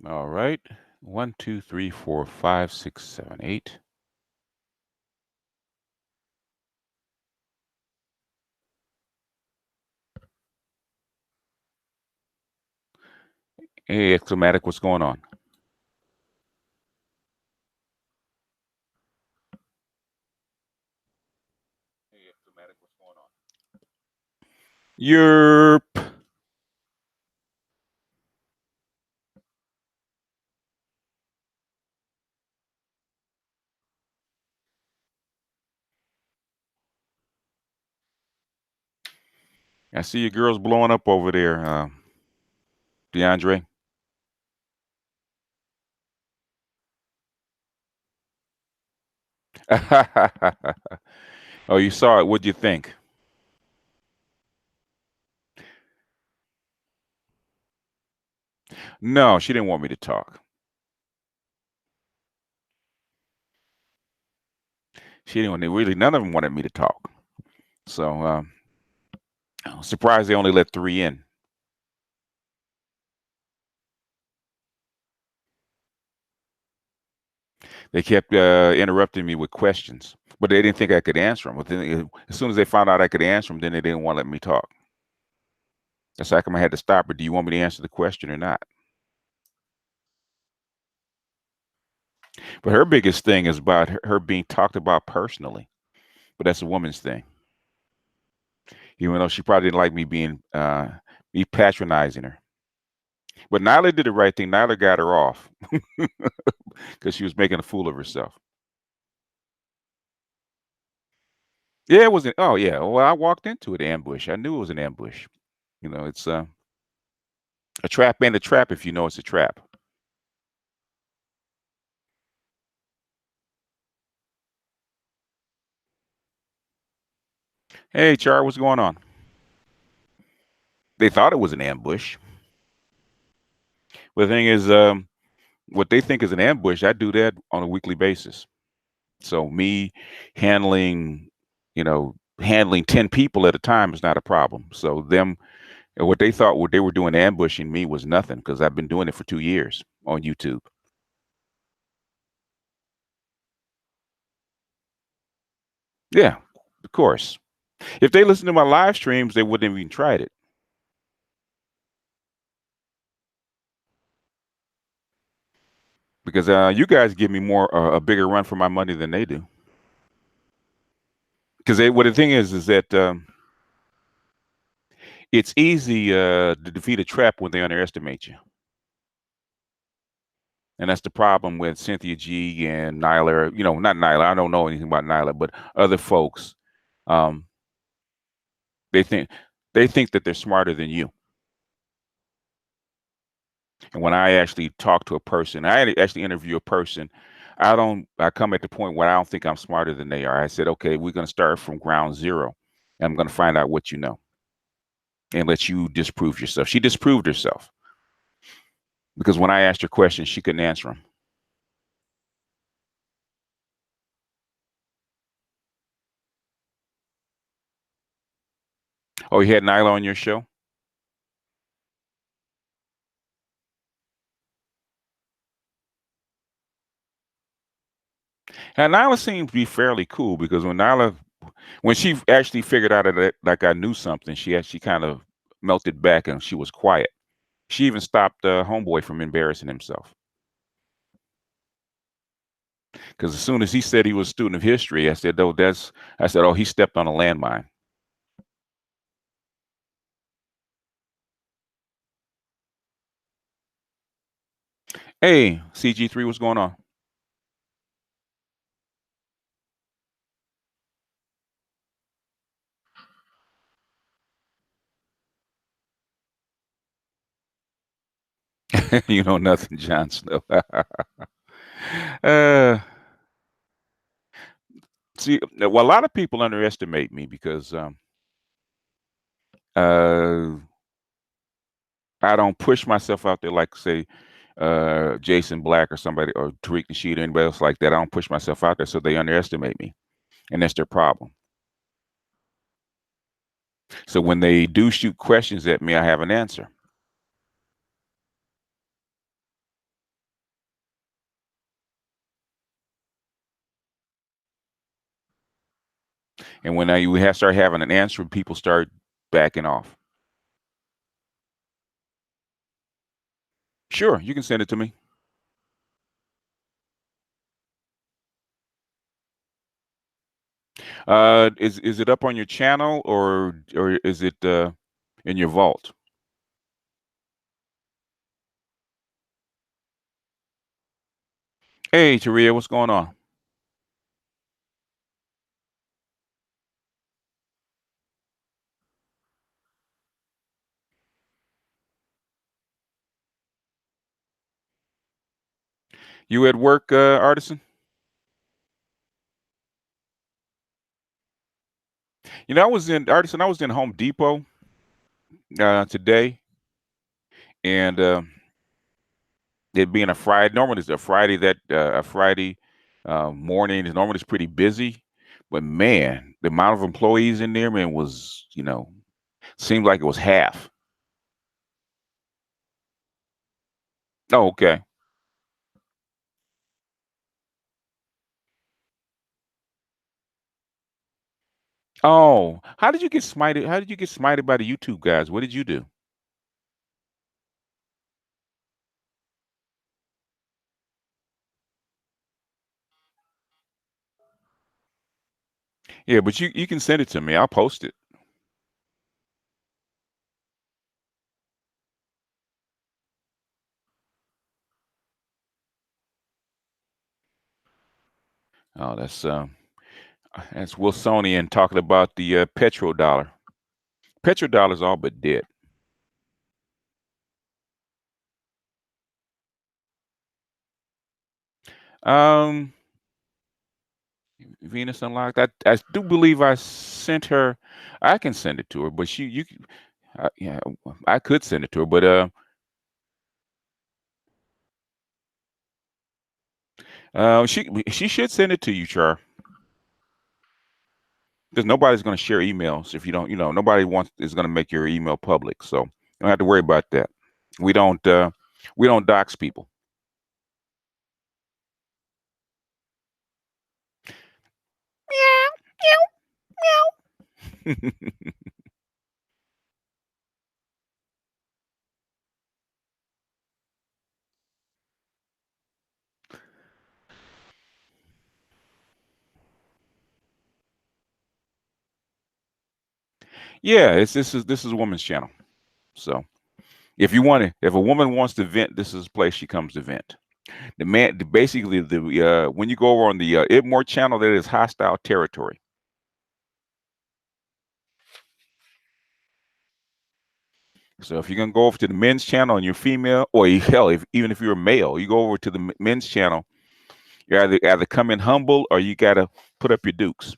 All right. 1, 2, 3, 4, 5, 6, 7, 8. Hey, Exclamatic, what's going on? Yerp. I see your girls blowing up over there, DeAndre. Oh, you saw it. What'd you think? No, she didn't want me to talk. She didn't want really. None of them wanted me to talk. So I was surprised they only let three in. They kept interrupting me with questions, but they didn't think I could answer them. But then, as soon as they found out I could answer them, then they didn't want to let me talk. That's how come I had to stop her. Do you want me to answer the question or not? But her biggest thing is about her being talked about personally. But that's a woman's thing. Even though she probably didn't like me being me patronizing her. But Nyla did the right thing. Nyla got her off because she was making a fool of herself. Yeah, it wasn't. Oh yeah. Well, I walked into it ambush. I knew it was an ambush. It's a trap and a trap if you know it's a trap. Hey, Char, what's going on? They thought it was an ambush. But the thing is, what they think is an ambush, I do that on a weekly basis. So me handling, handling 10 people at a time is not a problem. So them, what they thought what they were doing ambushing me was nothing because I've been doing it for 2 years on YouTube. Yeah, of course. If they listened to my live streams, they wouldn't have even tried it because you guys give me more a bigger run for my money than they do. Because what the thing is that it's easy to defeat a trap when they underestimate you. And that's the problem with Cynthia G and Nyla. Not Nyla. I don't know anything about Nyla, but other folks. Um, they think they think that they're smarter than you. And when I actually talk to a person, I actually interview a person. I don't. I come at the point where I don't think I'm smarter than they are. I said, okay, we're going to start from ground zero. And I'm going to find out what you know and let you disprove yourself. She disproved herself because when I asked her questions, she couldn't answer them. Oh, you had Nyla on your show? And Nyla seemed to be fairly cool because when she actually figured out that like I knew something, she kind of melted back and she was quiet. She even stopped homeboy from embarrassing himself because as soon as he said he was a student of history, I said, oh, he stepped on a landmine. Hey, CG3, what's going on? You know nothing, Jon Snow. uh, See, well, a lot of people underestimate me because uh, I don't push myself out there like, say, Jason Black or somebody or Tariq Nasheed or anybody else like that. I don't push myself out there, so they underestimate me, and that's their problem. So when they do shoot questions at me, I have an answer. And when you have start having an answer, people start backing off. Sure, you can send it to me. Is it up on your channel, or is it in your vault? Hey, Taria, what's going on? You at work, Artisan? I was in Artisan. I was in Home Depot today, and it being a Friday. Normally, it's a Friday morning. Normally, it's pretty busy, but man, the amount of employees in there, man, was seemed like it was half. Oh, okay. Oh, how did you get smited? How did you get smited by the YouTube guys? What did you do? Yeah, but you can send it to me. I'll post it. Oh, that's Wilsonian talking about the petrodollar. Petrodollar's all but dead. Um, Venus Unlocked. I do believe I sent her. I can send it to her, but yeah, I could send it to her, but she should send it to you, Char, because nobody's going to share emails if you don't. Nobody wants is going to make your email public, so you don't have to worry about that. We don't uh, we don't dox people. Yeah, this is a woman's channel. So if a woman wants to vent, this is a place she comes to vent. Basically the when you go over on the IBMOR channel, that is hostile territory. So if you're gonna go over to the men's channel and you're female, or hell, even if you're a male, you go over to the men's channel. You either come in humble or you gotta put up your dukes.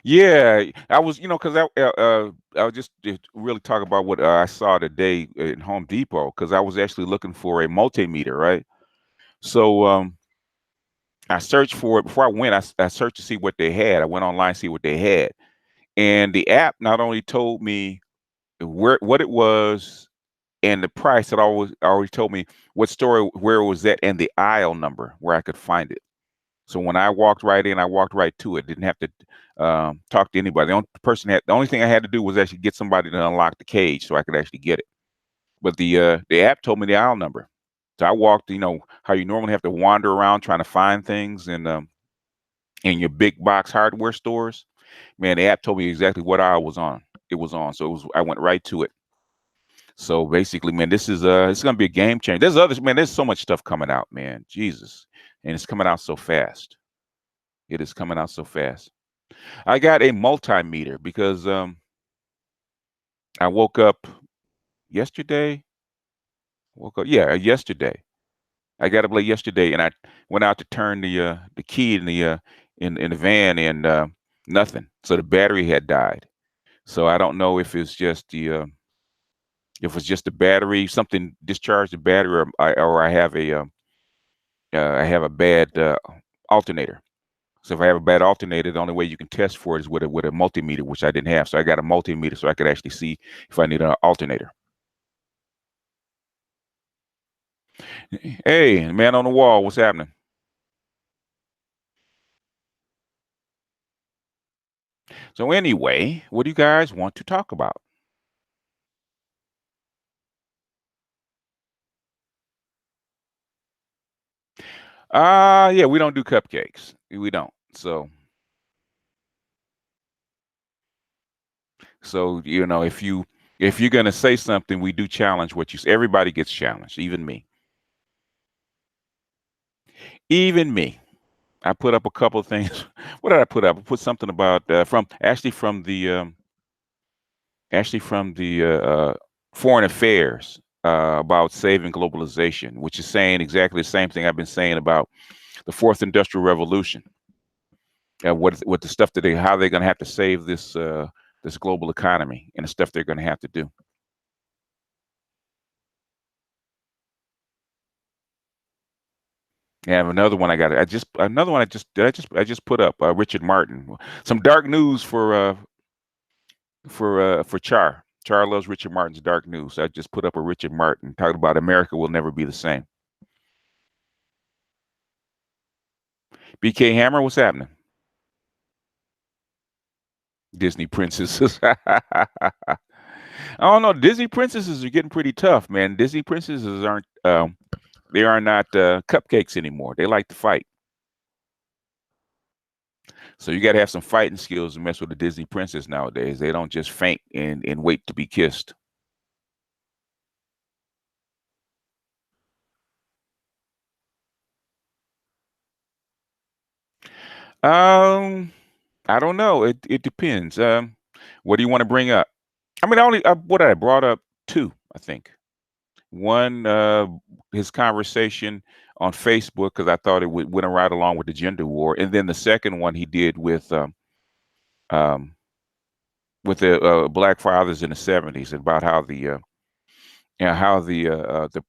Yeah, I was, because I was just to really talk about what I saw today in Home Depot because I was actually looking for a multimeter, right? So I searched for it before I went. I searched to see what they had. I went online to see what they had, and the app not only told me what it was and the price, it always told me what store where it was at and the aisle number where I could find it. So when I walked right in, I walked right to it. Didn't have to talk to anybody. The only thing I had to do was actually get somebody to unlock the cage so I could actually get it. But the app told me the aisle number. So I walked. How you normally have to wander around trying to find things in your big box hardware stores. Man, the app told me exactly what aisle was on. It was on. So I went right to it. So basically, man, it's gonna be a game changer. There's so much stuff coming out, man. Jesus. And it's coming out so fast. It is coming out so fast. I got a multimeter because I woke up yesterday. Woke up, yeah, yesterday. I got up late yesterday, and I went out to turn the key in the van, and nothing. So the battery had died. So I don't know if it's just the battery, something discharged the battery, or I have a bad alternator. So if I have a bad alternator, the only way you can test for it is with a multimeter, which I didn't have. So I got a multimeter so I could actually see if I need an alternator. Hey, man on the wall, what's happening? So anyway, what do you guys want to talk about? Yeah, we don't do cupcakes. We don't. So if you're gonna say something, we do challenge what you say. Everybody gets challenged, even me. Even me. I put up a couple of things. What did I put up? I put something about from the foreign affairs about saving globalization, which is saying exactly the same thing I've been saying about the fourth industrial revolution. What the stuff that how they're going to have to save this global economy and the stuff they're going to have to do. I have another one. I just put up Richard Martin. Some dark news for Char. Char loves Richard Martin's dark news. I just put up a Richard Martin talking about America will never be the same. BK Hammer, what's happening? Disney princesses. I don't know. Disney princesses are getting pretty tough, man. Disney princesses aren't. They are not cupcakes anymore. They like to fight. So you got to have some fighting skills to mess with a Disney princess nowadays. They don't just faint and wait to be kissed. Um, I don't know. It depends. What do you want to bring up? I mean, what I brought up two, I think. One, his conversation on Facebook because I thought it went right along with the gender war, and then the second one he did um, with the black fathers in the '70s about how the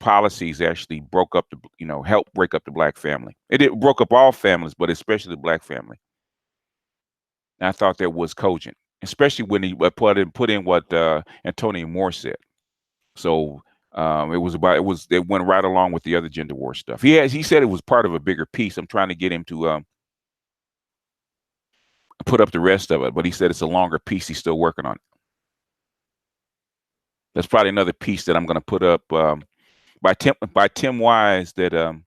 policies actually broke up helped break up the black family. It broke up all families, but especially the black family. And I thought that was cogent, especially when he put in what Antonio Moore said. So it went right along with the other gender war stuff. He said it was part of a bigger piece. I'm trying to get him to put up the rest of it, but he said it's a longer piece. He's still working on it. That's probably another piece that I'm going to put up by Tim Wise that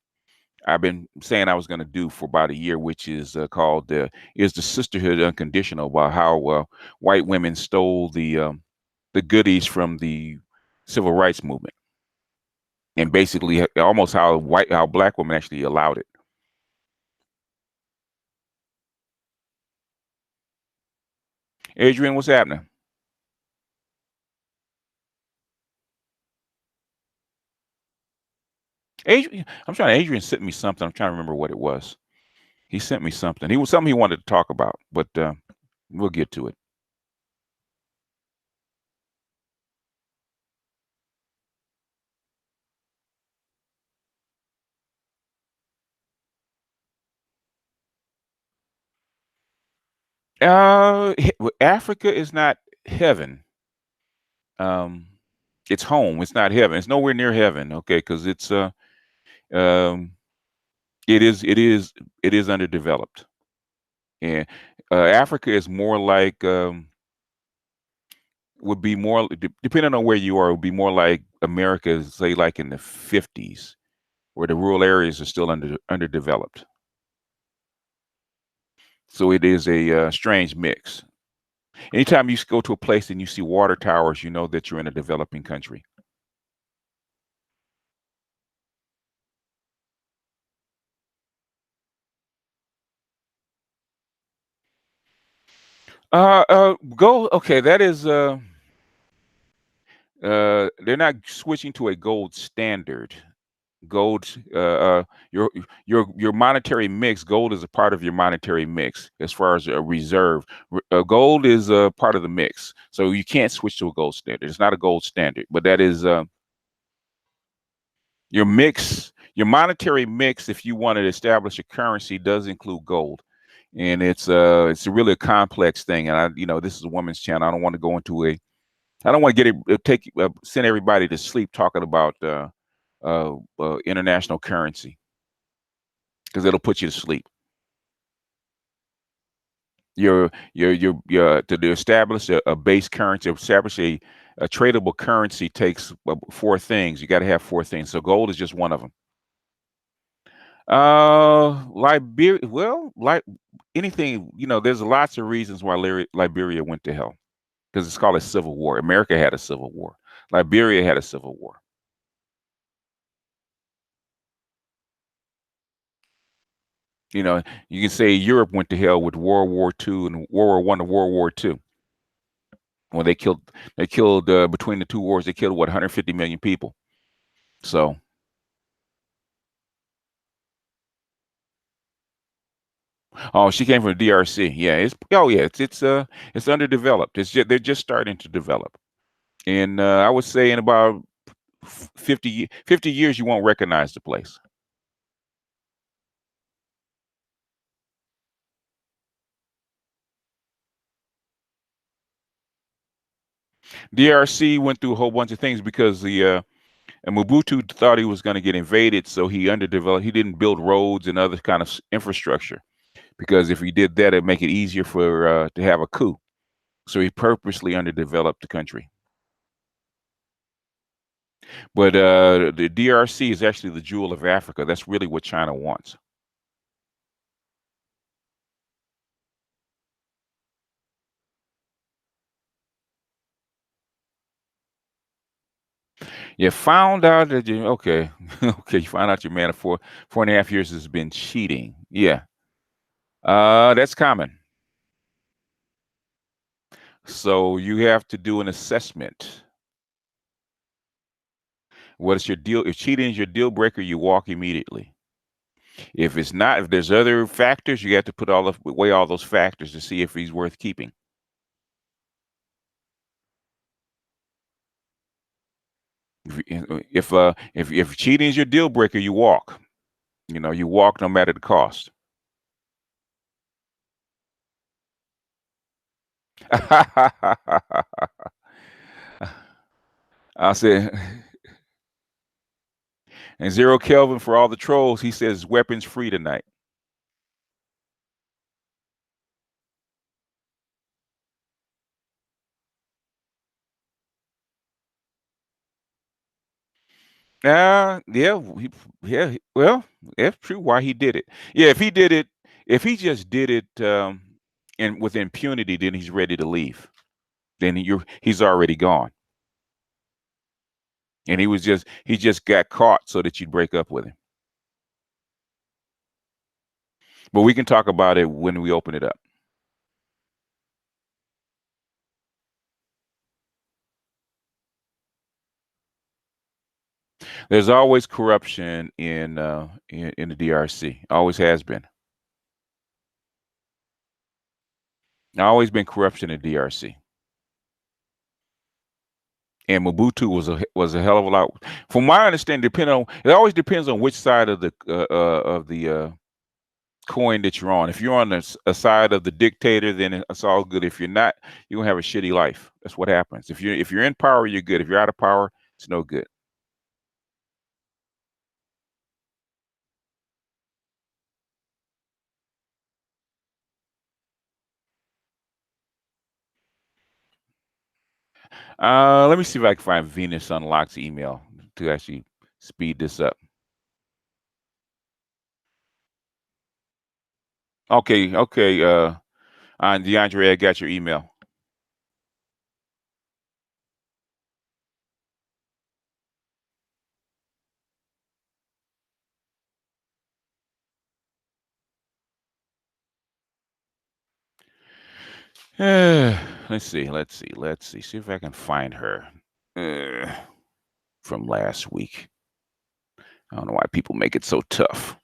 I've been saying I was going to do for about a year, which is called "Is the Sisterhood Unconditional?" About how white women stole the goodies from the civil rights movement, and basically almost how black women actually allowed it. Adrian, what's happening? Adrian sent me something. I'm trying to remember what it was. He sent me something. He was something he wanted to talk about, but we'll get to it. Africa is not heaven. Um, it's home. It's not heaven. It's nowhere near heaven. Okay, because um, it is underdeveloped, and Africa is more like would be more depending on where you are. Would be more like America, say, like in the '50s, where the rural areas are still underdeveloped. So it is a strange mix. Anytime you go to a place and you see water towers, you know that you're in a developing country. Gold. Okay, that is. They're not switching to a gold standard. Gold. Your monetary mix. Gold is a part of your monetary mix as far as a reserve. Gold is a part of the mix, so you can't switch to a gold standard. It's not a gold standard, but that is your mix. Your monetary mix, if you want to establish a currency, does include gold. and it's really a complex thing. And this is a woman's channel. I don't want to go into a. I don't want to get it take send everybody to sleep talking about international currency because it'll put you to sleep. To establish a base currency, establish a tradable currency takes four things. You got to have four things. So gold is just one of them. Liberia. Well, like anything, there's lots of reasons why Liberia went to hell because it's called a civil war. America had a civil war. Liberia had a civil war. You know, you can say Europe went to hell with World War II and World War I and World War II. When they killed between the two wars, they killed what 150 million people. So, oh, she came from the DRC. Yeah, it's underdeveloped. They're just starting to develop. And I would say in about 50 years, you won't recognize the place. DRC went through a whole bunch of things because and Mobutu thought he was going to get invaded, so he underdeveloped. He didn't build roads and other kind of infrastructure because if he did that, it'd make it easier for to have a coup. So he purposely underdeveloped the country. But the DRC is actually the jewel of Africa. That's really what China wants. You found out that you okay, okay. You found out your man of 4.5 years has been cheating. Yeah, that's common. So you have to do an assessment. What is your deal? If cheating is your deal breaker, you walk immediately. If it's not, if there's other factors, you have to weigh all those factors to see if he's worth keeping. If cheating is your deal breaker, you walk. You walk no matter the cost. I said, and Zero Kelvin for all the trolls. He says weapons free tonight. Yeah, well, that's true. Why he did it? Yeah, if he just did it, and with impunity, then he's ready to leave. Then he's already gone, and he just got caught so that you'd break up with him. But we can talk about it when we open it up. There's always corruption in the DRC. Always has been. Always been corruption in DRC. And Mobutu was a hell of a lot. From my understanding, it always depends on which side of the coin that you're on. If you're on a side of the dictator, then it's all good. If you're not, you're gonna have a shitty life. That's what happens. If you're in power, you're good. If you're out of power, it's no good. Let me see if I can find Venus Unlocks email to actually speed this up. Okay, okay. DeAndre, I got your email. Let's see. See if I can find her uh, from last week. I don't know why people make it so tough.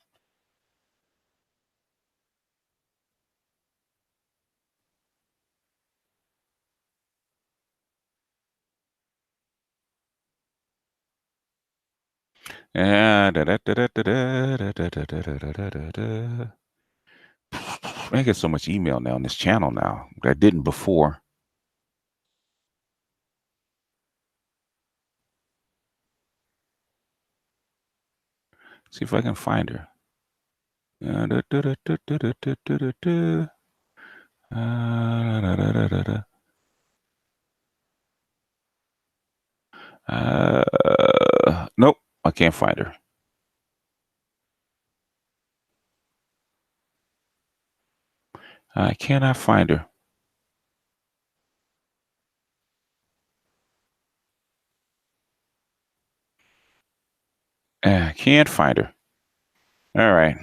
I get so much email now on this channel now that I didn't before. See if I can find her. Nope, I can't find her. I cannot find her. I can't find her. All right.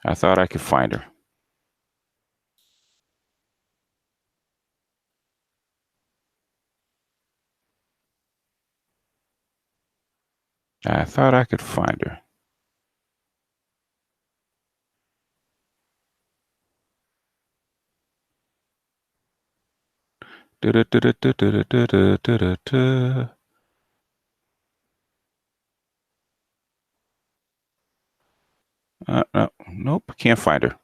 I thought I could find her. I thought I could find her. No, nope, can't find her.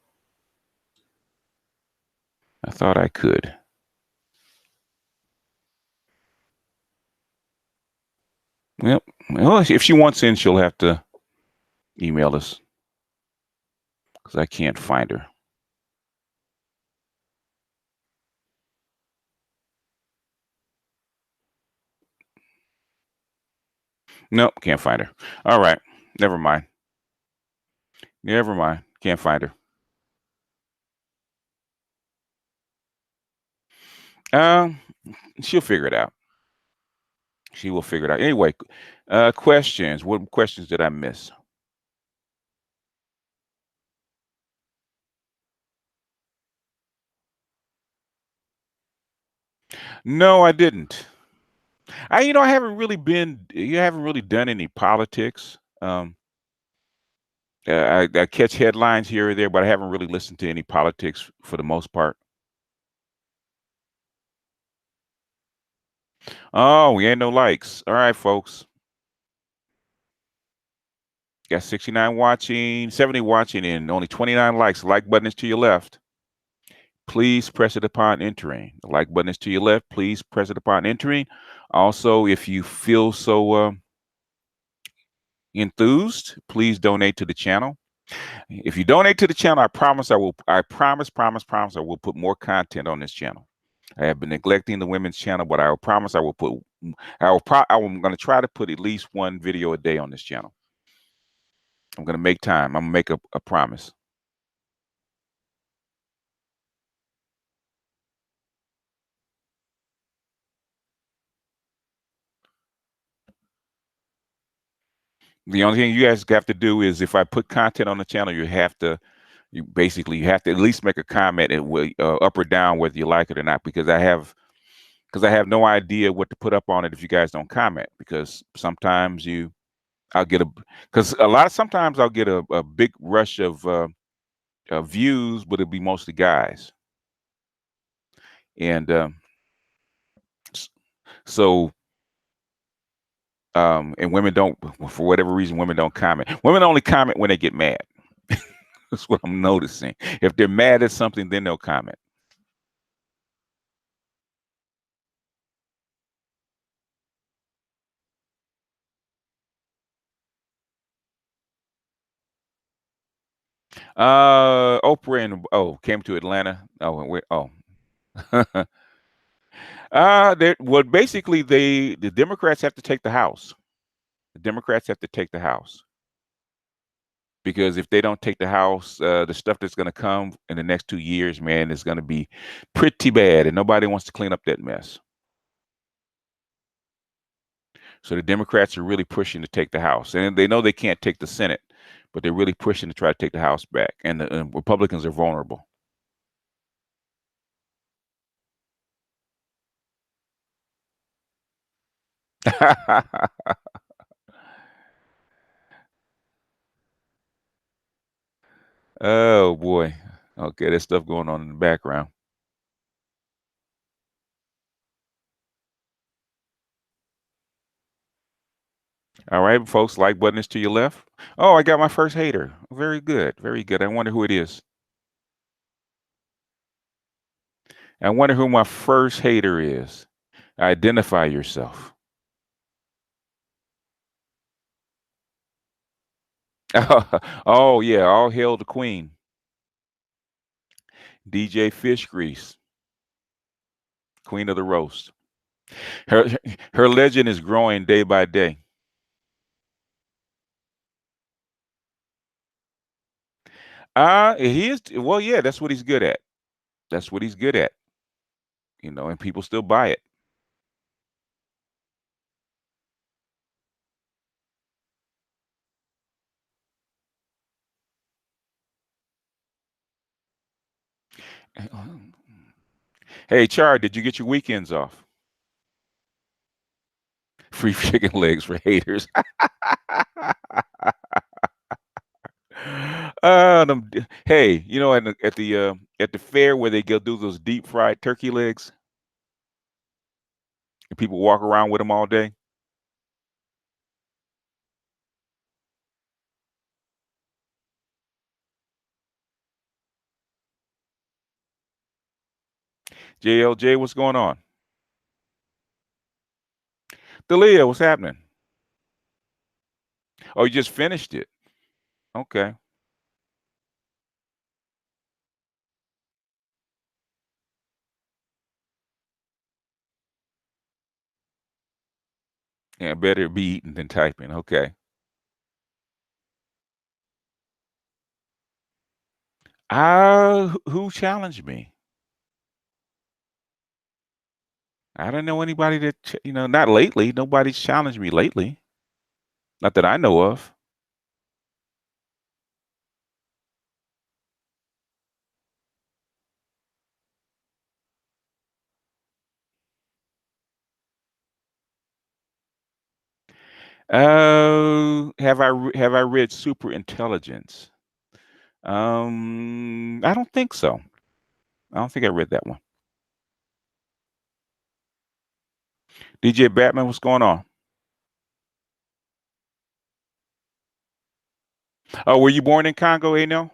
I thought I could. Well, if she wants in, she'll have to email us because I can't find her. Nope, can't find her. All right, never mind. Never mind. Can't find her. Um, she'll figure it out. She will figure it out. Anyway, questions. What questions did I miss? No, I didn't. I haven't really been. You haven't really done any politics. I catch headlines here or there, but I haven't really listened to any politics for the most part. Oh, we ain't no likes. All right, folks. Got 69 watching, 70 watching, and only 29 likes. The like button is to your left. Please press it upon entering. The like button is to your left. Please press it upon entering. Also, if you feel so enthused, please donate to the channel. If you donate to the channel, I promise I will. I promise I will put more content on this channel. I have been neglecting the women's channel, but I will promise I will put. I'm going to try to put at least one video a day on this channel. I'm going to make time. I'm going to make a promise. The only thing you guys have to do is if I put content on the channel, you have to at least make a comment and up or down whether you like it or not, because I have no idea what to put up on it if you guys don't comment, because sometimes I'll get sometimes I'll get a big rush of views, but it'll be mostly guys. And so and women don't, for whatever reason, women don't comment. Women only comment when they get mad. That's what I'm noticing. If they're mad at something, then they'll comment. Oprah and came to Atlanta. Basically the Democrats have to take the House. The Democrats have to take the House. Because if they don't take the House, the stuff that's going to come in the next 2 years, man, is going to be pretty bad, and nobody wants to clean up that mess. So the Democrats are really pushing to take the House, and they know they can't take the Senate, but they're really pushing to try to take the House back, and the Republicans are vulnerable. Oh boy. Okay, there's stuff going on in the background. All right, folks, like button is to your left. Oh, I got my first hater. Very good. Very good. I wonder who it is. I wonder who my first hater is. Identify yourself. Oh yeah, all hail the queen. DJ Fish Grease, queen of the roast. Her her legend is growing day by day. He is well, yeah, that's what he's good at. That's what he's good at, and people still buy it. Hey, Char, did you get your weekends off? Free chicken legs for haters. Hey, at the fair where they go do those deep fried turkey legs, and people walk around with them all day. JLJ, what's going on? Dalia, what's happening? Oh, you just finished it. Okay. Yeah, better be eating than typing. Okay. Who challenged me? I don't know anybody not lately. Nobody's challenged me lately. Not that I know of. Have I read Super Intelligence? I don't think so. I don't think I read that one. DJ Batman, what's going on? Oh, were you born in Congo, no?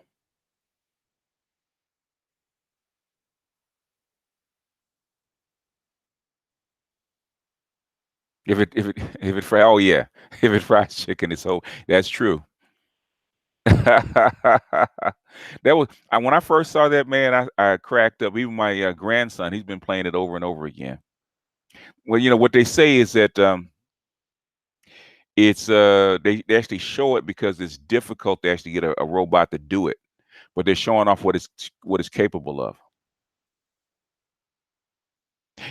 If it fry, oh yeah, if it fries chicken, it's so that's true. That was when I first saw that, man. I cracked up. Even my grandson, he's been playing it over and over again. Well, what they say is that they actually show it because it's difficult to actually get a robot to do it, but they're showing off what it's capable of.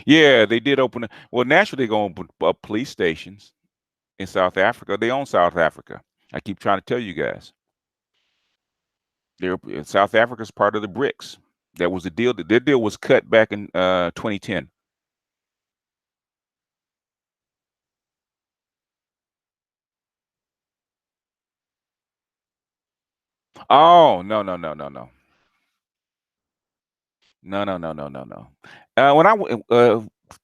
Yeah, they did open. Well, naturally, they're going to open up police stations in South Africa. They own South Africa. I keep trying to tell you guys. South Africa's part of the BRICS. That was the deal. Their deal was cut back in 2010. Oh no no no no no no no no no no no. When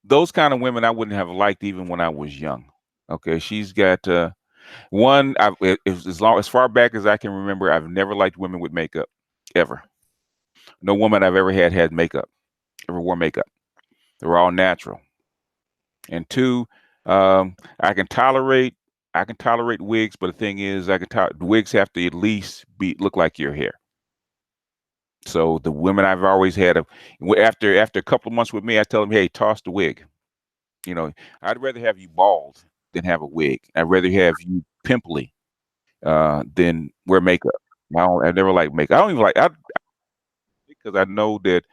those kind of women I wouldn't have liked even when I was young. Okay, she's got one. As long as far back as I can remember, I've never liked women with makeup ever. No woman I've ever had makeup, ever wore makeup. They were all natural. And two, I can tolerate wigs, but the thing is, wigs have to at least be look like your hair. So the women I've always had, after a couple of months with me, I tell them, hey, toss the wig. I'd rather have you bald than have a wig. I'd rather have you pimply than wear makeup. I never like makeup. I don't even like I because I know that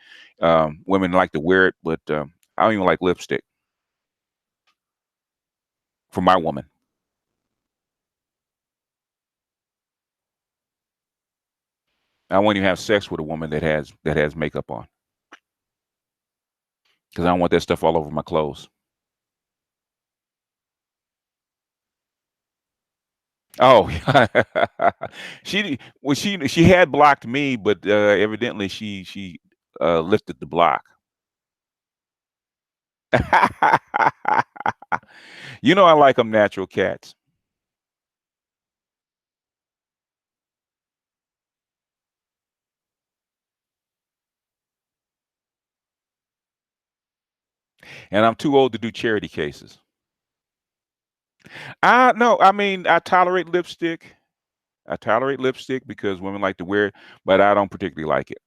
women like to wear it, but I don't even like lipstick for my woman. I won't even have sex with a woman that has makeup on because I don't want that stuff all over my clothes. Oh, she had blocked me, but evidently she lifted the block. I like them natural cats. And I'm too old to do charity cases. No, I mean, I tolerate lipstick. I tolerate lipstick because women like to wear it, but I don't particularly like it.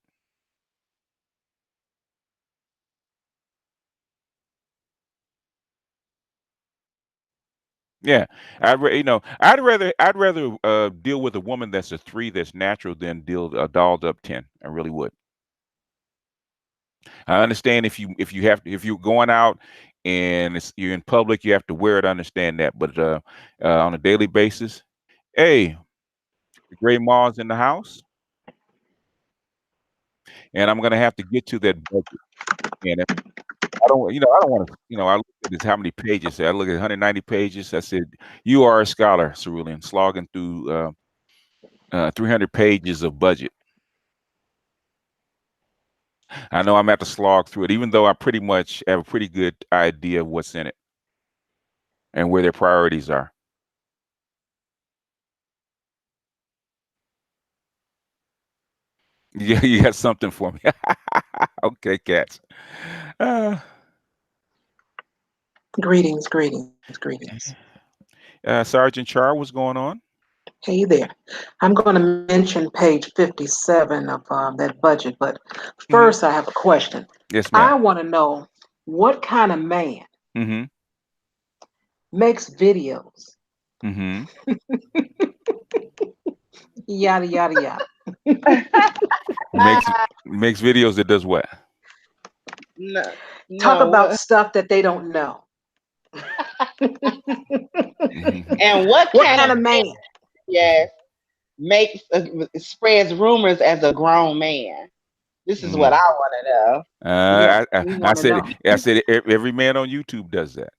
Yeah, I'd rather deal with a woman that's a 3 that's natural than deal a dolled up 10. I really would. I understand if you're going out and you're in public, you have to wear it. I understand that, but on a daily basis, hey, the gray Mars in the house, and I'm gonna have to get to that budget. And if I don't want to, I look at this how many pages. I look at 190 pages. I said, you are a scholar, Cerulean, slogging through 300 pages of budget. I know I'm gonna have to slog through it, even though I pretty much have a pretty good idea of what's in it and where their priorities are. Yeah, you got something for me. Okay, cats. Uh, Greetings, greetings, greetings. Sergeant Char, what's going on? Hey there. I'm going to mention page 57 of that budget, but Hmm. first I have a question. Yes, I ma'am. want to know what kind of man Hmm. makes videos, Hmm. yada, yada, yada. Makes makes videos that does what? No, Talk no. about stuff that they don't know. Hmm. And what What kind kind of of man? yes makes spreads rumors as a grown man? This is what I want to know. Yeah, we I want to said know. I said every man on YouTube does that.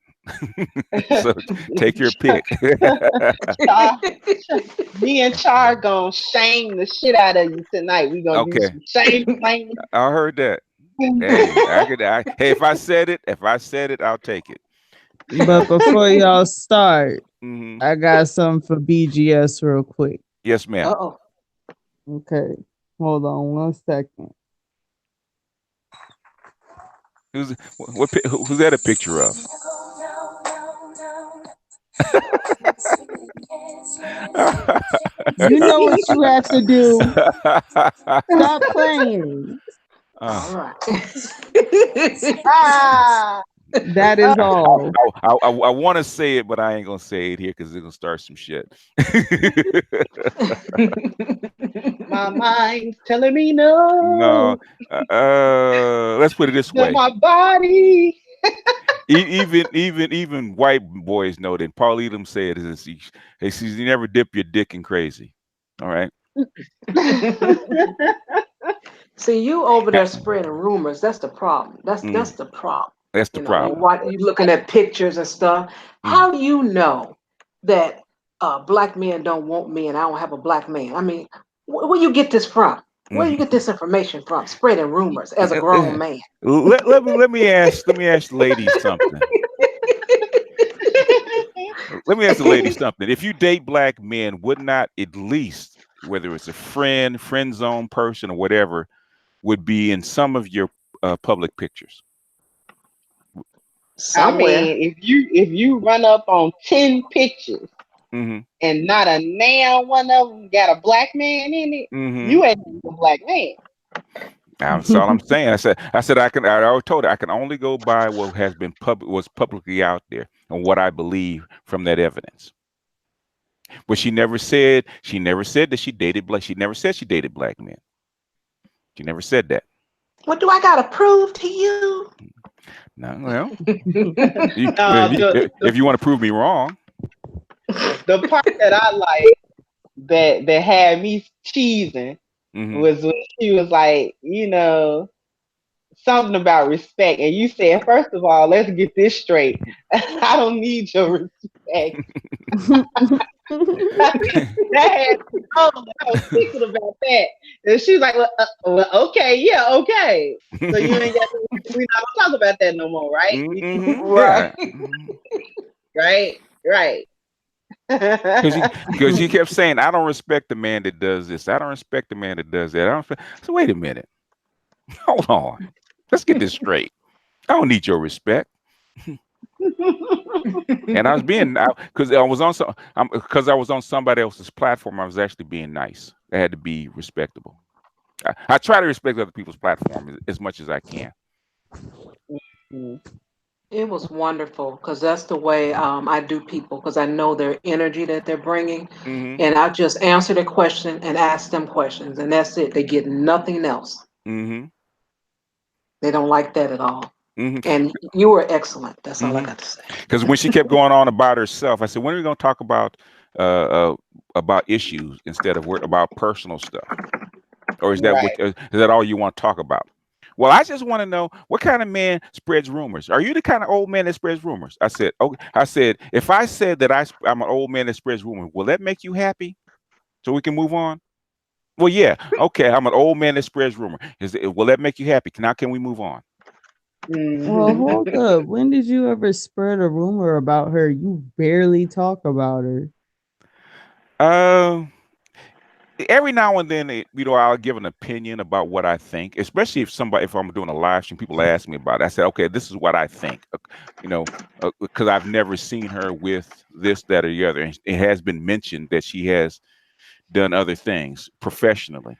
So take your pick. Char, me and Char gonna shame the shit out of you tonight. We gonna do Okay, some shame language. I heard that. Hey, hey, if I said it, I'll take it. But before y'all start, Hmm. I got something for BGS real quick. Yes, ma'am. Uh-oh. Okay. Hold on 1 second. Who's that a picture of? You know what you have to do. Stop playing. All Uh, right. Ah, That is all. I want to say it, but I ain't gonna say it here because it's gonna start some shit. my mind's telling me No, no. let's put it this But way. my body. Even white boys know that. Paul Elam said is he says you never dip your dick in crazy. All right. See, you over there spreading rumors. That's the problem. That's Mm, the problem. that's the You know, problem. you looking at pictures and stuff. Mm. How do you know that black men don't want me and I don't have a black man? I mean, where you get this from? Where you get Mhm. this information from? Spreading rumors as a grown man. Let me ask the ladies something. Let me ask the ladies something. If you date black men, would not at least, whether it's a friend zone person or whatever, would be in some of your public pictures? I Somewhere. mean, if you run up on 10 pictures Hmm. and not a damn one of them got a black man in it, Hmm. you ain't a black man. That's all I'm saying. I said I always told her I can only go by what has been was publicly out there and what I believe from that evidence. But she never said that she dated black. She never said she dated black men. She never said that. What do I gotta prove to you? No, well, Uh, the, if you want to prove me wrong. the part that I like that had me cheesing Hmm. was when she was like, something about respect. And you said, first of all, let's get this straight. I don't need your respect. That had me cold. I was thinking about that. And she's like, well, okay, yeah, okay. So you ain't got to, we not gonna talk about that no more, right? Right. Yeah. Mhm. Right, right. Because she kept saying, I don't respect the man that does this. I don't respect the man that does that. I don't so wait a minute. Hold on. Let's get this straight. I don't need your respect. And I was being because I was on some because I was on somebody else's platform. I was actually being nice. I had to be respectable. I try to respect other people's platform as much as I can. Mm. It was wonderful because that's the way I do people because I know their energy that they're bringing, Mm-hmm. and I just answer their question and ask them questions, and that's it. They get nothing else. Mm-hmm. They don't like that at all. Mm-hmm. And you were excellent. That's all I Mm-hmm. got to say. Because when she kept going on about herself, I said, "When are we going to talk about issues instead of about personal stuff? Or is that Right. is that all you want to talk about?" Well, I just want to know what kind of man spreads rumors. Are you the kind of old man that spreads rumors? I said, okay. I said, if I said that I'm an old man that spreads rumors, will that make you happy? So we can move on. Well, yeah, okay. I'm an old man that spreads rumor. Will that make you happy? Can we move on? Well, Mhm. hold up. When did you ever spread a rumor about her? You barely talk about her. Uh, every now and then, I'll give an opinion about what I think, especially if I'm doing a live stream, people ask me about it. I said, okay, this is what I think, because I've never seen her with this, that, or the other. And it has been mentioned that she has done other things professionally.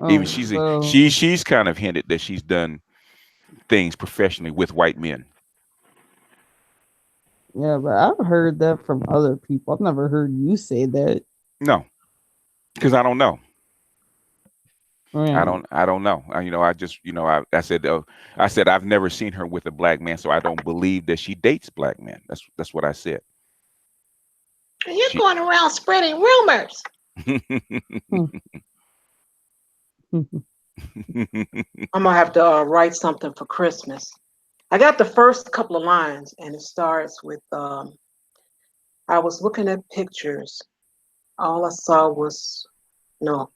Even Oh, well, she's kind of hinted that she's done things professionally with white men. yeah, but I've heard that from other people. I've never heard you say that. No, because I don't know. Yeah. I don't know. I just, I said I've never seen her with a black man, so I don't believe that she dates black men. That's what I said. You're She. going around spreading rumors. Hmm. I'm gonna have to write something for Christmas. I got the first couple of lines, and it starts with I was looking at pictures. All I saw was no.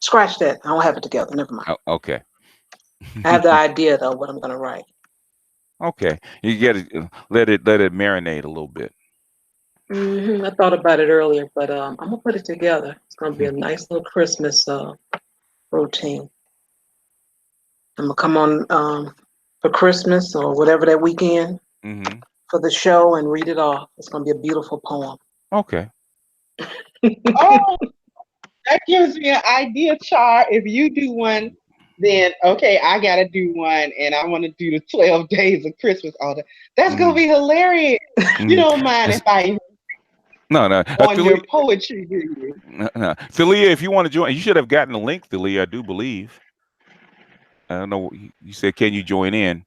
Scratch that. I don't have it together. Never mind. Oh, okay. I have the idea though what I'm gonna write. Okay. You get it. Let it marinate a little bit. I thought about it earlier, but I'm gonna put it together. It's gonna be a nice little Christmas routine. I'm gonna come on for Christmas or whatever that weekend Hmm. for the show and read it off. It's gonna be a beautiful poem. Okay. Oh, that gives me an idea, Char. If you do one, then okay, I gotta do one, and I want to do the 12 days of Christmas all day. That's gonna Hmm. be hilarious. You Hmm. don't mind if I No, no. on your poetry, do you? No. Thalia, if you want to join, you should have gotten the link, Thalia, I do believe. I don't know. You said, can you join in?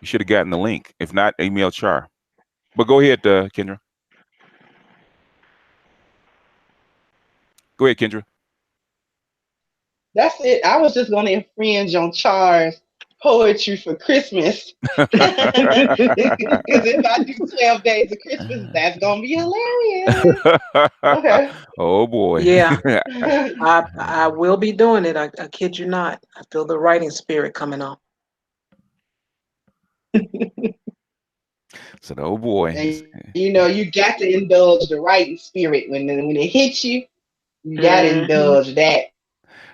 You should have gotten the link. If not, email Char. But go ahead, Kendra. Go ahead, Kendra. That's it. I was just gonna infringe on Char's poetry for Christmas. Because if I do 12 days of Christmas, that's gonna be hilarious. Okay. Oh boy. Yeah, I will be doing it. I kid you not. I feel the writing spirit coming on. Said, oh boy. And you got to indulge the writing spirit when it hits you. You got to Hmm. indulge that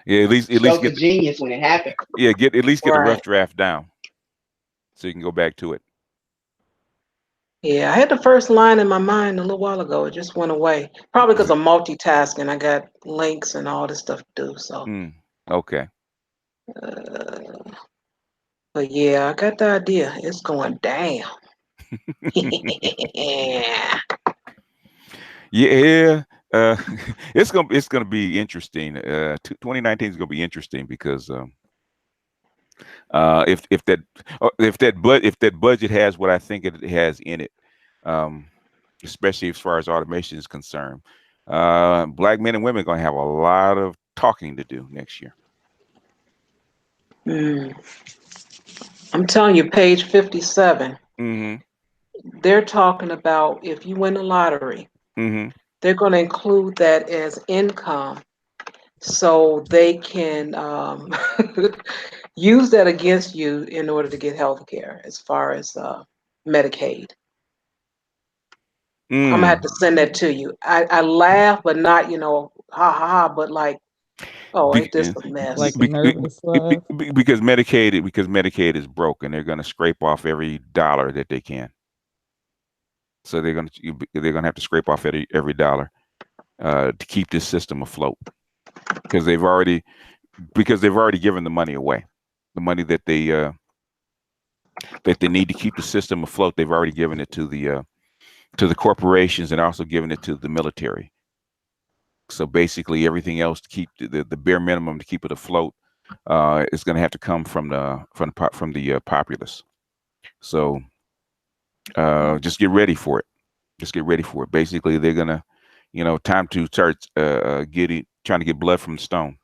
Yeah, at least stroke get of genius when it happens. get at least get the rough Right. draft down so you can go back to it. Yeah, I had the first line in my mind a little while ago. It just went away. Probably because I'm multitasking. I got links and all this stuff to do. So, Mm, okay. uh, but yeah, I got the idea. It's going down. Yeah. Yeah. It's gonna be interesting. 2019 is gonna be interesting because if that budget has what I think it has in it, um, especially as far as automation is concerned, black men and women are going to have a lot of talking to do next year. Mm. I'm telling you, page 57, Mm-hmm. they're talking about if you win the lottery, Mm-hmm. they're going to include that as income so they can use that against you in order to get health care as far as Medicaid. I'm gonna have Mm. to send that to you. I laugh, but not, ha ha ha, but like Oh, Be, ain't this a mess? Like be, be, nervous laugh. because Medicaid is broken. They're going to scrape off every dollar that they can. So they're gonna have to scrape off every dollar to keep this system afloat because they've already given the money away, the money that they need to keep the system afloat. They've already given it to the corporations and also given it to the military. So basically, everything else to keep the bare minimum to keep it afloat is going to have to come from the populace. So just get ready for it. Just get ready for it. Basically, they're gonna, time to start trying to get blood from the stone.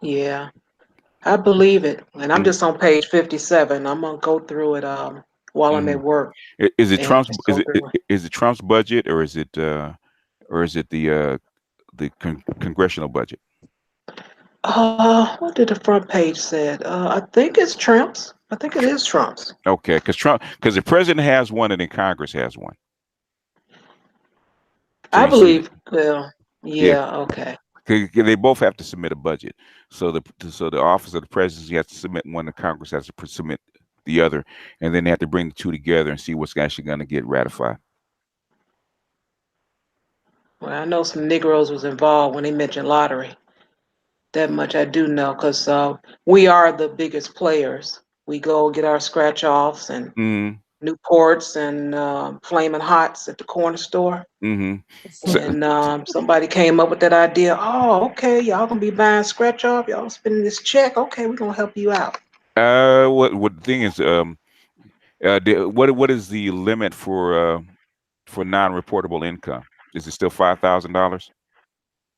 Yeah, I believe it. And I'm Mm, just on page 57. I'm gonna go through it while I'm mhm. at work Is it and Trump's? just Is go it through it. is it Trump's budget or is it the congressional budget? What did the front page said? I think it's Trump's. I think it is Trump's. Okay, because the president has one and then Congress has one. So I you see that? believe, well, Yeah, yeah, okay. 'cause they both have to submit a budget. So the office of the presidency has to submit one, the Congress has to submit the other, and then they have to bring the two together and see what's actually going to get ratified. Well, I know some Negroes was involved when they mentioned lottery. That much I do know because we are the biggest players. We go get our scratch offs and Mm, Newports and Flaming Hots at the corner store. mm-hmm. So, So, And somebody came up with that idea. Oh, okay, y'all gonna be buying scratch off. Y'all spending this check. Okay, we're gonna help you out. what the thing is, what is the limit for non-reportable income? Is it still $5,000,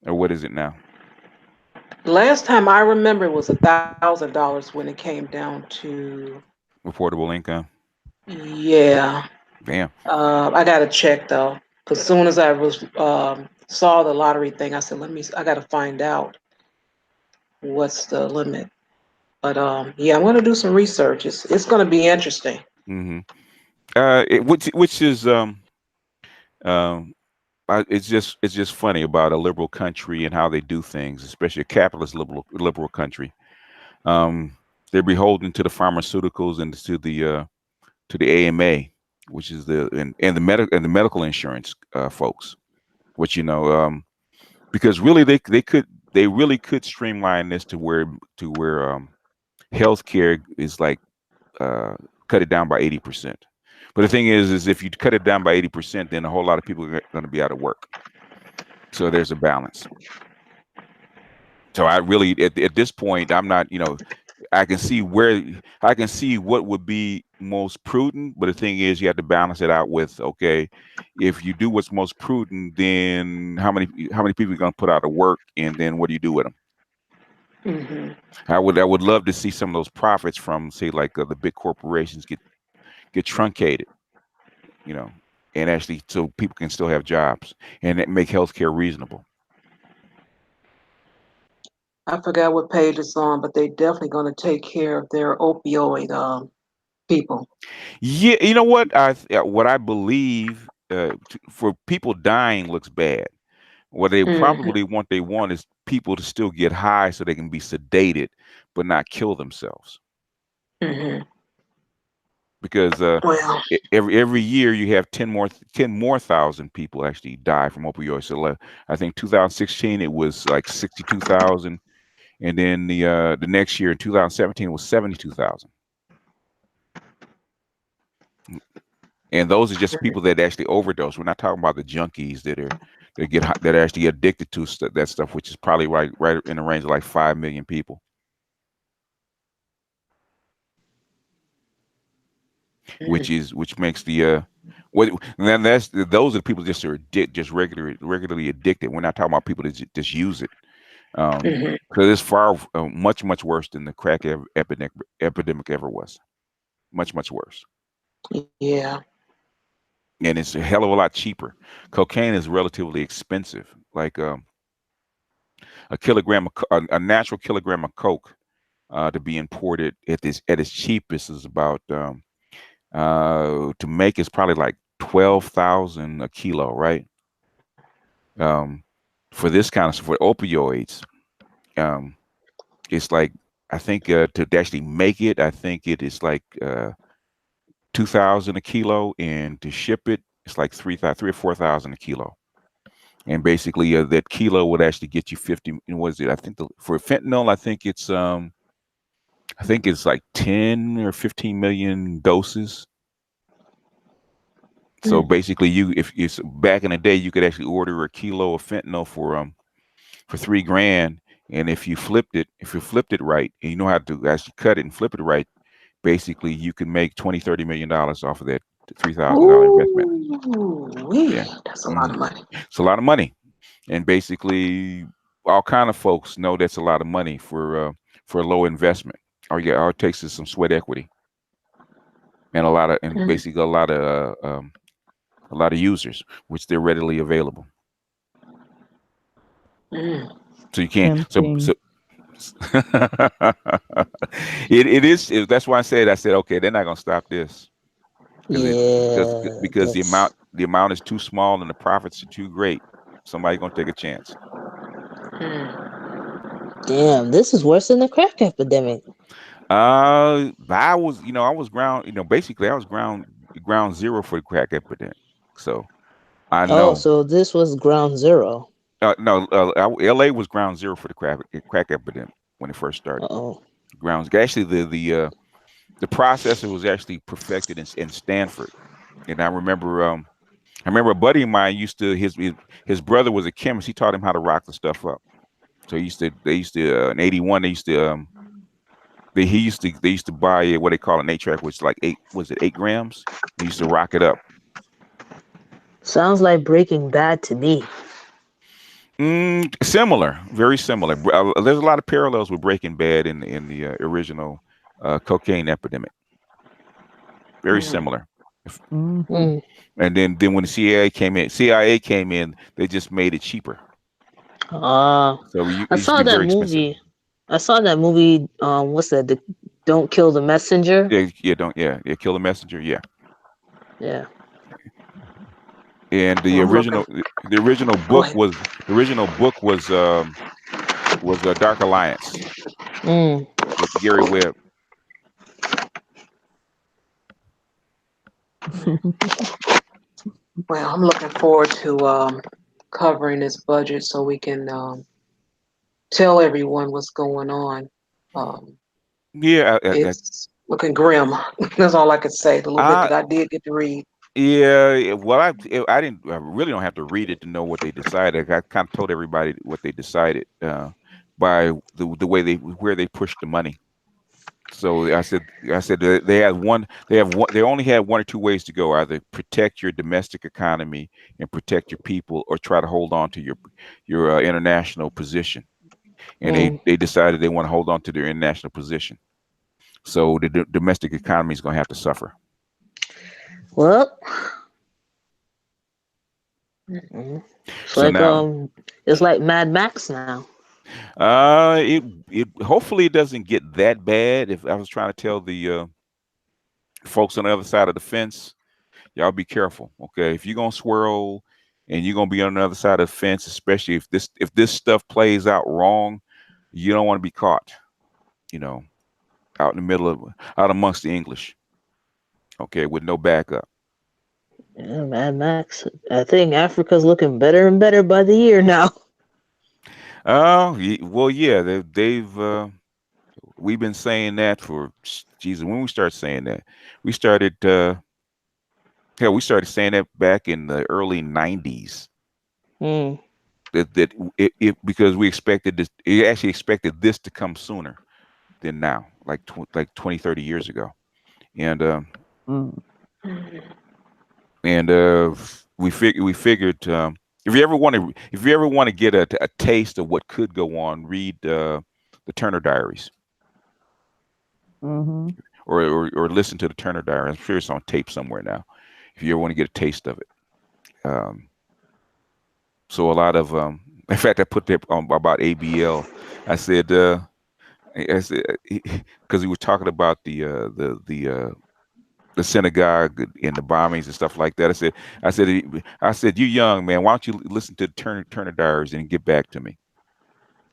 or what is it now? Last time I remember it was $1,000 when it came down to, Reportable income. yeah. Damn. I got to check though, because as soon as I was saw the lottery thing, I said, I got to find out what's the limit. But yeah, I'm gonna do some research. It's gonna be interesting. Mm-hmm. Which is um it's just funny about a liberal country and how they do things, especially a capitalist liberal country. Um, they're beholden to the pharmaceuticals and to the AMA, which is the medical insurance folks. Which because really they really could streamline this to where healthcare is like uh, cut it down by 80%. But the thing is if you cut it down by 80%, then a whole lot of people are going to be out of work. So there's a balance. So I really, at this point, I'm not, I can see what would be most prudent, but the thing is, you have to balance it out with, okay, if you do what's most prudent, then how many people are going to put out of work, and then what do you do with them? Hmm. I would love to see some of those profits from, say, like the big corporations get truncated, you know, and actually so people can still have jobs and make healthcare reasonable. I forgot what page it's on, but they definitely gonna take care of their opioid people. Yeah, you know what I believe for people dying looks bad. What Hmm. they want is people to still get high so they can be sedated, but not kill themselves. Hmm. Because Well, every year you have 10 more thousand people actually die from opioids. So I think 2016 it was like 62,000, and then the next year in 2017 it was 72,000. And those are just people that actually overdose. We're not talking about the junkies that are actually addicted to that stuff, which is probably right in the range of like 5 million people. mm, Which makes the what then that's those are the people just are just regularly addicted. We're not talking about people that just use it. hmm, Because it's far much worse than the crack epidemic ever was. Much worse. yeah. And it's a hell of a lot cheaper. Cocaine is relatively expensive. Like a natural kilogram of coke to be imported at its cheapest is about to make is probably like 12,000 a kilo, right? Um, for this kind of for opioids. Um, it's like I think to actually make it, I think it is like 2,000 a kilo, and to ship it, it's like 3 or 4,000 a kilo. And basically, that kilo would actually get you 50. What is it? I think for fentanyl, I think it's like 10 or 15 million doses. So basically, if it's back in the day, you could actually order a kilo of fentanyl for $3,000, and if you flipped it right, and you know how to actually cut it and flip it right, basically you can make $20-30 million off of that $3,000 investment. Yeah, That's a lot of money. it's a lot of money, and basically all kind of folks know that's a lot of money for a low investment. All it takes is some sweat equity and basically a lot of users, which they're readily available. So you can't. Tempting. That's why I said okay, they're not gonna stop this because Yeah, the amount is too small and the profits are too great. Somebody's gonna take a chance. damn, this is worse than the crack epidemic. I was basically I was ground zero for the crack epidemic. So I Oh, know. so this was ground zero. No, LA was ground zero for the crack epidemic when it first started. Oh, Actually, the processor was actually perfected in Stanford, and I remember a buddy of mine his brother was a chemist. He taught him how to rock the stuff up. So they used to in '81 they used to buy what they call an 8-track, which is like 8 grams. They used to rock it up. sounds like Breaking Bad to me. Similar, very similar. There's a lot of parallels with Breaking Bad in the original cocaine epidemic. Very similar. Mm-hmm. And then when the CIA came in, they just made it cheaper. So it I used to saw be that very expensive. movie. I saw that movie. What's that? Don't Kill the Messenger. Yeah, Kill the Messenger. Yeah, Yeah. and I'm looking. the original Go book ahead. was Dark Alliance Mm. with Gary Webb. Well, I'm looking forward to covering this budget so we can tell everyone what's going on. Um, Yeah, it's looking grim. That's all I could say. The little bit I, that I did get to read. yeah. Well, I really don't have to read it to know what they decided. I kind of told everybody what they decided by the way where they pushed the money. So I said that they only had one or two ways to go: either protect your domestic economy and protect your people, or try to hold on to your international position. And Mm. they decided they want to hold on to their international position. So the domestic economy is going to have to suffer. Well, it's So like now, it's like Mad Max now. it hopefully it doesn't get that bad. If I was trying to tell the folks on the other side of the fence, y'all be careful, okay? If you're gonna swirl and you're gonna be on the other side of the fence, especially if this stuff plays out wrong, you don't want to be caught, you know, out amongst the English, okay, with no backup. Yeah, Mad Max. I think Africa's looking better and better by the year now. Well, yeah, we've been saying that for Jesus. When we started saying that, we started we started saying that back in the early '90s. Mm. It because we expected this. We actually expected this to come sooner than now, like 20, 30 years ago, and Mm. and we figured if you ever want to get a taste of what could go on, read the Turner Diaries, Mm-hmm. or listen to the Turner Diaries. I'm sure it's on tape somewhere now. If you ever want to get a taste of it, so a lot of in fact, I put that about ABL. I said. I said because we were talking about the the synagogue and the bombings and stuff like that. I said, you young man, why don't you listen to Turner Diaries and get back to me?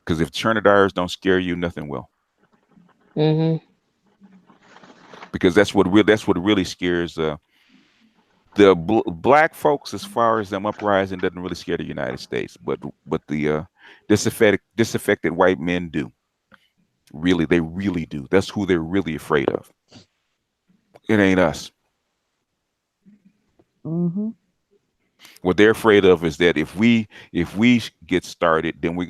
Because if Turner Diaries don't scare you, nothing will. Mhm. Because that's what really scares the black folks, as far as them uprising, doesn't really scare the United States, but the disaffected white men do. Really, they really do. That's who they're really afraid of. It ain't us. Mm-hmm. What they're afraid of is that if we get started, then we're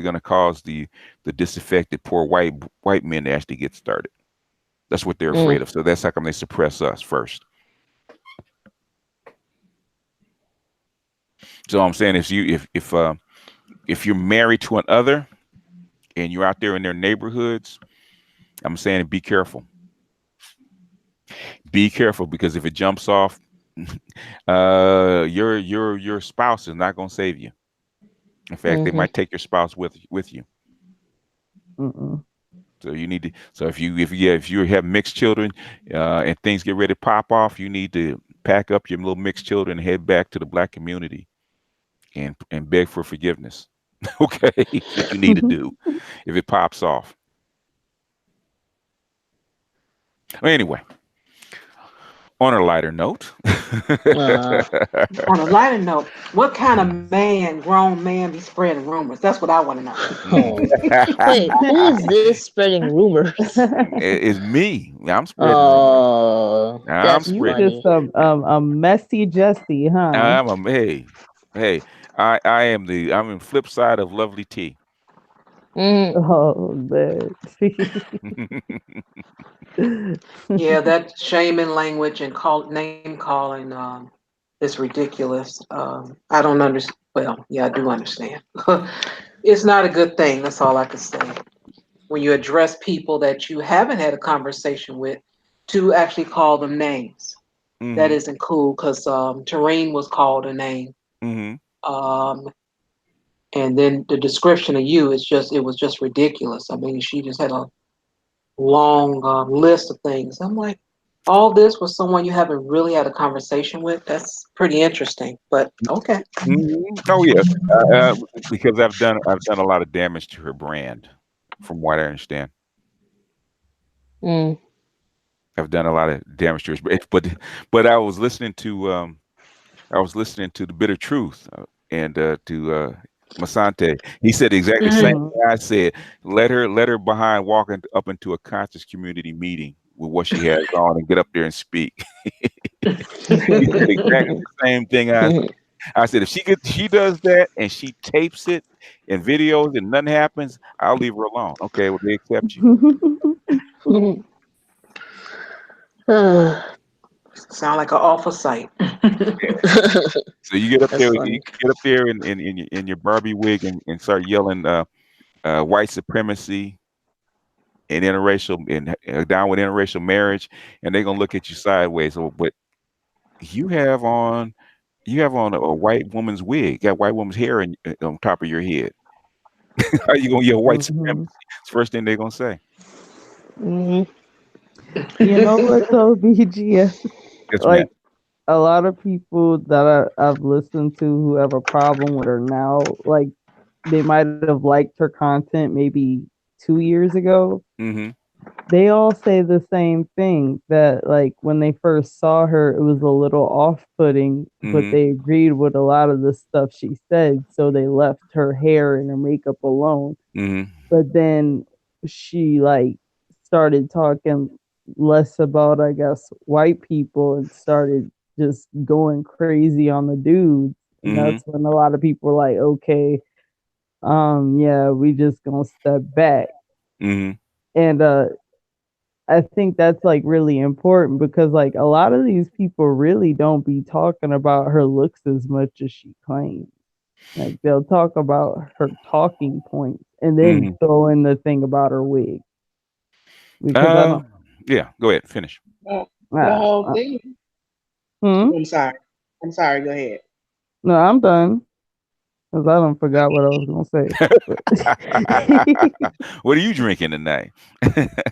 gonna cause the disaffected poor white men to actually get started. That's what they're Mm. afraid of. So that's how come they suppress us first. So I'm saying if you're married to another and you're out there in their neighborhoods, I'm saying be careful. Be careful because if it jumps off, your spouse is not gonna save you. In fact, they Mhm. might take your spouse with you. Mm-mm. So you need to. So if you have mixed children, and things get ready to pop off, you need to pack up your little mixed children and head back to the black community and beg for forgiveness. Okay, that's what you need to do if it pops off. Well, anyway, on a lighter note. Uh, On a lighter note, what kind of man, grown man, be spreading rumors? That's what I want to know. oh. Wait, who is this spreading rumors? It's me. I'm spreading rumors. Oh, I'm that's You spreading. just funny. a messy Jesse, huh? Hey. I am I'm in flip side of Lovely T. Mm. Oh man. Yeah, that shaming language and name calling is ridiculous. I don't understand. Well, yeah, I do understand. It's not a good thing. That's all I can say. When you address people that you haven't had a conversation with, to actually call them names. That Hmm. isn't cool because Tareen was called a name. Hmm. Um, and then the description of you is just, it was just ridiculous. I mean, she just had a long list of things. I'm like, all this was someone you haven't really had a conversation with. That's pretty interesting. But okay. Oh yeah, because I've done a lot of damage to her brand, from what I understand. Mm. I've done a lot of damage to her, but I was listening to the Bitter Truth, and to Masante. He said exactly the same Mhm. Mhm. thing I said. Let her behind walking up into a conscious community meeting with what she has on and get up there and speak. He said exactly the same thing I said. If she does that and she tapes it in videos and nothing happens, I'll leave her alone. Okay, well they accept you. Sound like an awful sight. So you get up That's there, funny. in your Barbie wig and start yelling white supremacy and interracial and down with interracial marriage, and they're gonna look at you sideways. So, but you have on a white woman's wig, got white woman's hair on top of your head. How you gonna yell white supremacy? Mhm. It's the first thing they're gonna say. Hmm. You know what though, BGS? Yes, ma'am. Like a lot of people that I've listened to who have a problem with her now, like they might have liked her content maybe 2 years ago. Mm-hmm. They all say the same thing that like when they first saw her, it was a little off-putting, but Mm-hmm. they agreed with a lot of the stuff she said, so they left her hair and her makeup alone. Mm-hmm. But then she like started talking less about, I guess, white people and started just going crazy on the dudes. And Mm-hmm. that's when a lot of people were like, okay, yeah, we just gonna step back. Mm-hmm. And I think that's like really important because like a lot of these people really don't be talking about her looks as much as she claims. Like they'll talk about her talking points and then Mm-hmm. throw in the thing about her wig because I Uh, don't. yeah. Go ahead. Finish. The Uh, whole uh, thing. hmm? I'm sorry. I'm sorry. Go ahead. No, I'm done because I don't forgot what I was gonna say. But What are you drinking tonight?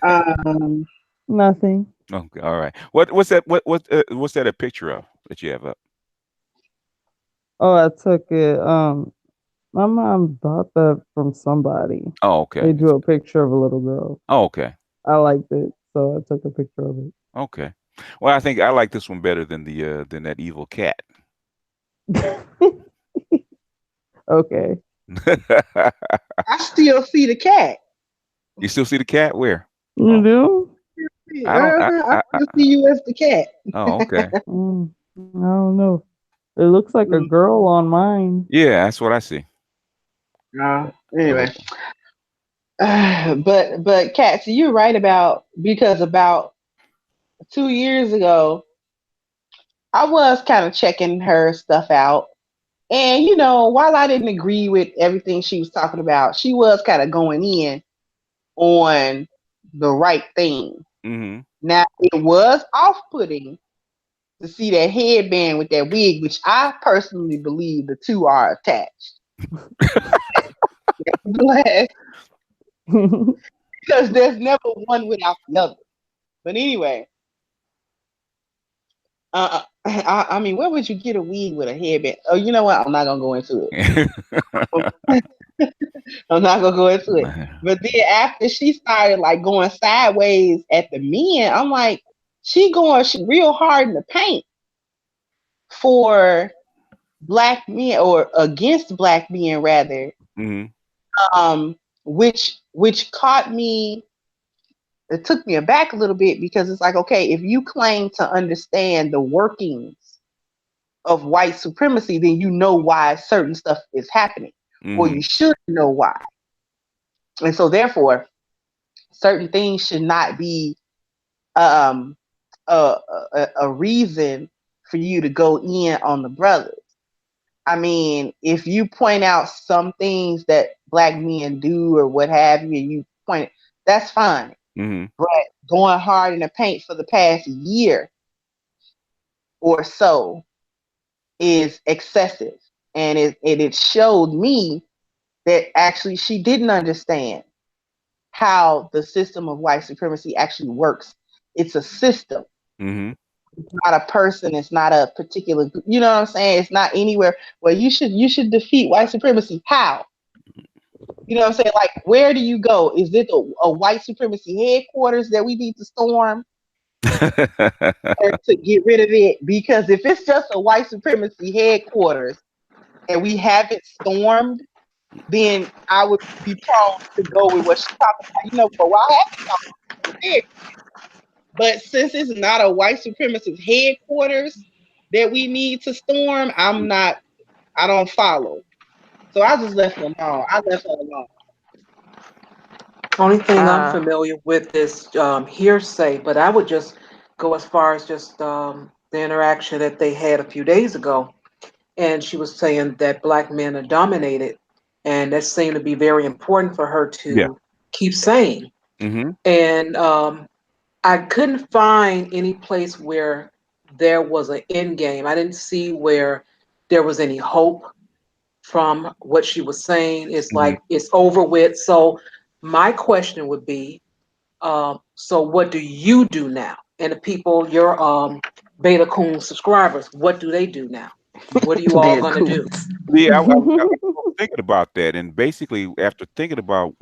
Um, Nothing. Okay, all right. What's that? What's that a picture of that you have up? Oh, I took it. My mom bought that from somebody. Oh, They okay. drew a picture of a little girl. Oh, okay. I liked it, so I took a picture of Okay. Well, I think I like this one better than the than that evil cat. it. Okay. I still see the cat. You still see the cat? Where? You Oh, do? I don't. I still see you as the cat. Oh, okay. I don't know. It looks like a Mm, girl on mine. Yeah, that's what I see. anyway, So, but Kat, so you're right about because about 2 years ago, I was kind of checking her stuff out. And, while I didn't agree with everything she was talking about, she was kind of going in on the right thing. mm-hmm. Now, it was off putting to see that headband with that wig, which I personally believe the two are attached. Nevertheless, because there's never one without the other. But anyway, I mean, where would you get a wig with a headband? Oh, you know what? I'm not gonna go into it. I'm not gonna go into it. But then after she started like going sideways at the men, I'm like, she real hard in the paint for black men or against black men rather. Mm-hmm. Which caught me. It took me aback a little bit because it's like, okay, if you claim to understand the workings of white supremacy, then you know why certain stuff is happening, or Mm-hmm. you should know why. And so, therefore, certain things should not be um, a reason for you to go in on the brothers. I mean, if you point out some things that black men do or what have you, and you point, that's fine. Mm-hmm. But going hard in the paint for the past year or so is excessive. And it showed me that actually she didn't understand how the system of white supremacy actually works. It's a system. Mm-hmm. It's not a person. It's not a particular. You know what I'm saying? It's not anywhere where you should defeat white supremacy. How? You know what I'm saying? Like, where do you go? Is it a white supremacy headquarters that we need to storm or to get rid of it? Because if it's just a white supremacy headquarters and we haven't stormed, then I would be prone to go with what she's talking about. For a while I haven't talked about it. But since it's not a white supremacist headquarters that we need to storm, I don't follow. So I just left it alone. I left her alone. Only thing I'm Uh, familiar with is hearsay, but I would just go as far as just the interaction that they had a few days ago. And she was saying that black men are dominated, and that seemed to be very important for her Yeah. to keep saying. Mm-hmm. And I couldn't find any place where there was an end game. I didn't see where there was any hope from what she was saying. It's Mm-hmm. like it's over with. So my question would be, so what do you do now? And the people, your Beta Coon subscribers, what do they do now? What are you all Beta going to do? Coots. Yeah, I was thinking about that, and basically, after thinking about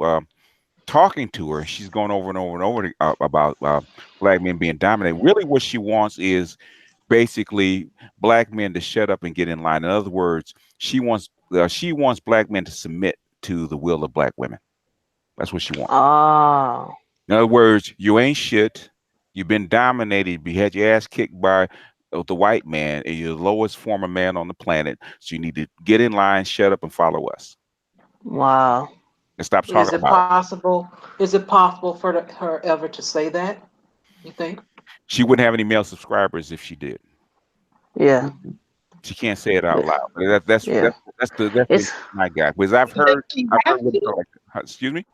talking to her, she's going over and over and over about black men being dominated. Really, what she wants is basically black men to shut up and get in line. In other words, she wants black men to submit to the will of black women. That's what she wants. Oh, In other words, you ain't shit. You've been dominated. You had your ass kicked by the white man, and you're the lowest form of man on the planet. So you need to get in line, shut up, and follow us, wow. and stop Is talking it about it. possible? Is it possible for her ever to say that? You think? She wouldn't have any male subscribers if she did. Yeah, She can't say it out loud. But that's yeah. that's that's the It's my guy. Because I've Does heard she I've have heard what to? like excuse me.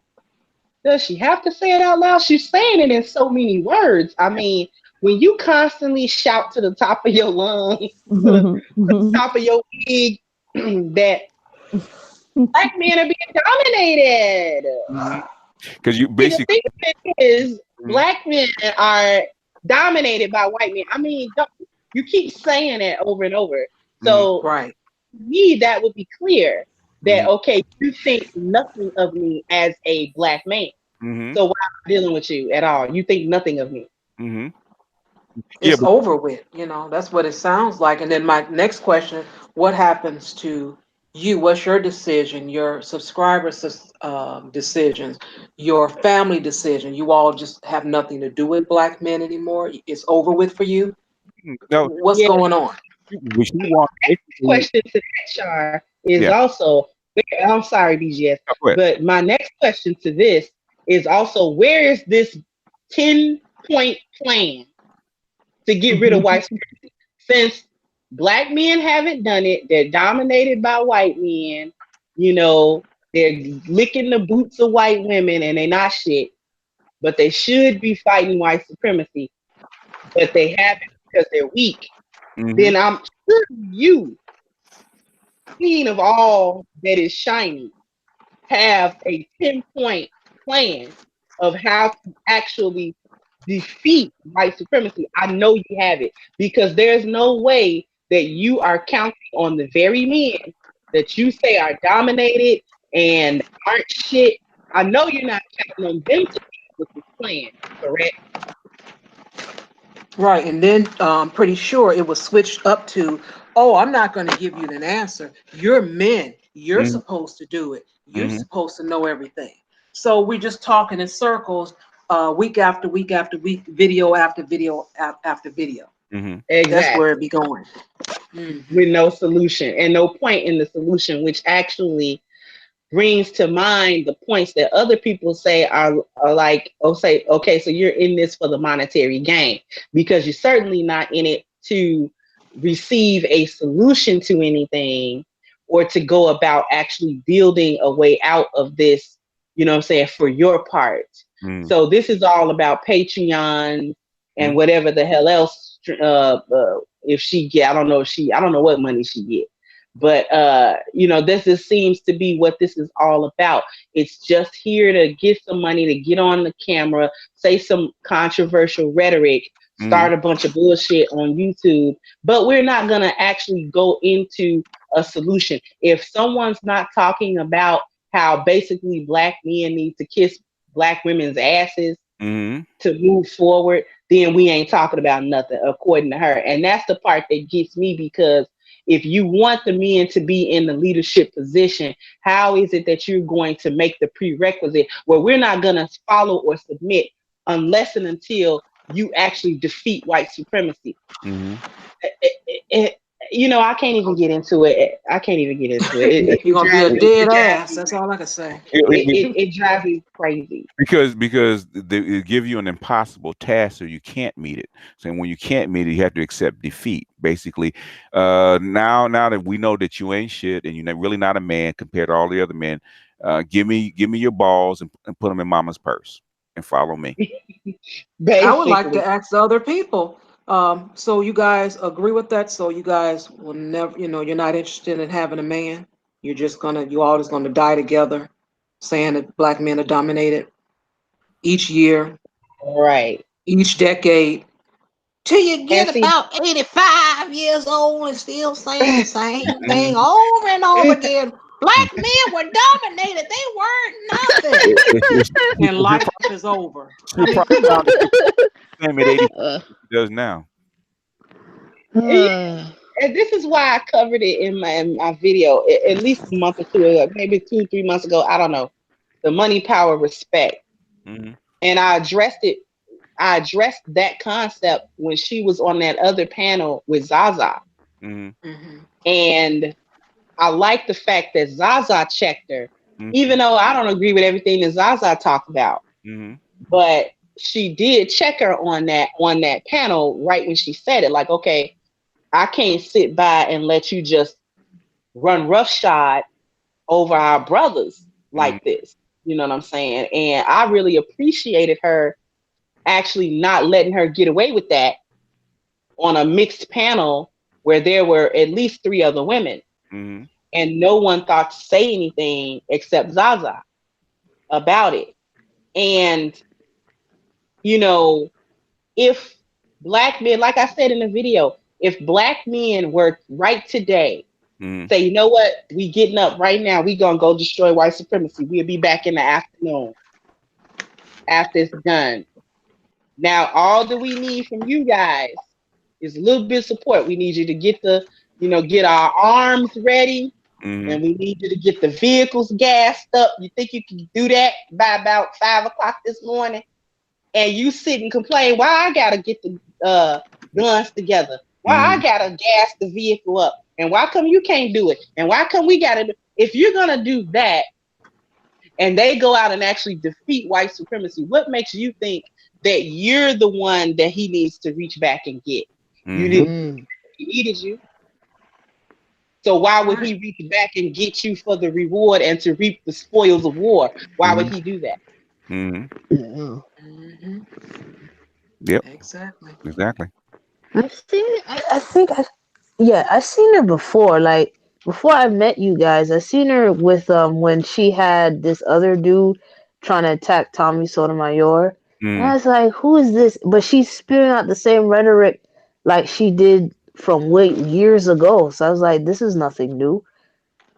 Does she have to say it out loud? She's saying it in so many words. I mean, when you constantly shout to the top of your lungs, to the top of your wig, that black men are being dominated. Mhm. Because you See, the basically. thing of it is, Mhm. black men are dominated by white men. I mean, you keep saying it over and over. Mhm. So, Right. to me, that would be clear that, Mhm. okay, you think nothing of me as a black man. Mhm. So, why am I dealing with you at all? You think nothing of me. Mhm. Yeah, It's over with, that's what it sounds like. And then my next question, what happens to you? What's your decision, your subscribers' decisions, your family decision? You all just have nothing to do with black men anymore? It's over with for you? no, What's Yeah. going on? what you want basically. Question to that, Char, is Yeah. also, I'm sorry, BGS, Oh, go ahead. but my next question to this is also, where is this 10-point plan to get rid of white supremacy? Since black men haven't done it, they're dominated by white men, they're licking the boots of white women and they're not shit, but they should be fighting white supremacy, but they haven't because they're weak. Mhm. Then I'm sure you, queen of all that is shiny, have a 10-point plan of how to actually defeat white supremacy. I know you have it because there's no way that you are counting on the very men that you say are dominated and aren't shit. I know you're not counting on them to be with this plan, correct? Right. And then I'm pretty sure it was switched up to, oh, I'm not going to give you an answer. You're men. You're Mhm. supposed to do it. You're Mhm. supposed to know everything. So we're just talking in circles, week after week after week, video after video after video. Mhm. That's where Exactly. it be going. Hmm. With no solution and no point in the solution, which actually brings to mind the points that other people say are like, oh, say, okay, so you're in this for the monetary gain, because you're certainly not in it to receive a solution to anything or to go about actually building a way out of this, what I'm saying, for your part. Mhm. So this is all about Patreon and Mhm. whatever the hell else, if she get, I don't know what money she get. But this just seems to be what this is all about. It's just here to get some money, to get on the camera, say some controversial rhetoric, Mhm. start a bunch of bullshit on YouTube, but we're not gonna actually go into a solution. If someone's not talking about how basically black men need to kiss black women's asses Mhm. to move forward, then we ain't talking about nothing, according to her. And that's the part that gets me, because if you want the men to be in the leadership position, how is it that you're going to make the prerequisite where we're not going to follow or submit unless and until you actually defeat white supremacy? Mhm. I can't even get into it. I can't even get into it. It, You're it gonna be a drives me. dead It drives ass. me. That's all I can say. It drives me crazy. Because they give you an impossible task, so you can't meet it. So when you can't meet it, you have to accept defeat. Basically, now that we know that you ain't shit and you're really not a man compared to all the other men, give me your balls and put them in mama's purse and follow me. I would like to Basically, ask the other people. So you guys agree with that? So you guys will never, you're not interested in having a man. You all just gonna die together, saying that black men are dominated each year, right. each decade, till you And get see, about 85 years old and still saying the same thing over and over again. Black men were dominated. They weren't nothing. And life is over. I She'll mean, probably come on. sound the same at 80 Uh, she does now. and this is why I covered it in my video at least a month or two ago, maybe 2 3 months ago. I don't know. The money, power, respect, Hmm. and I addressed it. I addressed that concept when she was on that other panel with Zaza, Hmm. Mhm. and I like the fact that Zaza checked her, Hmm. even though I don't agree with everything that Zaza talked about. Hmm. But she did check her on that panel right when she said it. Like, okay, I can't sit by and let you just run roughshod over our brothers Hmm. like this. You know what I'm saying? And I really appreciated her actually not letting her get away with that on a mixed panel where there were at least three other women, Hmm. and no one thought to say anything except Zaza about it. And, you know, if black men, like I said in the video, if black men were right today, Mm, say, you know what, we getting up right now, we gonna go destroy white supremacy. We'll be back in the afternoon after it's done. Now, all that we need from you guys is a little bit of support. We need you to get get our arms ready, mm, and we need you to get the vehicles gassed up. You think you can do that by about 5 o'clock this morning? And you sit and complain, why I gotta get the guns together? Why I mm, gotta gas the vehicle up? And why come you can't do it? And why come we gotta do? If you're gonna do that, and they go out and actually defeat white supremacy, what makes you think that you're the one that he needs to reach back and get? You mm. didn't. Mm. He needed you. So why would Right. he reach back and get you for the reward and to reap the spoils of war? Why would Mm, he do that? mm. Yeah. Hmm. Yep, Exactly. exactly. I've seen it. I think yeah, I've seen her before. Like before I met you guys, I seen her with when she had this other dude trying to attack Tommy Sotomayor. And I Mm. was like, who is this? But she's spewing out the same rhetoric like she did from way years ago. So I was like, this is nothing new.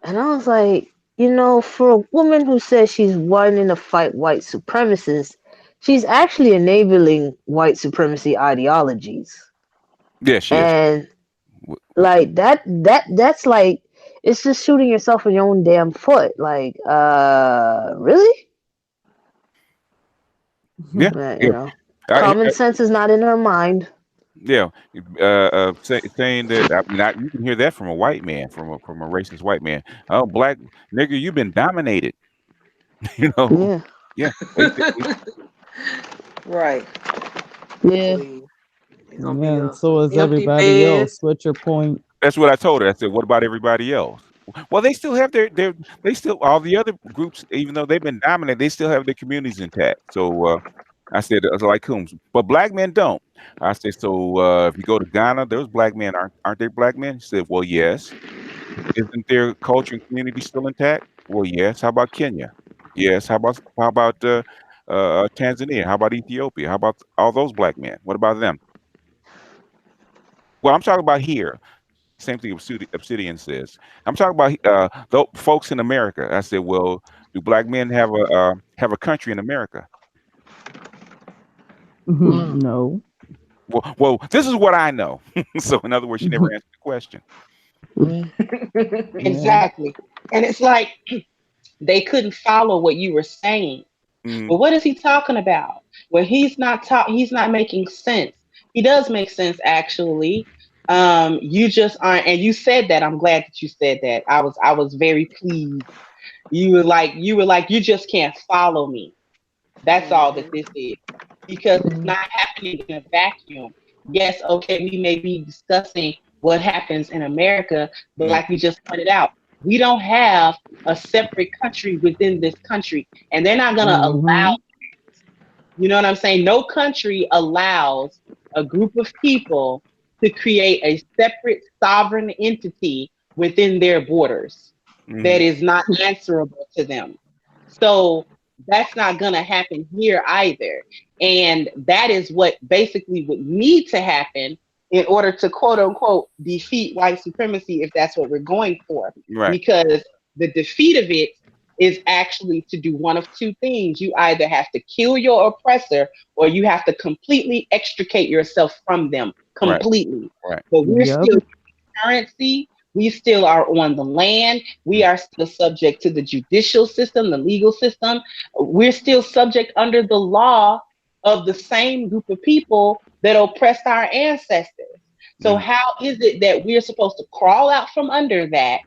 And I was like, for a woman who says she's wanting to fight white supremacists, she's actually enabling white supremacy ideologies. Yeah, she is. And W- w- like that's like it's just shooting yourself in your own damn foot. Like, really? Yeah, But, yeah. common I, sense is not in her mind. yeah, saying that you can hear that from a white man, from a racist white man. Oh, black nigga, you've been dominated. You know, Yeah. yeah, basically. Right. Yeah. Please. It's gonna Yeah, be and so some is empty everybody else. beds. What's your point? That's what I told her. I said, "What about everybody else?" Well, they still have their they still all the other groups, even though they've been dominated, they still have their communities intact. So I said, like whom? But black men don't. I said, so if you go to Ghana, those black men aren't they black men? She said, well, yes. Isn't their culture and community still intact? Well, yes. How about Kenya? Yes. How about Tanzania? How about Ethiopia? How about all those black men? What about them? Well, I'm talking about here. Same thing Obsidian says. I'm talking about the folks in America. I said, well, do black men have a country in America? Mm. No. Well, this is what I know. So, in other words, she never answered the question. Mm. Yeah. Exactly. And it's like they couldn't follow what you were saying. Mm, Well, what is he talking about? Well, he's not making sense. He does make sense actually. You just aren't, and you said that. I'm glad that you said that. I was very pleased. You were like, you just can't follow me. That's all that Hmm. this is. Because it's Mm. not happening in a vacuum. Yes, okay, we may be discussing what happens in America, but mm, like we just pointed out, we don't have a separate country within this country. And they're not gonna allow, Mm-hmm. you know what I'm saying? No country allows a group of people to create a separate sovereign entity within their borders that mm, is not answerable to them. So that's not going to happen here either. And that is what basically would need to happen in order to quote unquote defeat white supremacy, if that's what we're going for. right, Because the defeat of it is actually to do one of two things. You either have to kill your oppressor or you have to completely extricate yourself from them right, completely. right. But we're Yep. still currency. We still are on the land. We Mm, are still subject to the judicial system, the legal system. We're still subject under the law of the same group of people that oppressed our ancestors. So, mm, how is it that we're supposed to crawl out from under that?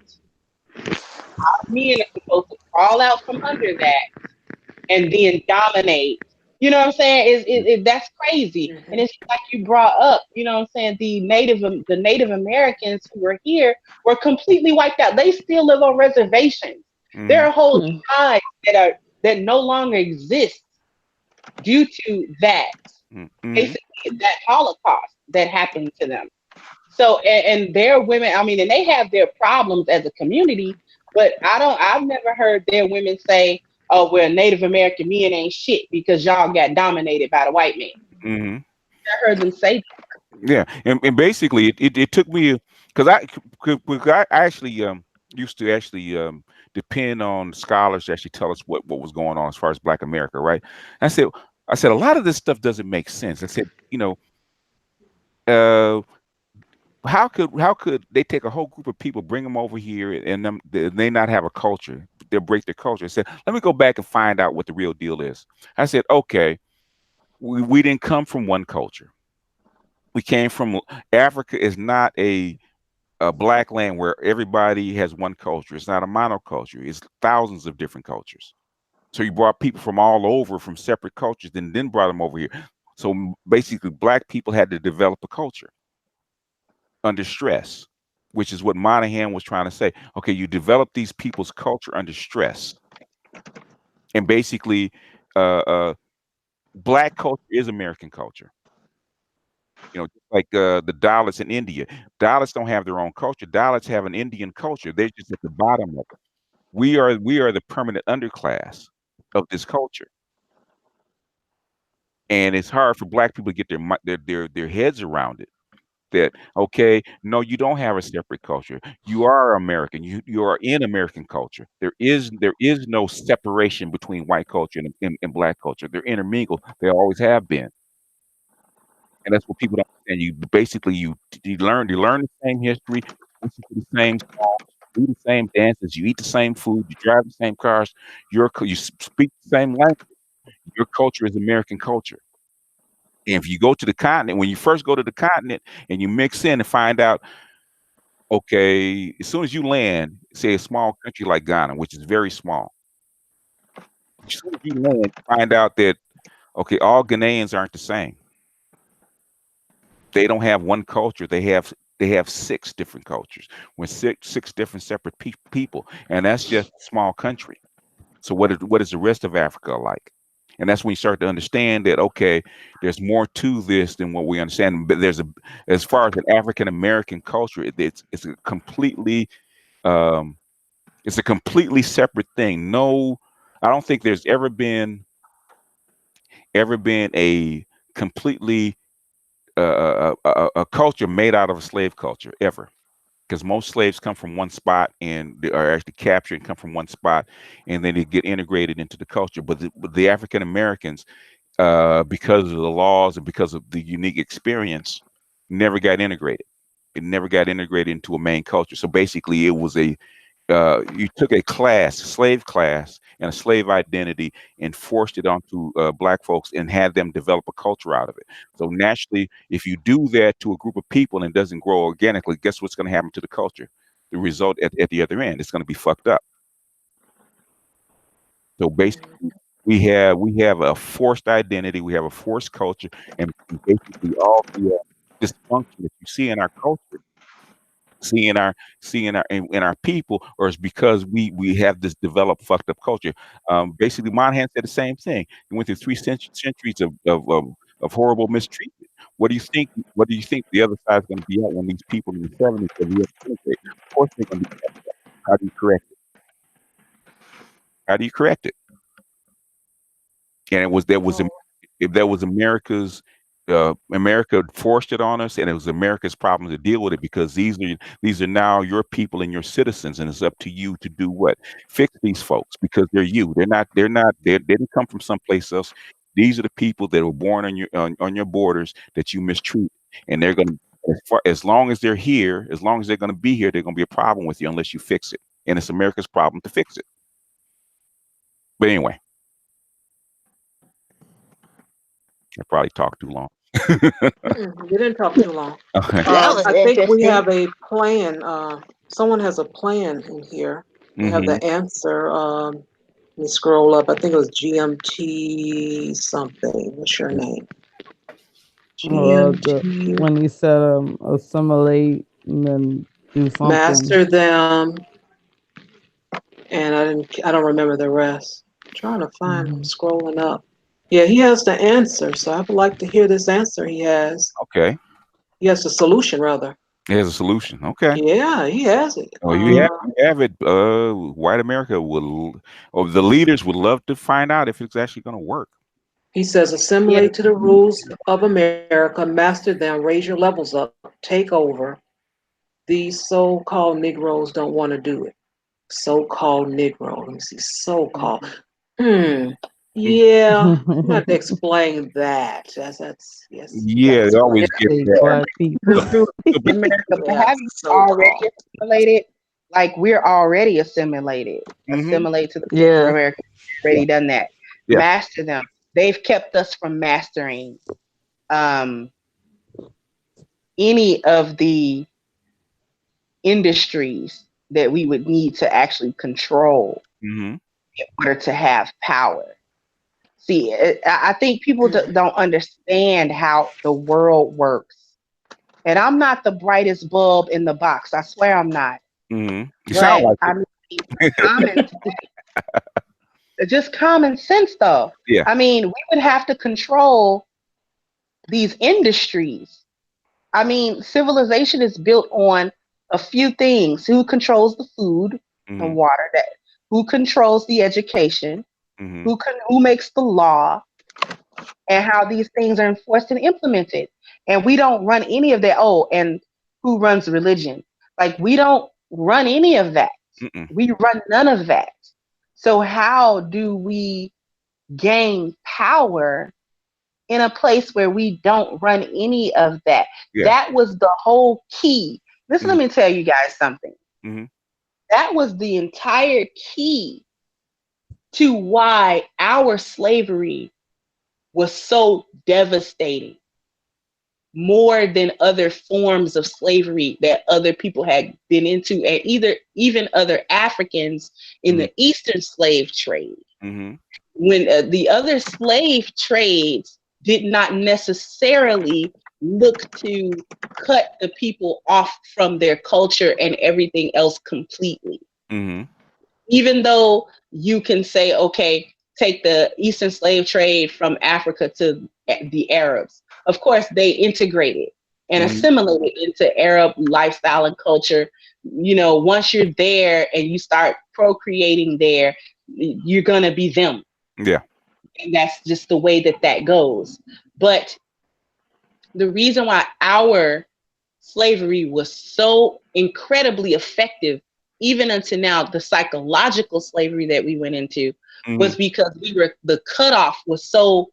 Men are supposed to crawl out from under that and then dominate. You know what I'm saying? mm, That's crazy. And Hmm. it's like you brought up, you know what I'm saying? The Native Americans who were here were completely wiped out. They still live on reservations. There mm, are whole Mm. tribes that no longer exist due to that, mm, mm, basically that Holocaust that happened to them. So and their women, I mean, and they have their problems as a community, but I've never heard their women say, oh well, Native American men ain't shit because y'all got dominated by the white man. Hmm. I heard them say Yeah, and basically it took me because I actually used to actually depend on scholars to actually tell us what was going on as far as Black America, right? I said a lot of this stuff doesn't make sense. I said, uh, how could they take a whole group of people, bring them over here, and they not have a culture? They'll break their culture. I said, let me go back and find out what the real deal is. I said, okay, we didn't come from one culture. We came from Africa is not a black land where everybody has one culture. It's not a monoculture. It's thousands of different cultures. So you brought people from all over, from separate cultures, then brought them over here. So basically, black people had to develop a culture under stress, which is what Monahan was trying to say. Okay, you develop these people's culture under stress, and basically, uh, uh, black culture is American culture. Just like the Dalits in India. Dalits don't have their own culture. Dalits have an Indian culture. They're just at the bottom of it. We are the permanent underclass of this culture, and it's hard for black people to get their heads around it. That okay, no, you don't have a separate culture. You are American. You are in American culture. There is no separation between white culture and black culture. They're intermingled. They always have been, and that's what people don't understand. You basically you learn the same history, listen to the same songs, do the same dances, you eat the same food, you drive the same cars, you speak the same language. Your culture is American culture. And if you go to the continent, when you first go to the continent and you mix in and find out, okay, as soon as you land, say a small country like Ghana, which is very small, as soon as you land, you find out that okay, all Ghanaians aren't the same. They don't have one culture. They have six different cultures with six different separate people, and that's just a small country. So what is the rest of Africa like? And that's when you start to understand that okay, there's more to this than what we understand. But as far as an African American culture, it's a um, completely separate thing. No, I don't think there's ever been a completely a culture made out of a slave culture ever, because most slaves come from one spot and they are actually captured and come from one spot, and then they get integrated into the culture. But the African Americans, because of the laws and because of the unique experience, never got integrated. It never got integrated into a main culture. So basically, it was you took a slave class, and a slave identity, and forced it onto black folks and had them develop a culture out of it. So naturally, if you do that to a group of people and it doesn't grow organically, guess what's going to happen to the culture? The result at the other end, it's going to be fucked up. So basically, we have a forced identity, we have a forced culture, and basically all the dysfunction that you see in our culture, see in our in our people, or it's because we have this developed fucked up culture. Basically, Monahan said the same thing. He went through three centuries of horrible mistreatment. What do you think the other side is going to be at when these people in the 70s are reintegrated? Of course, they're going to be fucked up. How do you correct it? How do you correct it? And Oh, that was America forced it on us, and it was America's problem to deal with it, because these are now your people and your citizens, and it's up to you to do what? Fix these folks, because they're you. They didn't come from someplace else. These are the people that were born on your borders that you mistreat, and they're going to, as long as they're here, as long as they're going to be here, they're going to be a problem with you unless you fix it, and it's America's problem to fix it. But anyway, I probably talked too long. you didn't talk too long. Okay. That was I think we interesting. have a plan. Someone has a plan in here. We have Hmm. the answer. Let me scroll up. I think it was GMT something. What's your name? GMT. When he said assimilate and then do something. Master them, and I don't remember the rest. I'm trying to find. I'm Mhm. scrolling up. Yeah, he has the answer. So I would like to hear this answer he has. Okay. He has the solution rather. It has a solution. Okay. Yeah, he has it. Oh, you have it. White America will, or the leaders would love to find out if it's actually going to work. He says, Yeah. assimilate to the rules of America, master them, raise your levels up, take over. These so-called Negroes don't want to do it. So-called Negro. Let me see. So-called. Hmm. Yeah. I'm going to explain that. That's yes. You got to Yeah, they explain always that. get Fake that. black people. Through So America, but Yeah. have you So-called. already assimilated? Like we're already assimilated. hmm Assimilate to the culture of Yeah. America. Yeah, Already done that. yeah. Master them. They've kept us from mastering um, any of the industries that we would need to actually control hmm in order to have power. See, I think people don't understand how the world works. And I'm not the brightest bulb in the box. I swear I'm not. You sound But like I it. mean, common, just common sense, though. Yeah. I mean, we would have to control these industries. I mean, civilization is built on a few things: who controls the food and hmm water, that who controls the education, hmm who makes the law, and how these things are enforced and implemented. And we don't run any of that. Oh, and who runs religion? Like we don't run any of that. Mm-mm. We run none of that. So how do we gain power in a place where we don't run any of that? Yeah. That was the whole key. Listen, hmm let me tell you guys something. hmm That was the entire key to why our slavery was so devastating, more than other forms of slavery that other people had been into, and even other Africans in hmm the Eastern slave trade. hmm When the other slave trades did not necessarily look to cut the people off from their culture and everything else completely. hmm Even though you can say, okay, take the Eastern slave trade from Africa to the Arabs. Of course, they integrated and hmm assimilated into Arab lifestyle and culture. You know, once you're there and you start procreating there, you're going to be them. Yeah. And that's just the way that that goes. But the reason why our slavery was so incredibly effective, even until now, the psychological slavery that we went into, hmm was because the cutoff was so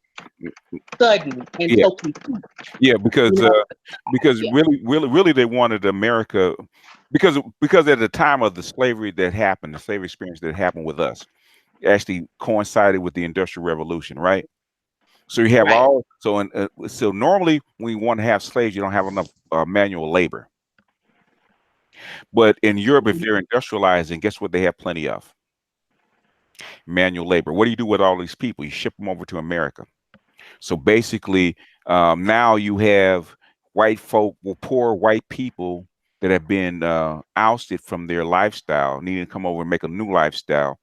sudden and Yeah. so complete. Yeah. You know, Because yeah, really, they wanted America because at the time of the slavery that happened, the slavery experience that happened with us, actually coincided with the Industrial Revolution, right? So you have right. so normally when you want to have slaves, you don't have enough manual labor. But in Europe, if they're industrializing, guess what? They have plenty of manual labor. What do you do with all these people? You ship them over to America. So basically, now you have white folk, well, poor white people that have been ousted from their lifestyle, needing to come over and make a new lifestyle,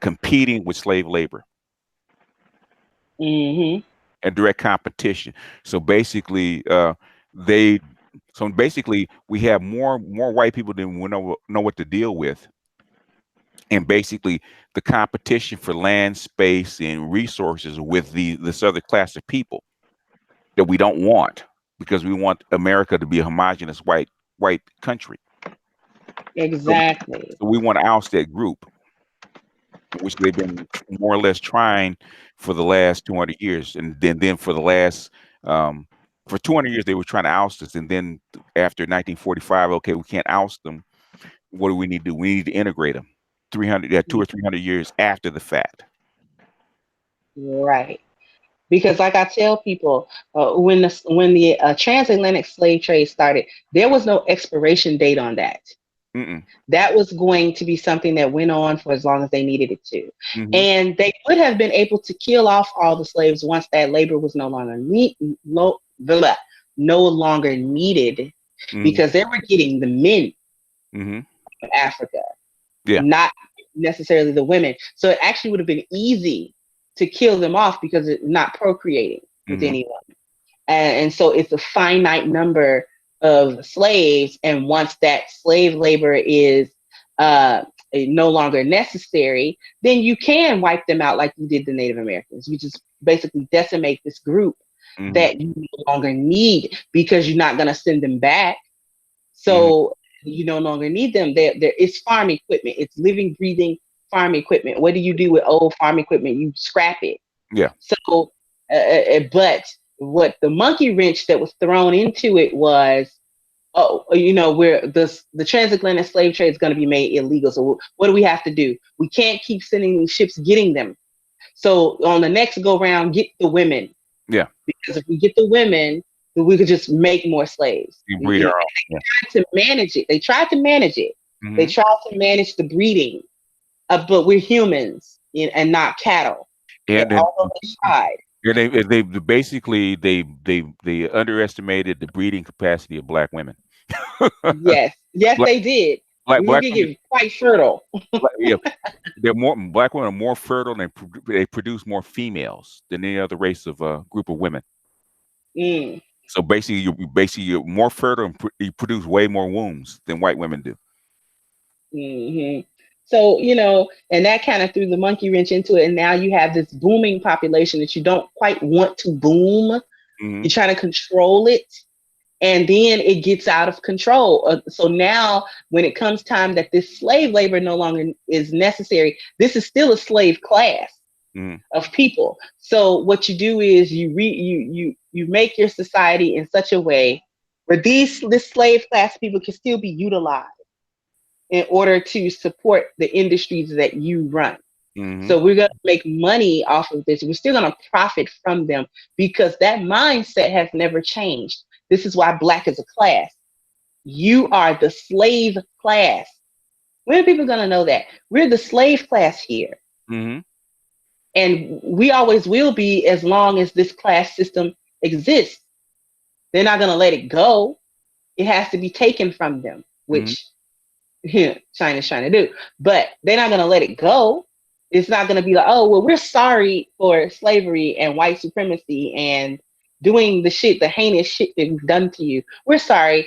competing with slave labor Mm-hmm. and direct competition. So basically, they we have more white people than we know what to deal with, and basically the competition for land, space, and resources with this other class of people that we don't want, because we want America to be a homogenous white country. So, Exactly. so we want to oust that group, which they've been more or less trying for the last 200 years, and then for the last for 200 years they were trying to oust us, and then after 1945, okay, we can't oust them. What do we need to do? We need to integrate them. 300, yeah, 200 or 300 years after the fact. Right. Because, like I tell people, when the transatlantic slave trade started, there was no expiration date on that. Mm-mm. That was going to be something that went on for as long as they needed it to. Mm-hmm. And they would have been able to kill off all the slaves once that labor was no longer needed, Mm-hmm. because they were getting the men Mm-hmm. of Africa, Yeah. not necessarily the women. So it actually would have been easy to kill them off because it's not procreating with Mm-hmm. anyone. And so it's a finite number of slaves, and once that slave labor is no longer necessary, then you can wipe them out like you did the Native Americans. You just basically decimate this group Mm-hmm. that you no longer need because you're not going to send them back. Mm-hmm. So you no longer need them. It's farm equipment. It's living, breathing farm equipment. What do you do with old farm equipment? You scrap it. Yeah. So, but what the monkey wrench that was thrown into it was, where the transatlantic slave trade is going to be made illegal. So what do we have to do? We can't keep sending these ships getting them. So on the next go round, get the women. Yeah. Because if we get the women, then we could just make more slaves. You breed our own. They tried to manage it. They tried to manage it. Mm-hmm. They tried to manage the breeding, but we're humans and not cattle. And although they tried. And they basically they underestimated the breeding capacity of black women. Yes, they did. Black We could get quite fertile. Yeah, black women are more fertile, and they produce more females than any other race of group of women. Mm. So basically you're more fertile and you produce way more wombs than white women do. Mm-hmm. So, and that kind of threw the monkey wrench into it. And now you have this booming population that you don't quite want to boom. Mm-hmm. You're trying to control it. And then it gets out of control. So now when it comes time that this slave labor no longer is necessary, this is still a slave class of people. So what you do is you make your society in such a way where this slave class people can still be utilized in order to support the industries that you run. Mm-hmm. So we're going to make money off of this. We're still going to profit from them because that mindset has never changed. This is why Black is a class. You are the slave class. When are people going to know that? We're the slave class here. Mm-hmm. And we always will be as long as this class system exists. They're not going to let it go. It has to be taken from them, which China's trying to do. But they're not going to let it go. It's not going to be like, oh, well, we're sorry for slavery and white supremacy and doing the heinous shit that we've done to you. We're sorry.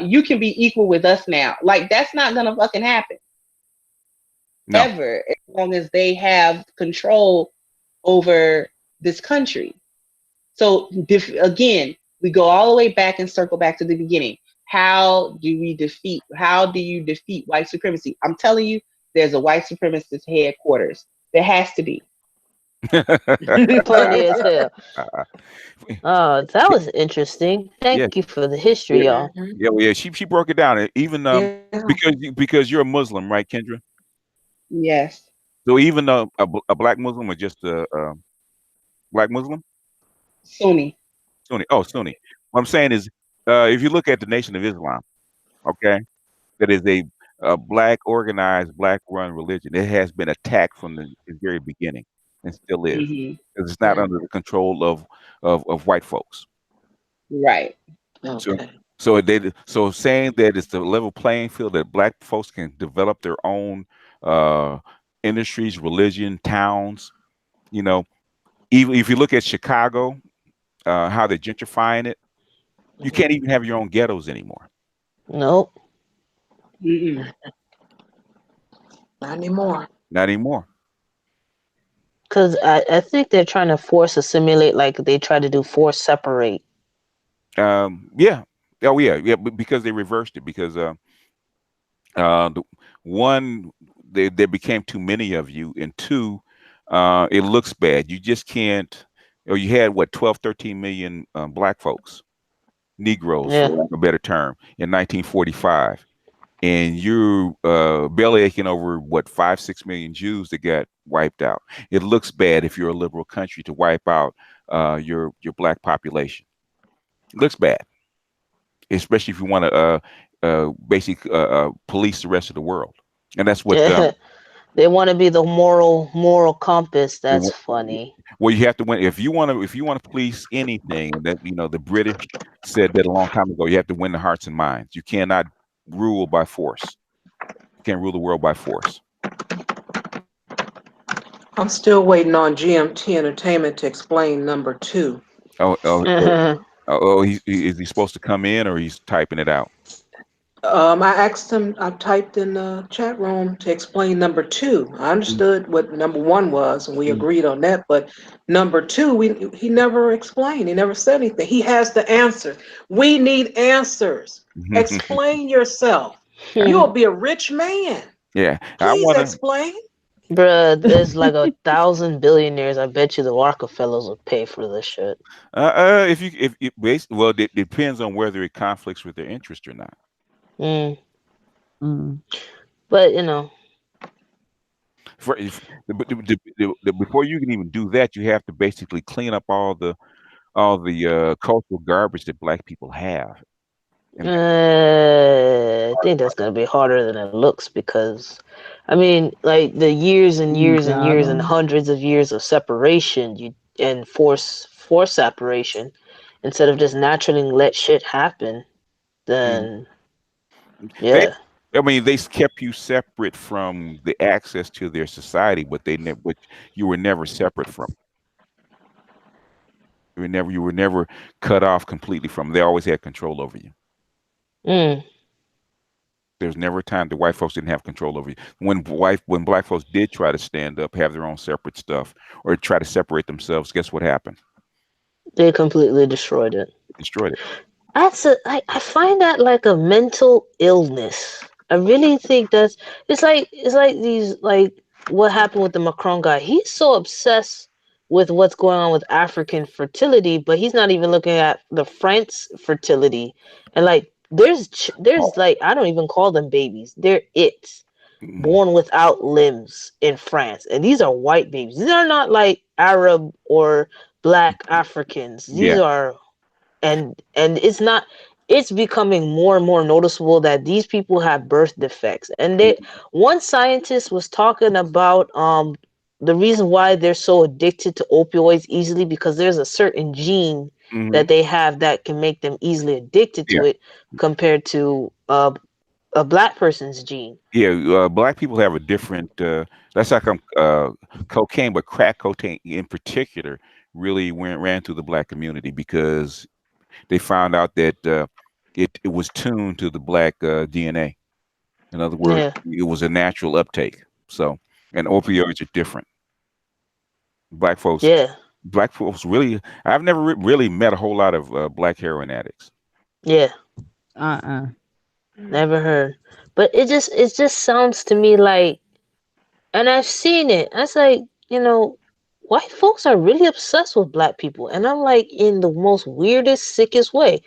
You can be equal with us now. Like, that's not going to fucking happen. No. Ever, as long as they have control over this country. So, again, we go all the way back and circle back to the beginning. How do you defeat white supremacy? I'm telling you, there's a white supremacist headquarters. There has to be. Funny as hell. Oh, that was interesting. Thank you for the history, y'all. Yeah, she broke it down. Even because you're a Muslim, right, Kendra? Yes. So even a black Muslim or just a black Muslim? Sunni. Oh, Sunni. What I'm saying is, if you look at the Nation of Islam, okay, that is a black organized, black run religion. It has been attacked from the very beginning and still is. Because it's not under the control of white folks. Right. Okay. So saying that it's the level playing field that black folks can develop their own industries, religion, towns, even if you look at Chicago, how they're gentrifying it, you can't even have your own ghettos anymore. Nope. Not anymore. Not anymore. Because I think they're trying to force assimilate, like they try to do force separate. Yeah. Oh, yeah. Because they reversed it. Because there became too many of you, and two, it looks bad. You just can't. You had 12, 13 million black folks, Negroes, for a better term, in 1945. And you're belly aching over 5, 6 million Jews that got wiped out. It looks bad if you're a liberal country to wipe out your black population. It looks bad, especially if you want to basically police the rest of the world. And that's what they want to be the moral compass. That's funny. Well, you have to win if you want to police anything. That the British said that a long time ago. You have to win the hearts and minds. You cannot rule by force. You can't rule the world by force. I'm still waiting on GMT Entertainment to explain number 2. Oh. Oh, is he supposed to come in or he's typing it out? I asked him, I typed in the chat room to explain number two. I understood what number one was, and we Mm. agreed on that. But number two, he never explained. He never said anything. He has the answer. We need answers. Explain yourself. You'll be a rich man. Yeah, I Please want to. explain. Bruh, there's like 1,000 billionaires. I bet you the Rockefellers would pay for this shit. If you if it well, it depends on whether it conflicts with their interest or not. Mm. Mm. But you know, For if, before you can even do that, you have to basically clean up all the cultural garbage that black people have. And I think that's gonna be harder than it looks because, I mean, like the years and You years and got years and 'em. hundreds of years of separation, and force separation, instead of just naturally let shit happen, mm, then they, yeah, I mean, they kept you separate from the access to their society, but but you were never separate from. You were never cut off completely from. They always had control over you. mm, There's never a time the white folks didn't have control over you. When black folks did try to stand up, have their own separate stuff, or try to separate themselves, guess what happened? they completely destroyed it. They destroyed it. I find that like a mental illness. I really think it's like these like what happened with the Macron guy. He's so obsessed with what's going on with African fertility, but he's not even looking at the France fertility. And like there's like I don't even call them babies. They're it's Mhm. born without limbs in France. And these are white babies. These are not like Arab or black Africans. These Yeah. are and it's not it's becoming more and more noticeable that these people have birth defects and they one scientist was talking about the reason why they're so addicted to opioids easily because there's a certain gene Hmm. that they have that can make them easily addicted Yeah. to it compared to a black person's gene. Yeah. Black people have a different. That's like cocaine, but crack cocaine in particular really ran through the black community because they found out that it was tuned to the black DNA. In other words, Yeah, it was a natural uptake. So, and opioids are different. Black folks, yeah, black folks really. I've never really met a whole lot of black heroin addicts. yeah. Uh-uh. Never heard. But it just sounds to me like, and I've seen it. I was like, you know, white folks are really obsessed with black people, and I'm like in the most weirdest, sickest way.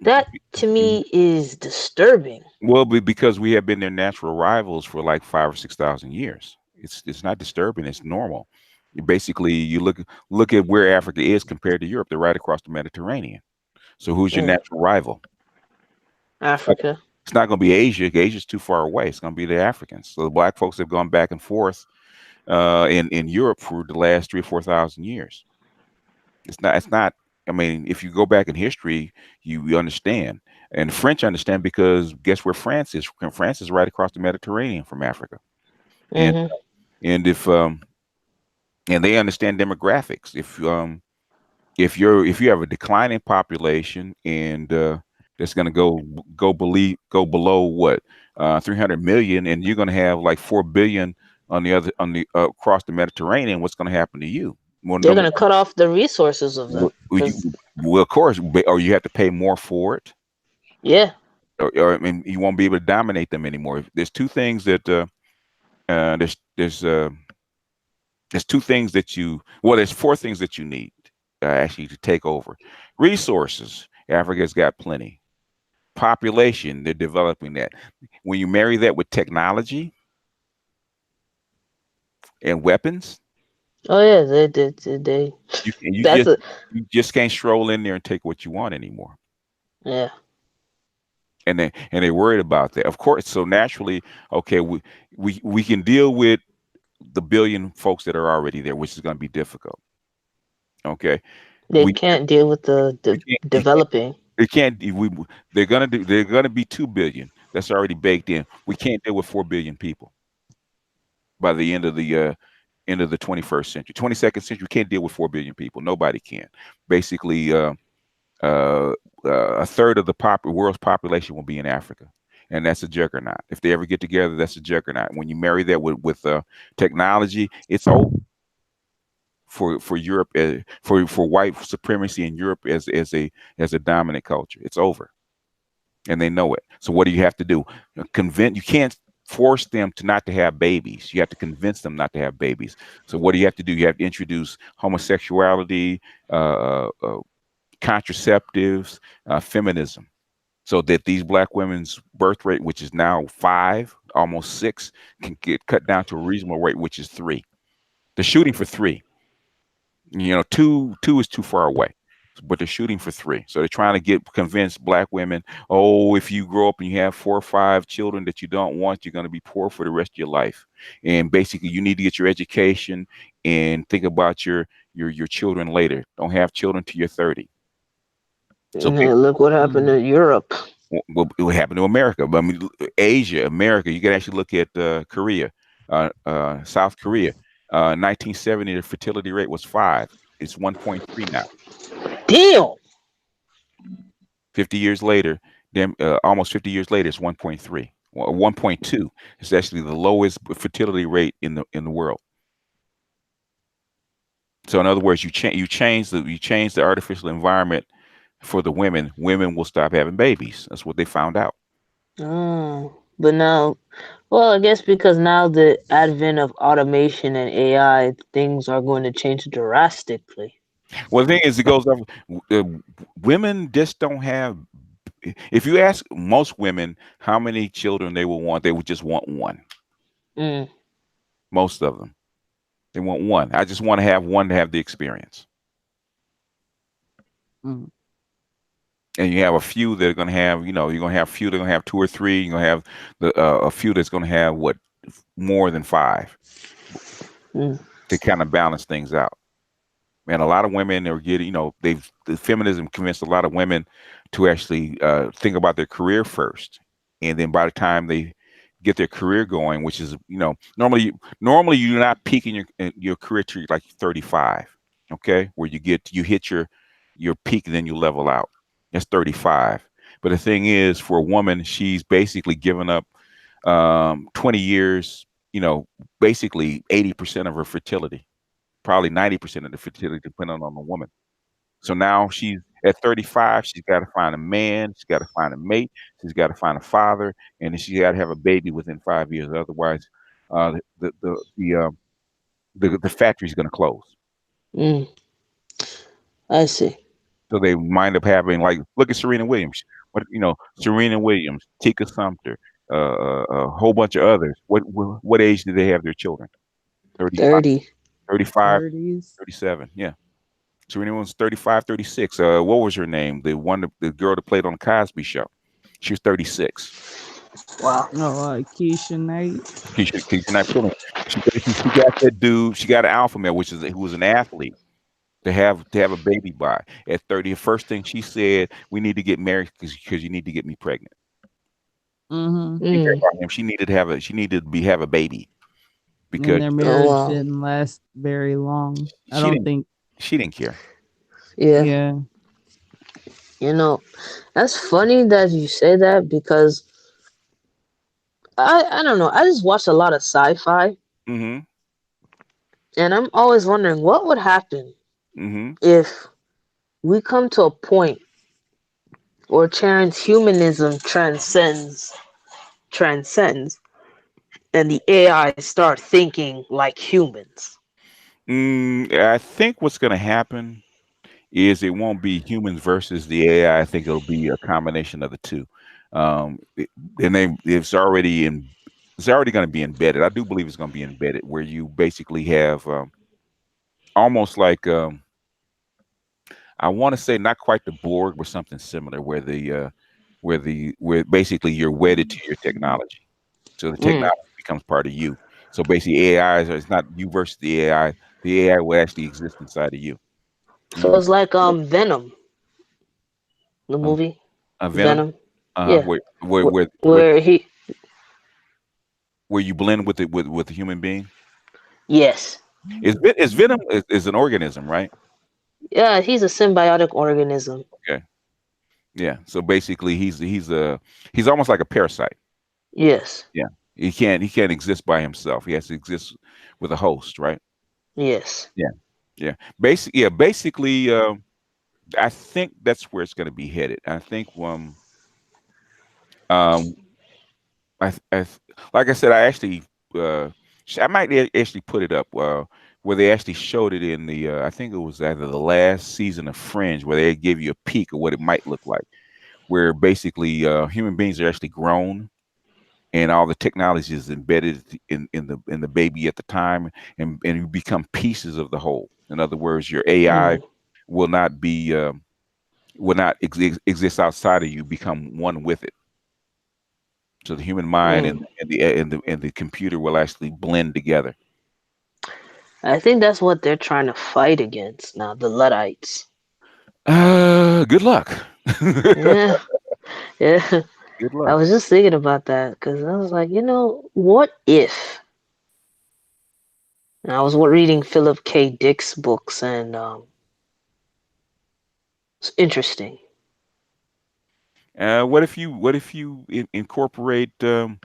That to me is disturbing. Well, because we have been their natural rivals for like 5 or 6 thousand years. It's not disturbing. It's normal. Basically, you look at where Africa is compared to Europe. They're right across the Mediterranean. So who's your Mm, natural rival? Africa. It's not going to be Asia. Asia's too far away. It's going to be the Africans. So the black folks have gone back and forth in Europe for the last 3 or 4 thousand years. It's not. It's not. I mean, if you go back in history, you understand. And the French understand because guess where France is? France is right across the Mediterranean from Africa. And Hmm. and if and they understand demographics. If you have a declining population and that's going to go below what 300 million, and you're going to have like 4 billion on the across the Mediterranean, what's going to happen to you? Well, They're number gonna cut off the resources of them, well, because well, of course, or you have to pay more for it, yeah, or I mean, you won't be able to dominate them anymore. There's two things that uh, there's there's uh, there's two things that you well, there's four things that you need actually to take over. Resources, Africa's got plenty. Population, they're developing that. When you marry that with technology and weapons, oh yeah, they you that's just a you just can't stroll in there and take what you want anymore. yeah. And they're worried about that. Of course, so naturally, okay, we can deal with the billion folks that are already there, which is going to be difficult. Okay, They we can't deal with we the can't, developing. they can't we they're gonna be 2 billion. That's already baked in. We can't deal with 4 billion people by the end of the 21st century. 22nd century, we can't deal with 4 billion people. Nobody can. Basically, uh, a third of the world's population will be in Africa, and that's a juggernaut. If they ever get together, that's a juggernaut. When you marry that with technology, it's over for Europe, for white supremacy in Europe as a dominant culture. It's over, and they know it. So what do you have to do? Convince. You can't force them to not to have babies. You have to convince them not to have babies. So what do you have to do? You have to introduce homosexuality, contraceptives, feminism, so that these black women's birth rate, which is now 5, almost 6, can get cut down to a reasonable rate, which is 3. They're shooting for 3. 2 is too far away, but they're shooting for 3. So they're trying to convince black women, oh, if you grow up and you have 4 or 5 children that you don't want, you're going to be poor for the rest of your life. And basically, you need to get your education and think about your children later. Don't have children till you're 30. So Hey, look what happened in Europe. what happened to America? But I mean, Asia, America. You can actually look at Korea, South Korea. 1970, the fertility rate was 5. It's 1.3 now. Damn. 50 years later, almost 50 years later, it's 1.3. 1.2. It's actually the lowest fertility rate in the world. So in other words, you change the artificial environment for the women. Women will stop having babies. That's what they found out. Oh, but now, well, I guess because now the advent of automation and AI, things are going to change drastically. Well, the thing is, it goes up. Women just don't have. If you ask most women how many children they will want, they would just want one. Mm. Most of them, they want one. I just want to have one to have the experience. Mm. And you have a few that are going to have, you're going to have a few that are going to have 2 or 3. You're going to have a few that's going to have more than 5 to kind of balance things out. And a lot of women are getting, the feminism convinced a lot of women to actually think about their career first. And then by the time they get their career going, which is, normally you're not peaking your career to like 35, okay? Where you hit your peak and then you level out. That's 35. But the thing is, for a woman, she's basically given up 20 years, basically 80% of her fertility. Probably 90% of the fertility, depending on the woman. So now she's at 35. She's got to find a man. She's got to find a mate. She's got to find a father, and then she got to have a baby within 5 years. Otherwise, the factory's going to close. Mm. I see. So they wind up having, like, look at Serena Williams. Serena Williams, Tika Sumpter, a whole bunch of others. What age do they have their children? 35, 30. 35, 30s. 37. Yeah. Serena was 35, 36. What was her name? The girl that played on the Cosby Show. She was 36. Wow. Oh, Keisha Knight. Keisha Knight. She got that dude. She got an alpha male, who was an athlete, to have a baby by at 30. The first thing she said, we need to get married because you need to get me pregnant. Mm-hmm. She needed to have a baby because And their marriage didn't last very long. I don't think she didn't care. Yeah. That's funny that you say that because I don't know. I just watch a lot of sci-fi. Mm-hmm. And I'm always wondering what would happen if we come to a point where transhumanism transcends and the AI start thinking like humans. I think what's going to happen is it won't be humans versus the AI. I think it'll be a combination of the two. It's already going to be embedded. I do believe it's going to be embedded, where you basically have almost like I want to say not quite the Borg, but something similar, where basically you're wedded to your technology, so the technology becomes part of you. So basically, it's not you versus the AI. The AI will actually exist inside of you. So it's like Venom, the movie. Venom. Yeah. Where you blend with it with a human being. Yes. Is Venom is an organism, right? Yeah, he's a symbiotic organism. Okay. Yeah. So basically, he's almost like a parasite. Yes. Yeah. He can't exist by himself. He has to exist with a host, right? Yes. Yeah. Yeah. Basically, I think that's where it's going to be headed. I think um like I said, uh I might actually put it up where they actually showed it in the I think it was either the last season of Fringe where they give you a peek of what it might look like, where basically human beings are actually grown and all the technology is embedded in the baby at the time, and you become pieces of the whole. In other words, your AI Mm. will not be will not exist outside of you, become one with it. So the human mind Mm. and the computer will actually blend together. I think that's what they're trying to fight against now, the Luddites. Good luck. Yeah. Yeah. Good I luck. was just thinking about that because I was like, what if? And I was reading Philip K. Dick's books, and it's interesting. What if you incorporate and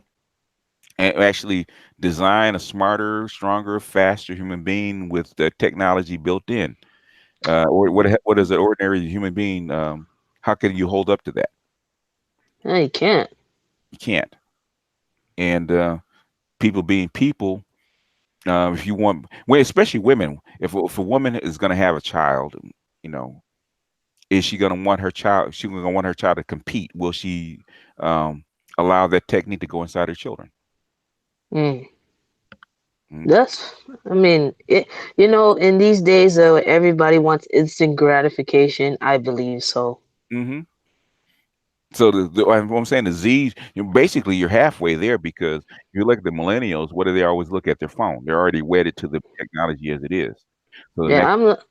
actually design a smarter, stronger, faster human being with the technology built in? Or what is an ordinary human being? How can you hold up to that? No, you can't. You can't. And people being people, if you want, well, especially women, if a woman is going to have a child, you know, is she going to want her child? She going to want her child to compete? Will she um, allow that technique to go inside her children? Mm. Mm-hmm. That's, I mean, in these days, everybody wants instant gratification. I believe so. Mm-hmm. So what I'm saying, the Z's, basically you're halfway there because you look at the millennials. What do they always look at? Their phone. They're already wedded to the technology as it is. So the Yeah, next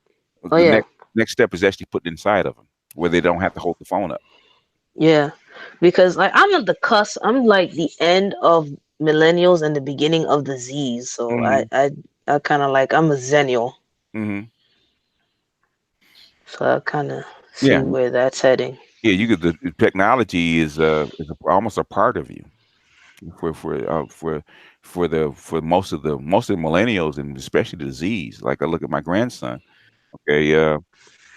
oh the yeah, next step is actually put inside of them, where they don't have to hold the phone up. yeah, because like I'm at the cusp. I'm like the end of millennials and the beginning of the Z's. So I, Hmm. I, I kind of like I'm a zennial. Hmm. So I kind of see Yeah, where that's heading. yeah. You could. The technology almost a part of you for most of the millennials and especially the Z's. Like I look at my grandson. Okay, him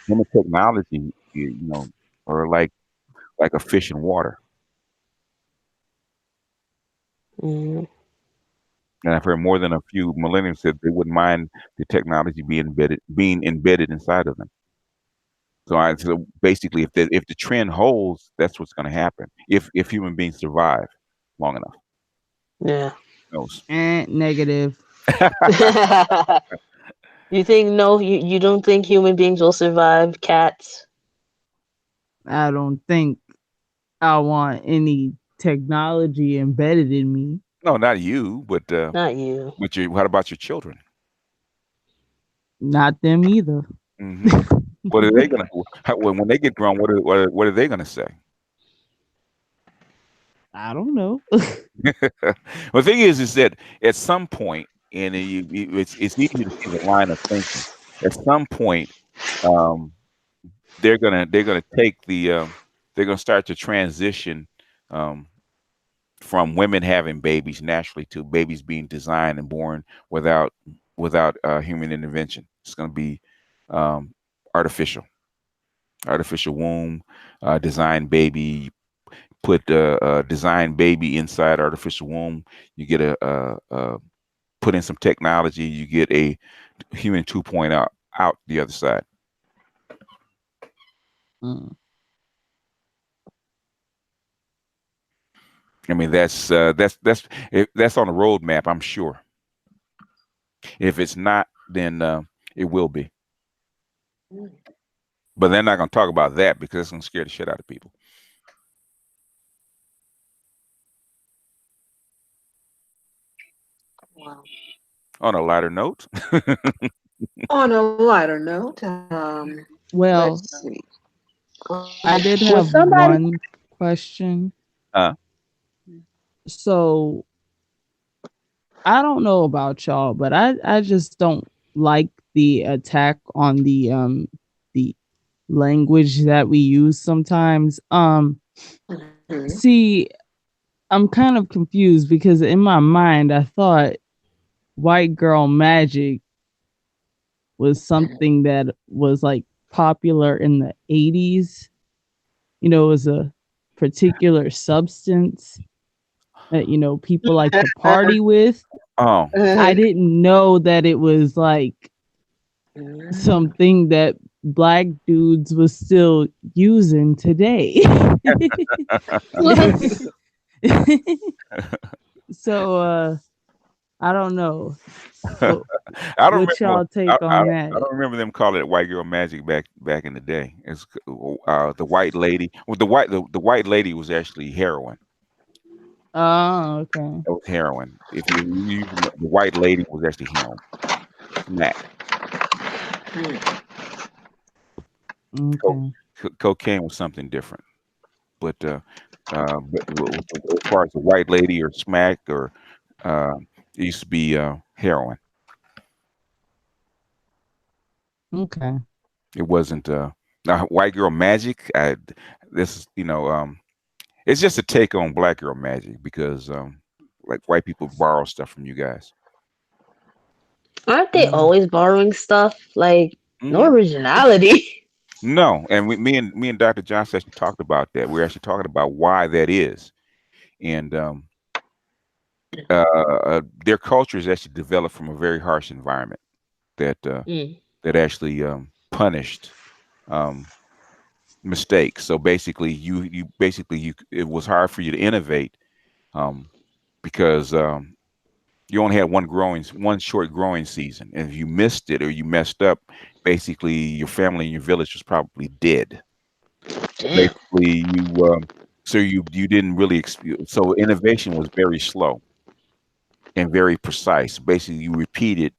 and technology, are like a fish in water. Mm, And I've heard more than a few millennials said they wouldn't mind the technology being embedded inside of them. So basically, if the trend holds, that's what's going to happen. If human beings survive long enough, yeah. who knows? Negative. You think no? You don't think human beings will survive cats? I don't think I want any technology embedded in me. No, not you, Not you. but what about your children? Not them either. Hmm. What are they gonna when they get grown? What are they gonna say? I don't know. Well, the thing is that at some point, and it's easy to see the line of thinking. At some point, um, they're gonna take they're gonna start to transition um, from women having babies naturally to babies being designed and born without human intervention. It's gonna be um, artificial, artificial womb, designed baby. Put a designed baby inside artificial womb. You get put in some technology. You get a human 2.0 out the other side. Mm. I mean, that's on the roadmap. I'm sure. If it's not, then it will be. But they're not going to talk about that because it's going to scare the shit out of people. Wow. On a lighter note, On a lighter note, let's Well, see. I did Was have somebody one question. uh, So I don't know about y'all, but I just don't like the attack on the language that we use sometimes. Mhm. See, I'm kind of confused because in my mind I thought white girl magic was something that was like popular in the 80s. You know, it was a particular substance that, you know, people like to party with. Oh, I didn't know that it was like Mm. something that black dudes was still using today. So I don't know. What I don't what's remember. y'all take on I that? don't remember them calling it white girl magic back in the day. It's the white lady. Well, the white lady was actually heroin. Oh, okay. It was heroin. If you use the white lady was actually heroin. Smack. Mm. Co- Okay. Cocaine was something different. But as far as the white lady or smack or uh, it used to be heroin. Okay. It wasn't white girl magic. This is it's just a take on black girl magic because like white people borrow stuff from you guys. Aren't they Mm, always borrowing stuff? Like, no Hmm. originality. No, and me and Dr. Johnson actually talked about that. We're actually talking about why that is, and their culture is actually developed from a very harsh environment that Mm, that actually punished um, mistakes. So basically, you it was hard for you to innovate um, because you only had one short growing season, and if you missed it or you messed up, basically your family and your village was probably dead. damn. Basically, you didn't really so innovation was very slow and very precise. Basically, you repeated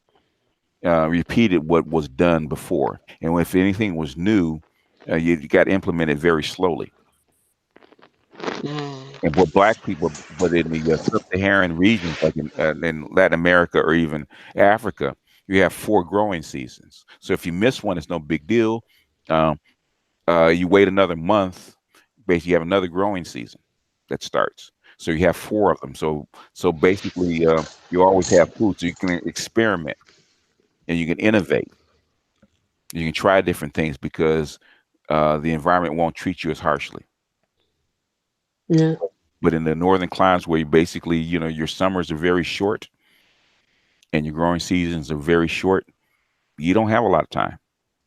what was done before, and if anything was new, you got implemented very slowly. Mm, And what black people, but in the sub-Saharan regions, like in Latin America or even Africa, you have four growing seasons. So if you miss one, it's no big deal. Um, you wait another month, basically you have another growing season that starts. So you have four of them. So basically, you always have food, so you can experiment and you can innovate. You can try different things because the environment won't treat you as harshly. yeah. But in the northern climes, where you basically, your summers are very short and your growing seasons are very short, you don't have a lot of time.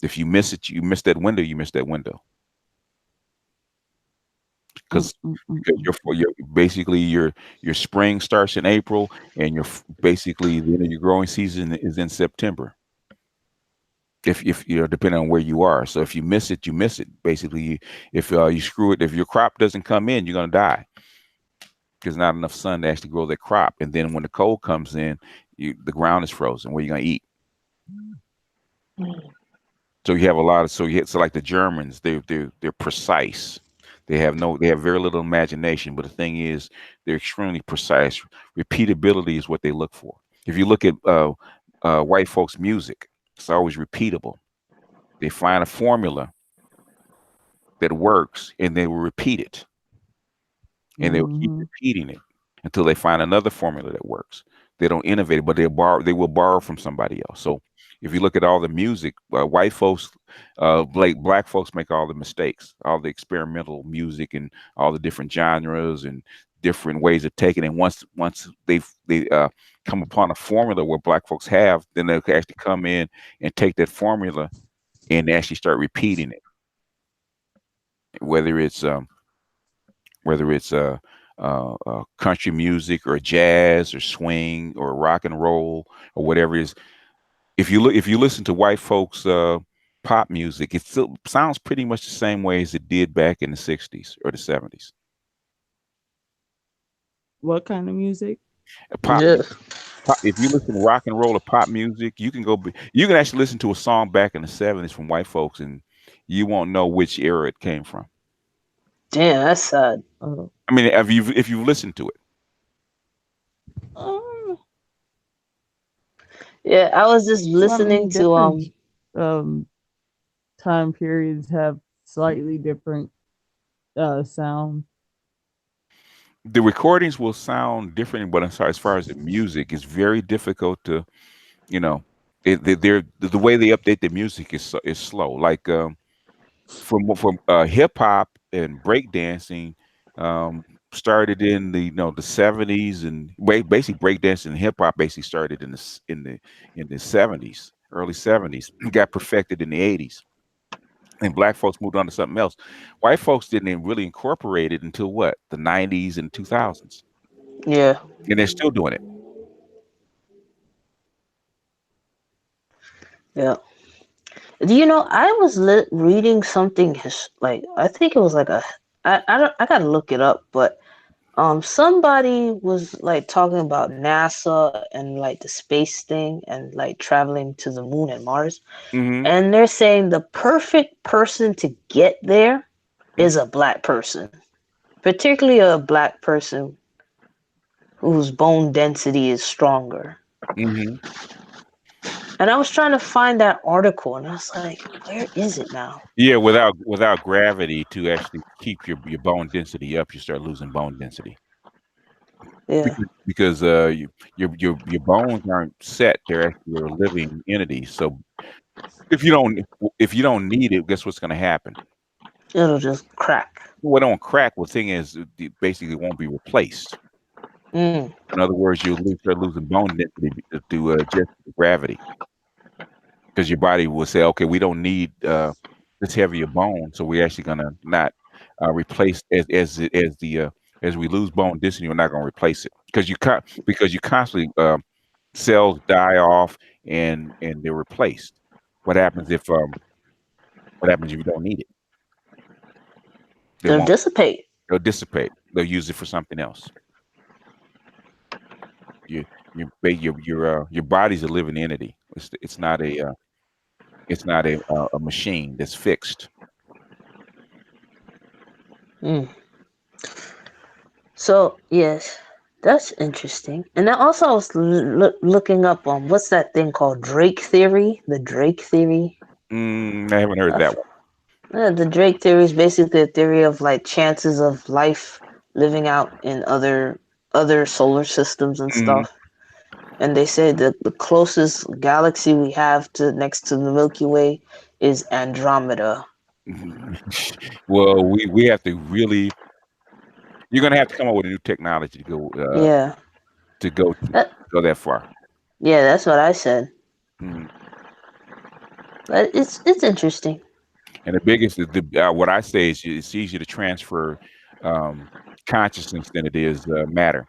If you miss it, you miss that window. You miss that window mm, because mm, mm, because mm. your basically your spring starts in April and basically the end of your growing season is in September. If depending on where you are, so if you miss it, you miss it. Basically, if you screw it, if your crop doesn't come in, you're gonna die because not enough sun to actually grow that crop. And then when the cold comes in, the ground is frozen. What are you gonna eat? Mm. So you have a lot of so like the Germans, they're precise. They have very little imagination, but the thing is they're extremely precise. Repeatability is what they look for. If you look at white folks' music, it's always repeatable. They find a formula that works and they will repeat it and they'll keep Mhm. repeating it until they find another formula that works. They don't innovate, but they will borrow from somebody else. So if you look at all the music, white folks, black folks make all the mistakes, all the experimental music and all the different genres and different ways of taking it. And once they come upon a formula where black folks have, then they'll actually come in and take that formula and actually start repeating it, whether it's country music or jazz or swing or rock and roll or whatever it is. If you listen to white folks pop music, it still sounds pretty much the same way as it did back in the '60s or the '70s. What kind of music? Pop, Yeah. if you listen to rock and roll or pop music, you can actually listen to a song back in the '70s from white folks, and you won't know which era it came from. Damn, that's sad. Oh, I mean, if you've listened to it. um, Yeah, I was just well, I listening mean, to different um time periods have slightly different sound. The recordings will sound different, but as far as the music, it's very difficult to, you know, they're the way they update the music is slow. Like from hip hop and breakdancing, um, started in the 70s, and basically breakdancing and hip hop basically started in the 70s, early 70s, got perfected in the 80s, and black folks moved on to something else. White folks didn't even really incorporate it until what, the 90s and 2000s, Yeah, and they're still doing it. yeah. Do you know? I was reading something like I think it was like a I don't I gotta look it up, but somebody was like talking about NASA and like the space thing and like traveling to the moon and Mars, Hmm. and they're saying the perfect person to get there is a black person, particularly a black person whose bone density is stronger. Hmm. And I was trying to find that article, and I was like, where is it now? Yeah, without gravity to actually keep your bone density up, you start losing bone density Yeah, because your bones aren't set; they're a living entity. So if you don't if you don't need it, guess what's going to happen? it'll just crack. Well, it don't crack. Well, the thing is, it basically won't be replaced. Mm, In other words, start losing bone density to adjust to gravity, because your body will say, okay, we don't need this heavier bone, so we're actually gonna not replace as we lose bone density, we're not gonna replace it because you constantly cells die off and they're replaced. What happens if you don't need it? They they'll won't. dissipate. They'll dissipate. They'll use it for something else. Your your body's a living entity. It's not a machine that's fixed. Mm. So yes, that's interesting. And then also I was looking up on what's that thing called Drake theory? The Drake theory. I haven't heard that Of, the Drake theory is basically a theory of like chances of life living out in other solar systems and one. stuff. And they say that the closest galaxy we have to next to the Milky Way is Andromeda. Well, we have to really. You're gonna have to come up with a new technology to go Yeah, to go that, go that far. yeah, that's what I said. Mhm. But it's interesting. And the biggest, what I say is, it's easier to transfer um, consciousness than it is matter.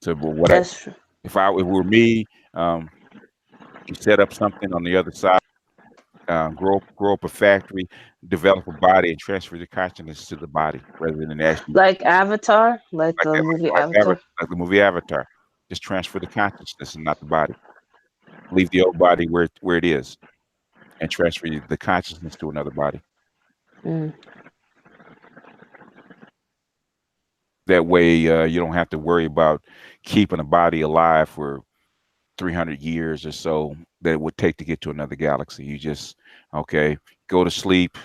So, but That's true. if it were me, you set up something on the other side, grow up a factory, develop a body, and transfer the consciousness to the body rather than actually Like Avatar, like like the that, movie like Avatar. like the movie Avatar. Just transfer the consciousness and not the body. Leave the old body where it is, and transfer the consciousness to another body. Mm, That way, you don't have to worry about keeping a body alive for 300 years or so that it would take to get to another galaxy. You just, okay, go to sleep.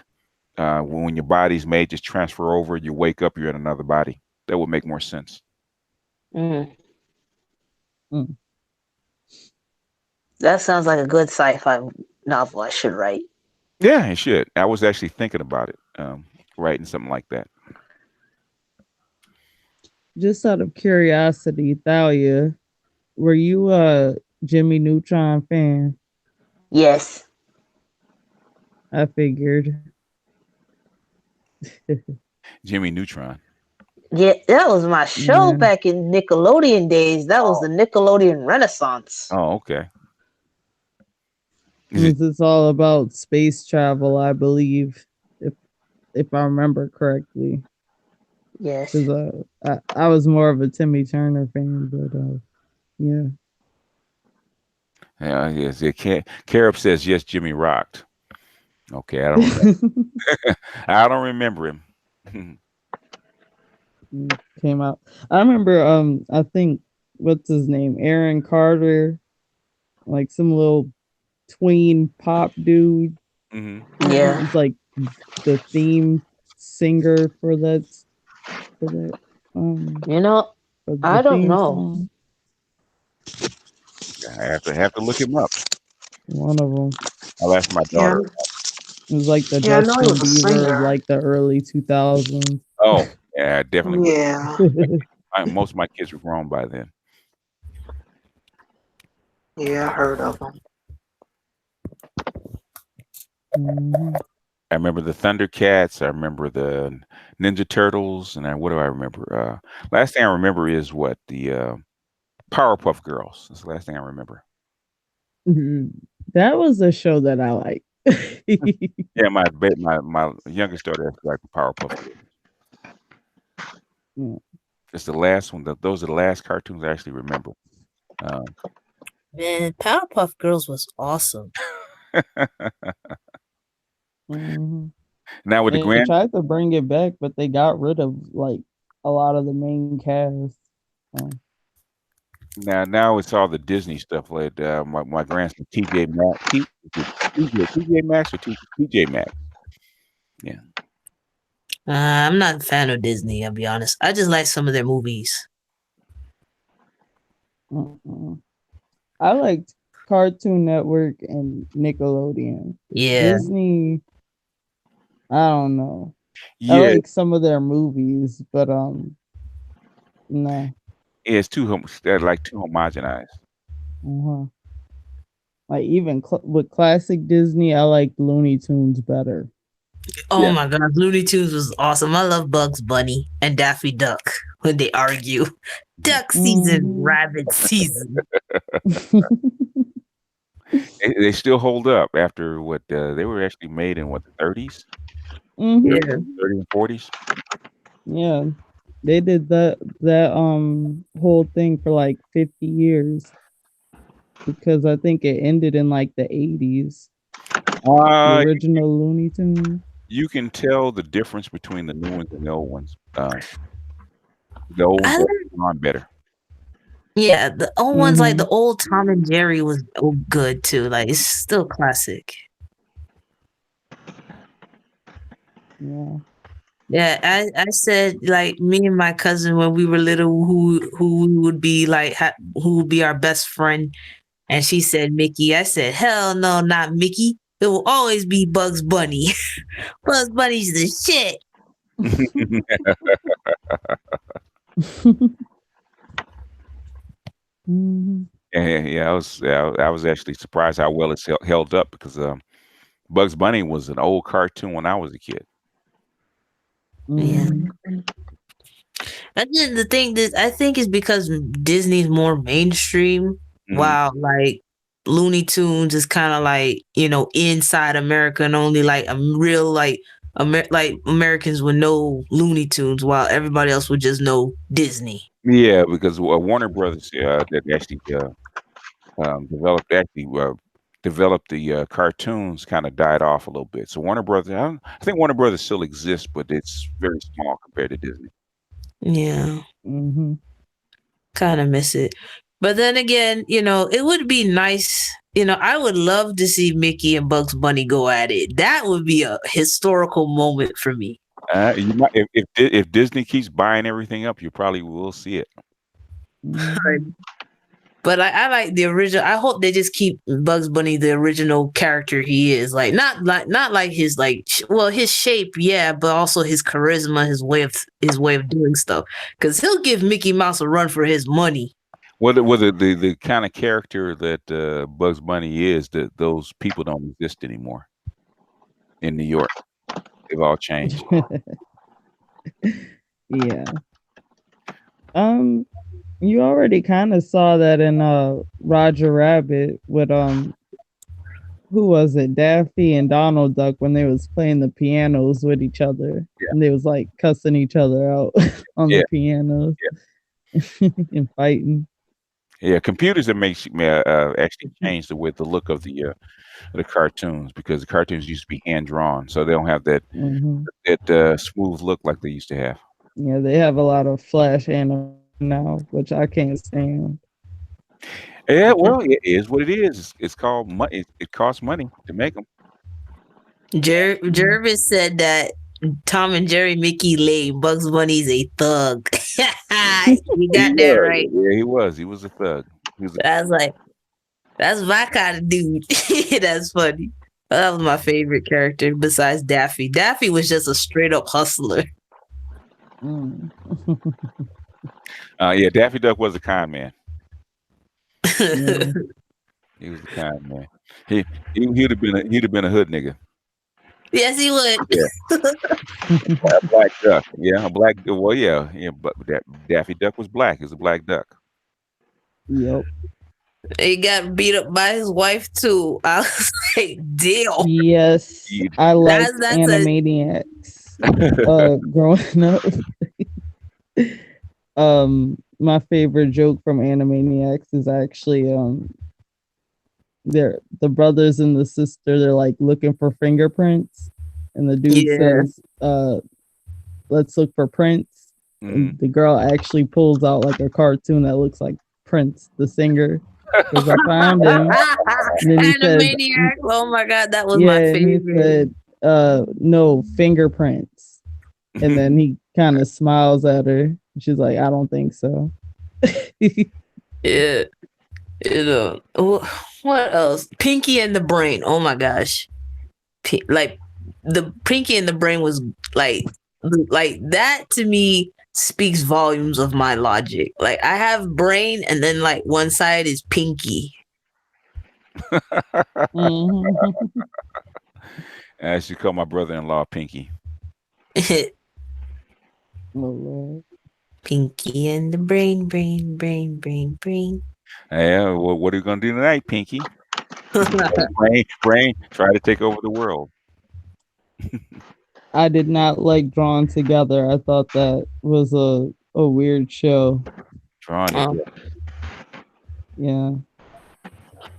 When your body's made, just transfer over. You wake up, you're in another body. That would make more sense. mm. Mm. That sounds like a good sci-fi novel I should write. Yeah, it should. I was actually thinking about it, writing something like that. Just out of curiosity, Thalia, were you a Jimmy Neutron fan? Yes. I figured. Jimmy Neutron. Yeah, that was my show Yeah. back in Nickelodeon days. That was the Nickelodeon Renaissance. Oh, okay. Is it? It's all about space travel, I believe, if I remember correctly. Yes. Because I was more of a Timmy Turner fan, but yeah. Yeah, yes. Carib says yes. Jimmy rocked. Okay, I don't remember. I don't remember him. Came out. I remember I think what's his name? Aaron Carter, like some little tween pop dude. Yeah. He's like the theme singer for for that You know, for the I don't theme know. song. I have to look him up. One of them. I'll ask my Yeah, daughter. It was like the yeah, I know he Justin was a Bieber of singer. like the early 2000s. Oh, yeah, I definitely would. Yeah, Most of my kids were grown by then. yeah, I heard of him. Mhm. I remember the Thundercats. I remember the Ninja Turtles, and what do I remember? Last thing I remember is what the Powerpuff Girls. That's the last thing I remember. Mhm. That was a show that I liked. Yeah, my youngest daughter actually liked the Powerpuff Girls. Yeah. It's the last one. Those are the last cartoons I actually remember. Um, Man, Powerpuff Girls was awesome. Mhm. now with the They grand tried to bring it back, but they got rid of like a lot of the main cast. So, now it's all the Disney stuff. Like my grandson TJ Maxx, TJ Maxx or TJ Maxx. Yeah. I'm not a fan of Disney, I'll be honest. I just like some of their movies. mm-mm. I liked Cartoon Network and Nickelodeon. Yeah. Disney, I don't know. I Yeah, like some of their movies, but no. it's they're like too homogenized. Uh-huh. Like even with classic Disney, I like Looney Tunes better. Oh Yeah. my god, Looney Tunes was awesome. I love Bugs Bunny and Daffy Duck when they argue. Duck season, Mhm. rabbit season. They still hold up after what they were actually made in what the 30s, Mhm. Yeah. 30 and 40s. Yeah. They did that whole thing for like 50 years because I think it ended in like the 80s. The Uh, original Looney Tunes. you can tell the difference between the new ones and the old ones. The old ones I are on better. Yeah, the old ones like the Mhm. old Tom and Jerry was good too. Like it's still classic. Yeah. Yeah, I said like me and my cousin when we were little who would be like who would be our best friend, and she said Mickey. I said hell no, not Mickey. It will always be Bugs Bunny. Bugs Bunny's the shit. Mhm. Yeah, I was actually surprised how well it's held up because Bugs Bunny was an old cartoon when I was a kid. Yeah. Mhm. And then the thing that I think is because Disney's more mainstream, Mhm. while like Looney Tunes is kind of like inside America and only like a real like like Americans would know Looney Tunes, while everybody else would just know Disney. Yeah, because Warner Brothers that actually developed the cartoons kind of died off a little bit. So Warner Brothers, I think Warner Brothers still exists, but it's very small compared to Disney. Yeah, Mhm. kind of miss it. But then again, it would be nice. I would love to see Mickey and Bugs Bunny go at it. That would be a historical moment for me. You might if Disney keeps buying everything up, you probably will see it. Mhm. But I like the original. I hope they just keep Bugs Bunny the original character he is. Like not like his his shape, yeah, but also his charisma, his way of doing stuff. Because he'll give Mickey Mouse a run for his money. Whether the kind of character that Bugs Bunny is, that those people don't exist anymore in New York. They've all changed. Yeah. Um, you already kind of saw that in Roger Rabbit with who was it? Daffy and Donald Duck when they was playing the pianos with each other. Yeah, And they was like cussing each other out on yeah, the pianos yeah, and fighting. yeah. Computers that makes actually change the look of the cartoons because the cartoons used to be hand drawn, so they don't have Hmm. that smooth look like they used to have. Yeah, they have a lot of flash animation now, which I can't stand. Yeah, well, it is what it is. It's called money. It costs money to make them. Jervis said that Tom and Jerry, Mickey lame. Bugs Bunny's a thug. You He got that was. right. Yeah, he was. He was a thug. He was a I was like, that's my kind of dude. That's funny. That was my favorite character besides Daffy. Daffy was just a straight up hustler. Mm. yeah, Daffy Duck was a con man. Yeah. He was a con man. He'd have been a hood nigga. Yes, he would. A black duck. Yeah, a black. Well, yeah. But Daffy Duck was black. He was a black duck. Yep. He got beat up by his wife too. I was like, damn. Yes, He- I liked That's a Animaniacs. Growing up, my favorite joke from Animaniacs is actually they're the brothers and the sister. They're like looking for fingerprints, and the dude Yeah. says, let's look for prints." And the girl actually pulls out like a cartoon that looks like Prince, the singer. Because I found him. And then he says, Animaniac. Oh my god, that was yeah, my and he favorite. said, no, fingerprints. And then he kind of smiles at her. She's like, I don't think so. Yeah. What else? Pinky and the Brain. Oh my gosh. Like the Pinky and the Brain was like that to me speaks volumes of my logic. Like I have brain and then like one side is pinky. Mhm. I should call my brother-in-law Pinky. Oh, Lord. Pinky and the brain. Yeah, well, what are you gonna do tonight, Pinky? Brain, try to take over the world. I did not like Drawn Together. I thought that was a weird show. Drawing Oh. it. Yeah.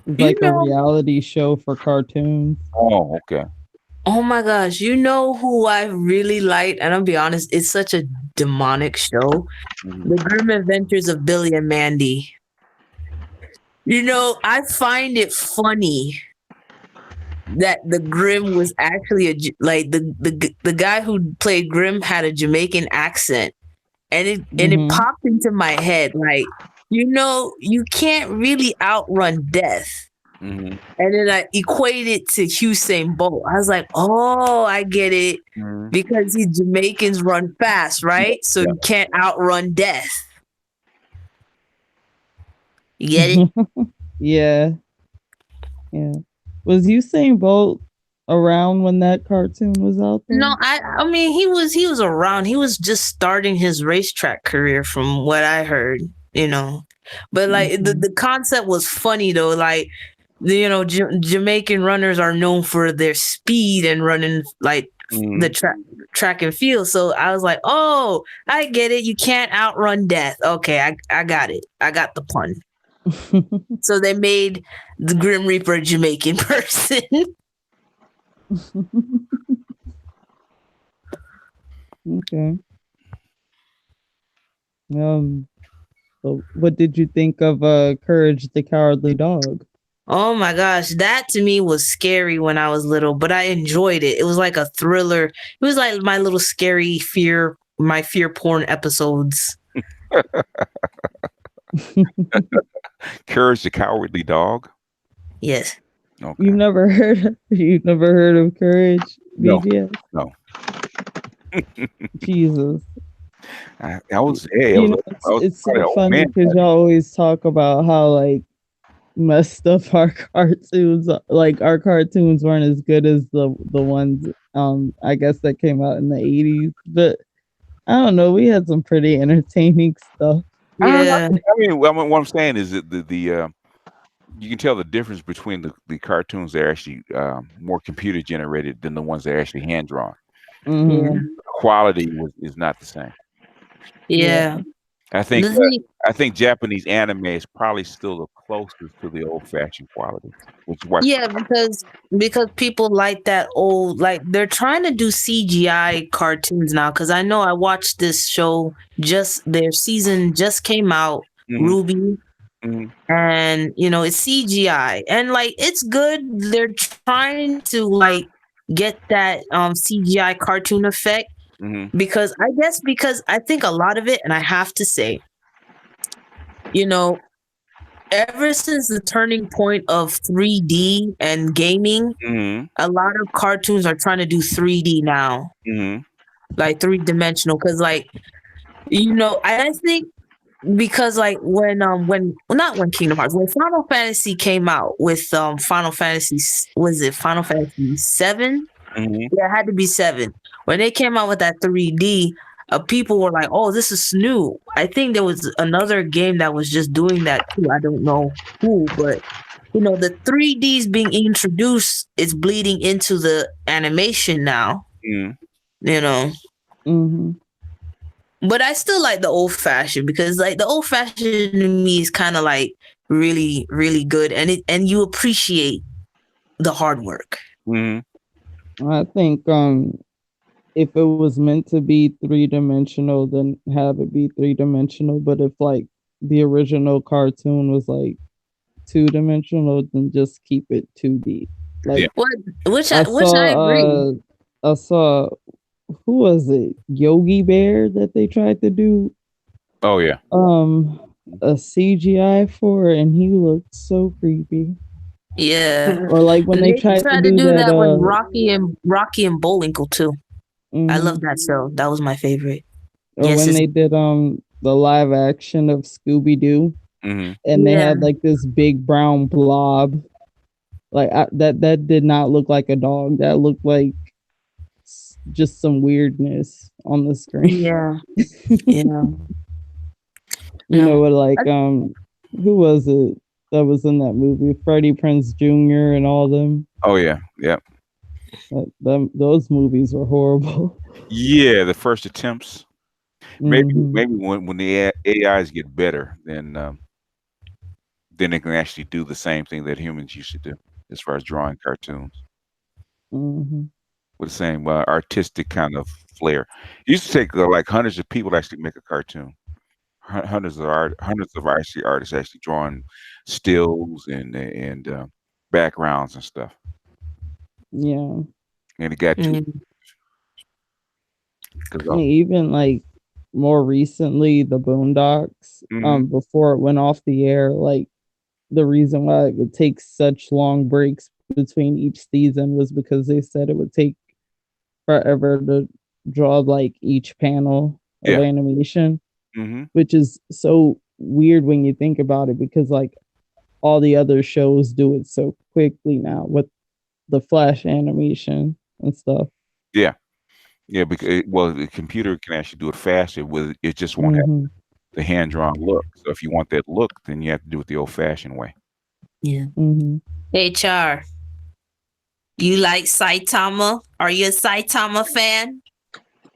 It's You like a know- reality show for cartoons. Oh, okay. Oh my gosh, you know who I really liked? And I'll be honest, it's such a demonic show. Mhm. The Grim Adventures of Billy and Mandy. You know, I find it funny that the Grim was actually like the guy who played Grim had a Jamaican accent, and it Mhm. popped into my head like, you know, you can't really outrun death. Mhm. And then I equate it to Usain Bolt. I was like, oh, I get it. Mhm. Because these Jamaicans run fast, right? So Yeah. you can't outrun death. You get it? Yeah. Yeah. Was Usain Bolt around when that cartoon was out there? No, I mean he was around. He was just starting his racetrack career from what I heard, you know. But like the concept was funny though. Like, you know, Jamaican runners are known for their speed and running like the track and field. So I was like, oh, I get it. You can't outrun death. Okay, I got it. I got the pun. So they made the Grim Reaper a Jamaican person. Okay. So what did you think of Courage the Cowardly Dog? Oh my gosh, that to me was scary when I was little, but I enjoyed it. It was like a thriller. It was like my little scary my fear porn episodes. Courage the Cowardly Dog. Yes. Okay. You've never heard of Courage, No. BGS? No. Jesus. I was. Hey, You know, it's so funny because y'all always talk about how like messed up our cartoons, like our cartoons weren't as good as the ones I guess that came out in the 80s, but I don't know, we had some pretty entertaining stuff. Yeah. I mean, what I'm saying is that the you can tell the difference between the cartoons that are actually more computer generated than the ones that are actually hand drawn. Mhm. Yeah. The quality is not the same. Yeah. I think Japanese anime is probably still the closest to the old fashioned quality. Which is why Yeah, because people like that old, like they're trying to do CGI cartoons now. Because I know I watched this show, just their season just came out, Ruby, and you know it's CGI, and like it's good. They're trying to like get that CGI cartoon effect Mm-hmm. because I think a lot of it, and I have to say, ever since the turning point of 3D and gaming, Mm-hmm. a lot of cartoons are trying to do 3D now, Mm-hmm. like three-dimensional. Because, like, I think because like when well, not when Kingdom Hearts, when Final Fantasy came out with Final Fantasy, was it Final Fantasy 7? Mm-hmm. Yeah, it had to be 7. When they came out with that 3D, people were like, "Oh, this is new." I think there was another game that was just doing that too. I don't know who, but the 3Ds being introduced is bleeding into the animation now. Mm-hmm. You know, Hmm. but I still like the old fashioned because like the old fashioned to me is kind of like really, really good, and you appreciate the hard work. Mm-hmm. I think if it was meant to be 3 dimensional, then have it be 3 dimensional. But if like the original cartoon was like 2 dimensional, then just keep it 2D. Yeah. Like What, which I I agree. saw who was it? Yogi Bear that they tried to do Oh yeah. um a CGI for, and he looked so creepy. Yeah. Or like when And they they tried to tried to do do that that with Rocky and Bullwinkle too. I love mhm. that show. That was my favorite. Or Yes, when it's they did the live action of Scooby Doo, Mm-hmm. and they yeah, had like this big brown blob. Like that did not look like a dog. That looked like just some weirdness on the screen. yeah, yeah. You know No, what? Like who was it that was in that movie? Freddie Prinze Jr. and all them. Oh yeah. Yep. Those movies were horrible. Yeah. The first attempts. Maybe Hmm. maybe when the AIs get better, then they can actually do the same thing that humans used to do as far as drawing cartoons Hmm. with the same artistic kind of flair. It used to take like hundreds of people to actually make a cartoon. Hundreds of actually artists actually drawing stills and backgrounds and stuff. Yeah. And it got too mm, because Even like more recently, the Boondocks. hmm Before it went off the air, like the reason why it would take such long breaks between each season was because they said it would take forever to draw like each panel of yeah. animation, hmm which is so weird when you think about it because like all the other shows do it so quickly now with the flash animation and stuff. Yeah. Yeah, because well, the computer can actually do it faster. With it just won't have Hmm. the hand drawn look. So if you want that look, then you have to do it the old fashioned way. yeah. Hmm. HR, you like Saitama? Are you a Saitama fan?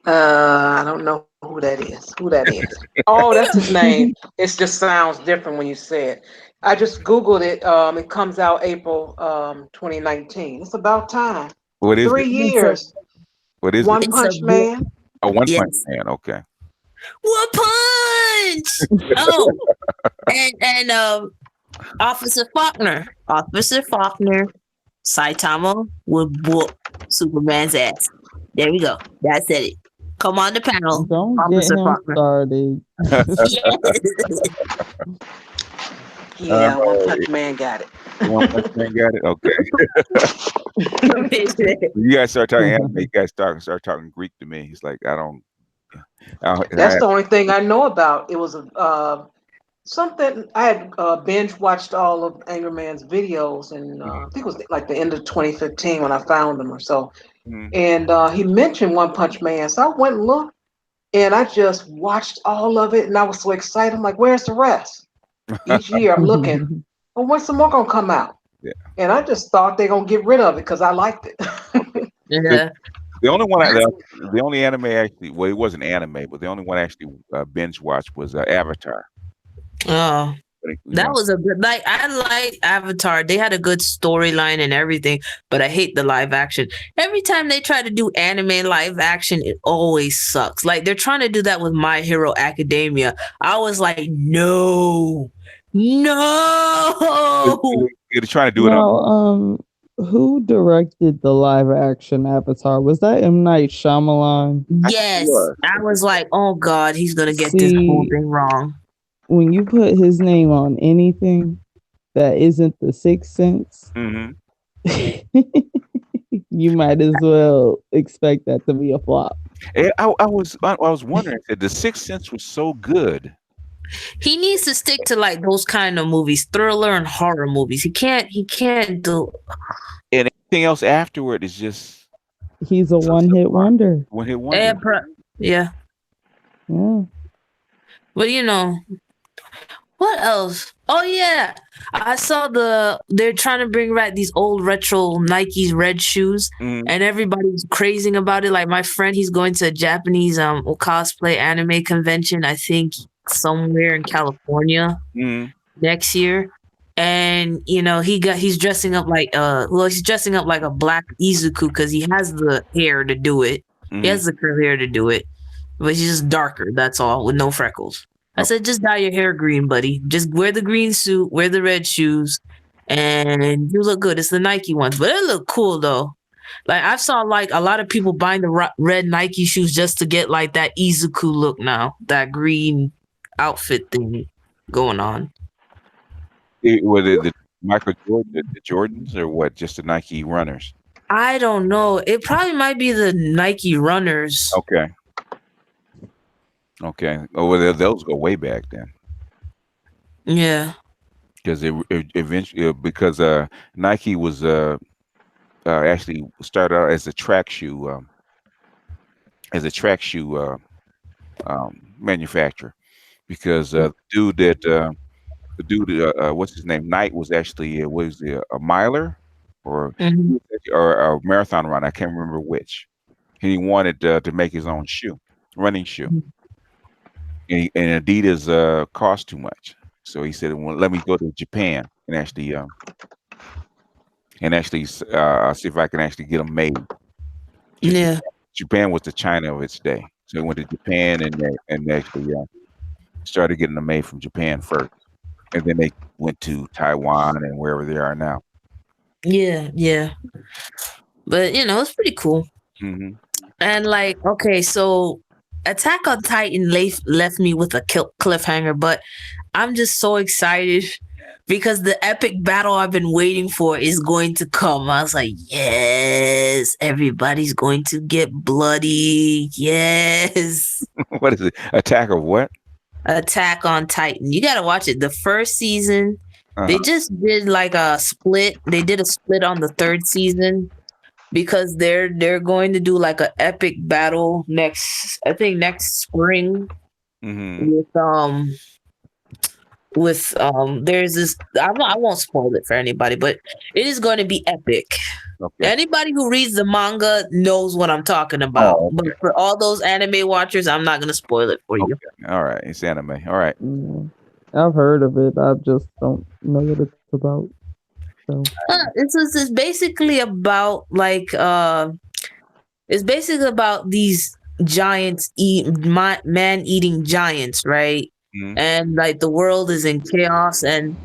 I don't know who that is. Who that is? Oh, that's his name. It just sounds different when you say it. I just Googled it. It comes out April 2019. It's about time. What is Three it? It's a years. What is it? One it's a Punch Man. Oh, One Punch yes. Man. Okay. One punch. Oh, and Officer Faulkner. Officer Faulkner. Saitama would whoop Superman's ass. There we go. That's it. Come on the panel, Don't get Officer him Faulkner. started. Yes. Yeah, One Oh, Punch Man got it. One Punch Man got it. Okay. You guys start talking anime. You guys start talking Greek to me. He's like, I don't. That's the only thing I know about. It was something I had binge watched all of Anger Man's videos, and I think it was like the end of 2015 when I found them or so. Mhm. And he mentioned One Punch Man, so I went and looked, and I just watched all of it, and I was so excited. I'm like, "Where's the rest?" Each year I'm looking, well, when's some more gonna come out? Yeah. And I just thought they're gonna get rid of it because I liked it. The, Yeah. the only one, the only anime actually, well, it wasn't anime, but the only one I actually binge watched was Avatar. Oh, But that was a good. Like I like Avatar. They had a good storyline and everything, but I hate the live action. Every time they try to do anime live action, it always sucks. Like they're trying to do that with My Hero Academia. I was like, no, no. they're trying to do it on. Now, Who directed the live action Avatar? Was that M. Night Shyamalan? Yes, I was like, oh God, he's gonna get this whole See, thing wrong. when you put his name on anything that isn't the Sixth Sense, Mm-hmm. you might as well expect that to be a flop. I was wondering that the Sixth Sense was so good. He needs to stick to like those kind of movies, thriller and horror movies. He can't do. And anything else afterward is just He's a one-hit wonder. one-hit wonder. Yeah, Yeah. but what else? Oh yeah, I saw they're trying to bring back these old retro Nike's red shoes, Mhm. and everybody's crazing about it. Like my friend, he's going to a Japanese cosplay anime convention. I think somewhere in California Mhm. next year. And he's dressing up like he's dressing up like a black Izuku because he has the hair to do it. He has the curly hair to do it, but he's just darker. That's all, with no freckles. I said, just dye your hair green, buddy. Just wear the green suit, wear the red shoes, and you look good. It's the Nike ones, but it look cool though. Like I saw like a lot of people buying the red Nike shoes just to get like that Izuku look now, that green outfit thing going on. Was it the Michael Jordan, the Jordans, or what? Just the Nike runners? I don't know. It probably might be the Nike runners. Okay. Oh, well, those go way back then. Yeah. Because it eventually because Nike was actually started out as a track shoe manufacturer, because the dude what's his name, Knight, was actually was a miler or Mhm. or a marathon runner. I can't remember which. He wanted to make his own running shoe, and Adidas cost too much. So he said, "Well, let me go to Japan and actually see if I can actually get them made." Yeah. Japan was the China of its day, so he went to Japan and actually started getting them made from Japan first, and then they went to Taiwan and wherever they are now. Yeah. Yeah. But it's pretty cool. Hmm. And like, okay, so Attack on Titan left me with a cliffhanger, but I'm just so excited because the epic battle I've been waiting for is going to come. I was like, yes, everybody's going to get bloody. Yes. What is it? Attack of what? Attack on Titan. You got to watch it. The first season, they just did like a split. They did a split on the third season because they're going to do like an epic battle next spring Mm-hmm. with there's this I won't spoil it for anybody, but it is going to be epic. Okay. Anybody who reads the manga knows what I'm talking about. Oh, okay. But for all those anime watchers, I'm not going to spoil it for you. All right, it's anime. All right. Yeah. I've heard of it. I just don't know what it's about. So It's basically about like it's basically about these giants man-eating giants, right? Mhm. And like the world is in chaos and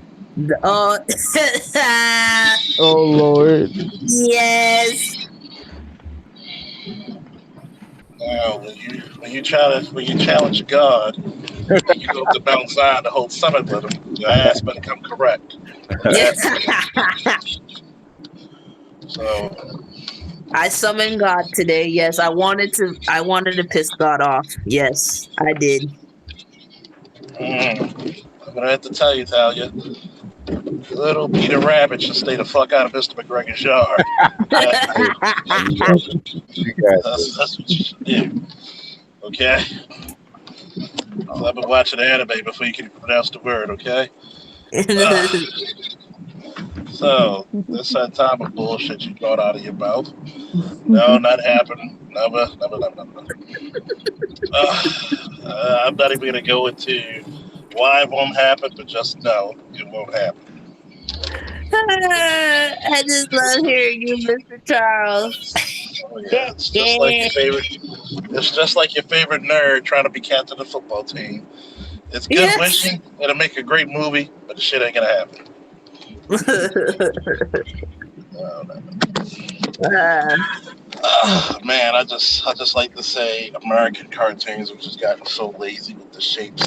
oh Lord. yes. Now, when you challenge God, you go up to Mount Zion to hold summit with him. Your ass better come correct. So I summoned God today. Yes, I wanted to piss God off. Yes, I did. I'm gonna have to tell you, Talia, little Peter Rabbit should stay the fuck out of Mr. McGregor's yard. That's what you should do. Okay? So I've been watching anime before you can pronounce the word, okay? So, this that time of bullshit you brought out of your mouth. No, not happening. Never. I'm not even going to go into why it won't happen, but just know it won't happen. I just love hearing you, Mr. Charles. Oh, yeah, it's just like your favorite. It's just like your favorite nerd trying to be captain of the football team. It's good wishing. It'll make a great movie, but the shit ain't gonna happen. Uh, Man, I just like to say American cartoons have just gotten so lazy with the shapes.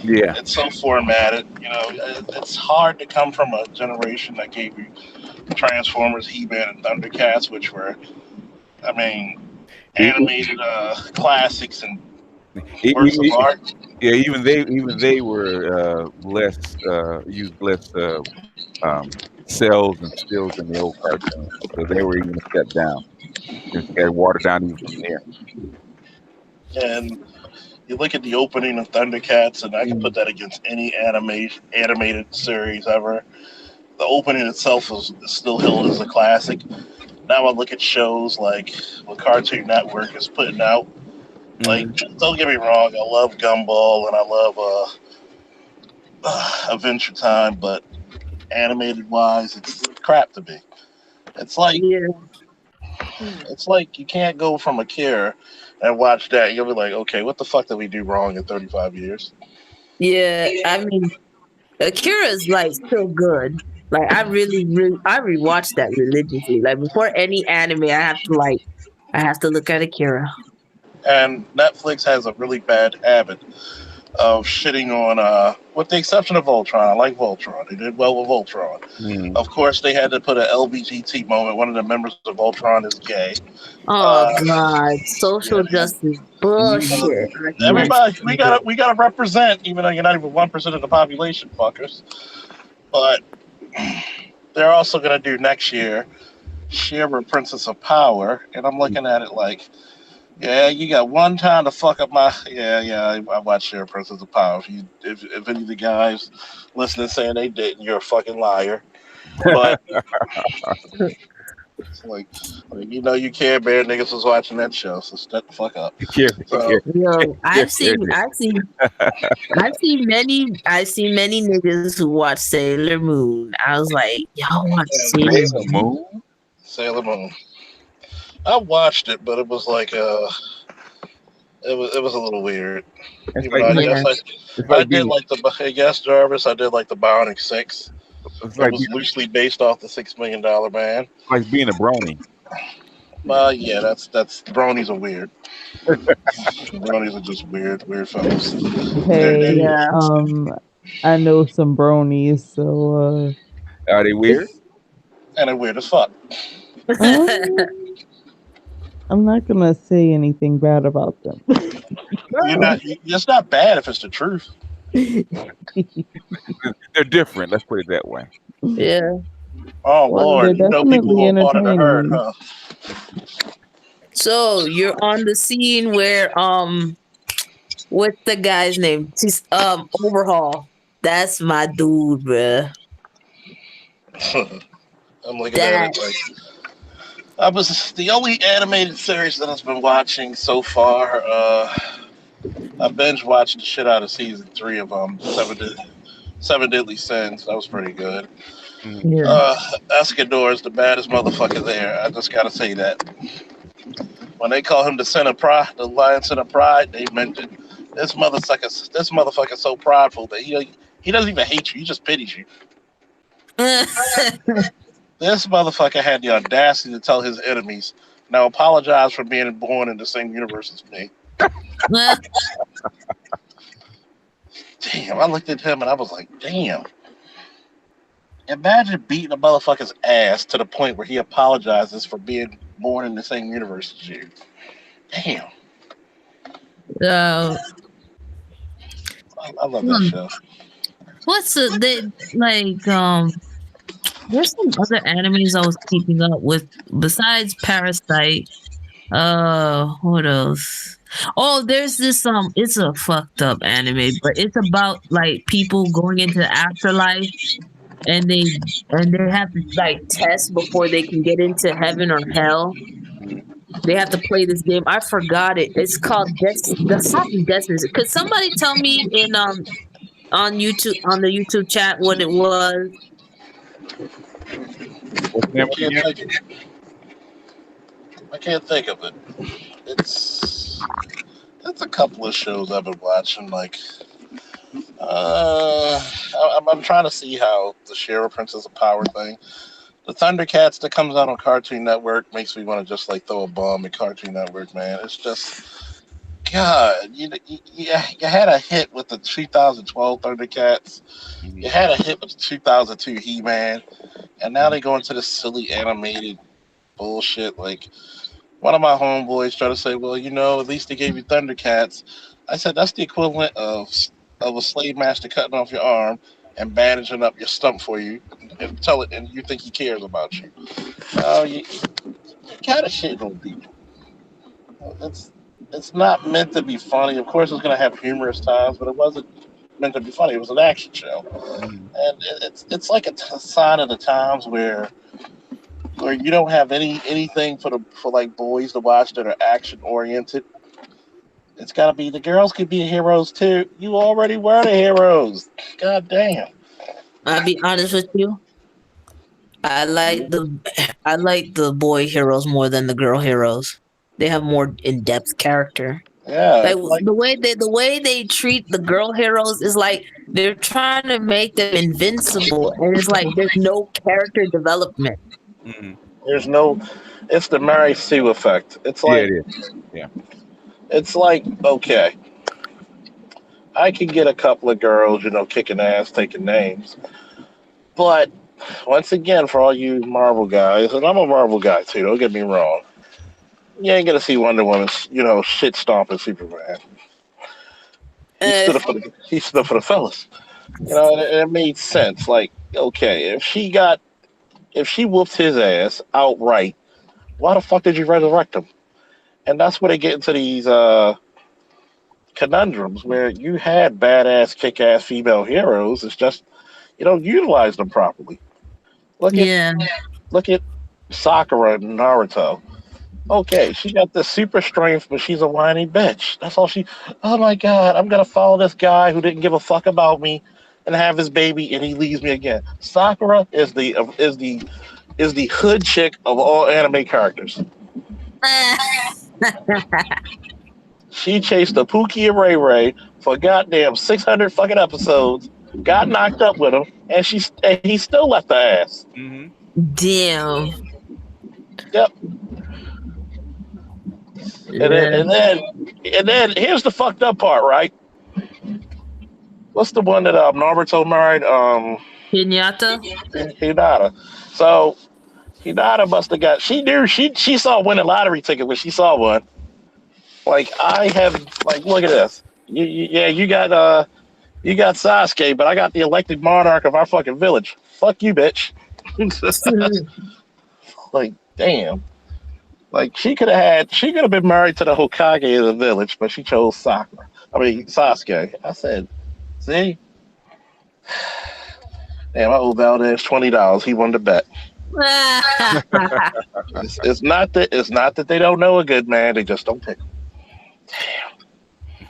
Yeah. It's so formatted. It's hard to come from a generation that gave you Transformers, He-Man, and Thundercats, which were, I mean, E- e- animated classics and works of e- art. yeah, even they were less used less cells and stills than the old cartoons. So they were even a step down. They had watered down even from there. And you look at the opening of Thundercats, and I can put that against any animated series ever. The opening itself is still held as a classic. Now I look at shows like what Cartoon Network is putting out. Like, Mm-hmm. don't get me wrong, I love Gumball and I love Adventure Time, but animated wise, it's crap to me. It's like yeah, it's like you can't go from Akira and watch that. You'll be like, okay, what the fuck did we do wrong in 35 years? yeah. I mean, Akira's like still good. Like I rewatch that religiously. Like before any anime, I have to look at Akira. And Netflix has a really bad habit of shitting on, with the exception of Voltron. I like Voltron. They did well with Voltron. Mm-hmm. Of course, they had to put an LBGT moment. One of the members of Voltron is gay. Oh Uh, God, yeah, social man. justice bullshit. I You, can't Everybody, we stand it. gotta represent, even though you're not even 1% of the population, fuckers. But they're also gonna do next year Shiver Princess of Power, and I'm looking at it like, yeah, you got one time to fuck up my. Yeah. I watched Shiver Princess of Power. If any of the guys listening saying they didn't, you're a fucking liar. But it's like you care bear niggas was watching that show, so shut the fuck up. care, So care, care, Yo, care, care. I've seen many niggas who watch Sailor Moon. I was like, y'all watch and Sailor Sailor Moon? Moon. Sailor Moon, I watched it, but it was like it was a little weird. It's Even though like I like Yeah. guess it's I like did being like the yes Jarvis, I did like the Bionic Six. it's It like was being loosely based off the $6 Million Man. like being a brony. Yeah, that's bronies are weird. Bronies are just weird fellows. They're Hey, Yeah. I know some bronies, so Are they weird? and they're weird as fuck. um, I'm not gonna say anything bad about them. You're No, not. It's not bad if it's the truth. they're different. Let's put it that way. Yeah. Oh Well, they're Lord, you know people definitely who are part of the herd, entertaining. huh? So you're on the scene where what's the guy's name? She's Overhaul. That's my dude, bruh. I'm looking at That it like I was the only animated series that I've been watching so far. I binge watched the shit out of season 3 of Seven Deadly Sins. That was pretty good. Mhm. yeah. Escador is the baddest motherfucker there. I just gotta say that. When they call him the Son of Pride, the Lion Son of Pride, they mentioned this motherfucker. This motherfucker's so prideful that he doesn't even hate you. He just pities you. This motherfucker had the audacity to tell his enemies, "Now apologize for being born in the same universe as me." Damn, I looked at him and I was like, "Damn." Imagine beating a motherfucker's ass to the point where he apologizes for being born in the same universe as you. Damn, uh, I love that hmm, show. what's they like there's some other animes I was keeping up with besides Parasite. What else? Oh, there's this it's a fucked up anime, but it's about like people going into the afterlife and they have to like test before they can get into heaven or hell. They have to play this game. I forgot it. It's called the something Destiny. Could somebody tell me in on YouTube on the YouTube chat what it was? What's the name I of it can't again? think. I can't think of it. It's it's a couple of shows I've been watching. Like, I'm trying to see how the Sheriff Princess of Power thing. The Thundercats that comes out on Cartoon Network makes me want to just like throw a bomb at Cartoon Network, man. It's just, God, you had a hit with the 2012 Thundercats. You had a hit with the 2002 He-Man, and now they go into this silly animated bullshit. Like one of my homeboys tried to say, "Well, at least they gave you Thundercats." I said that's the equivalent of a slave master cutting off your arm and bandaging up your stump for you, and you think he cares about you. Oh, you kind of shitting on people. It's not meant to be funny. Of course, it's going to have humorous times, but it wasn't meant to be funny. It was an action show, and it's like a sign of the times where you don't have anything for like boys to watch that are action oriented. It's got to be the girls could be heroes too. You already were the heroes. God damn. I'll be honest with you. I like the boy heroes more than the girl heroes. They have more in depth character. Yeah, Like it's like the way they treat the girl heroes is like they're trying to make them invincible, and it's like there's no character development. there's no. It's the Mary Sue effect. Yeah, it is. Yeah. It's like okay, I can get a couple of girls, kicking ass, taking names, but once again, for all you Marvel guys, and I'm a Marvel guy too. Don't get me wrong. You ain't gonna see Wonder Woman, shit stomping Superman. He stood up for the fellas. And it made sense. Like, okay, if she whooped his ass outright, why the fuck did you resurrect him? And that's where they get into these conundrums where you had badass, kick-ass female heroes. It's just you don't utilize them properly. Look at Yeah. look at Sakura and Naruto. Okay, she got this super strength, but she's a whiny bitch. That's all she. Oh my god, I'm gonna follow this guy who didn't give a fuck about me, and have his baby, and he leaves me again. Sakura is the hood chick of all anime characters. She chased the Pookie and Ray Ray for goddamn 600 fucking episodes, got knocked up with him, and he still left her ass. Damn. Yep. Yeah. And then here's the fucked up part, right? What's the one that Naruto married? Hinata? Hinata. So Hinata must have got. She knew she saw a winning lottery ticket when she saw one. Like I have. Like look at this. You got Sasuke, but I got the elected monarch of our fucking village. Fuck you, bitch. Like damn. Like she could have been married to the Hokage of the village, but she chose Sasuke. I said, see, damn, I owe Valdez $20. He won the bet. It's not that they don't know a good man; they just don't pick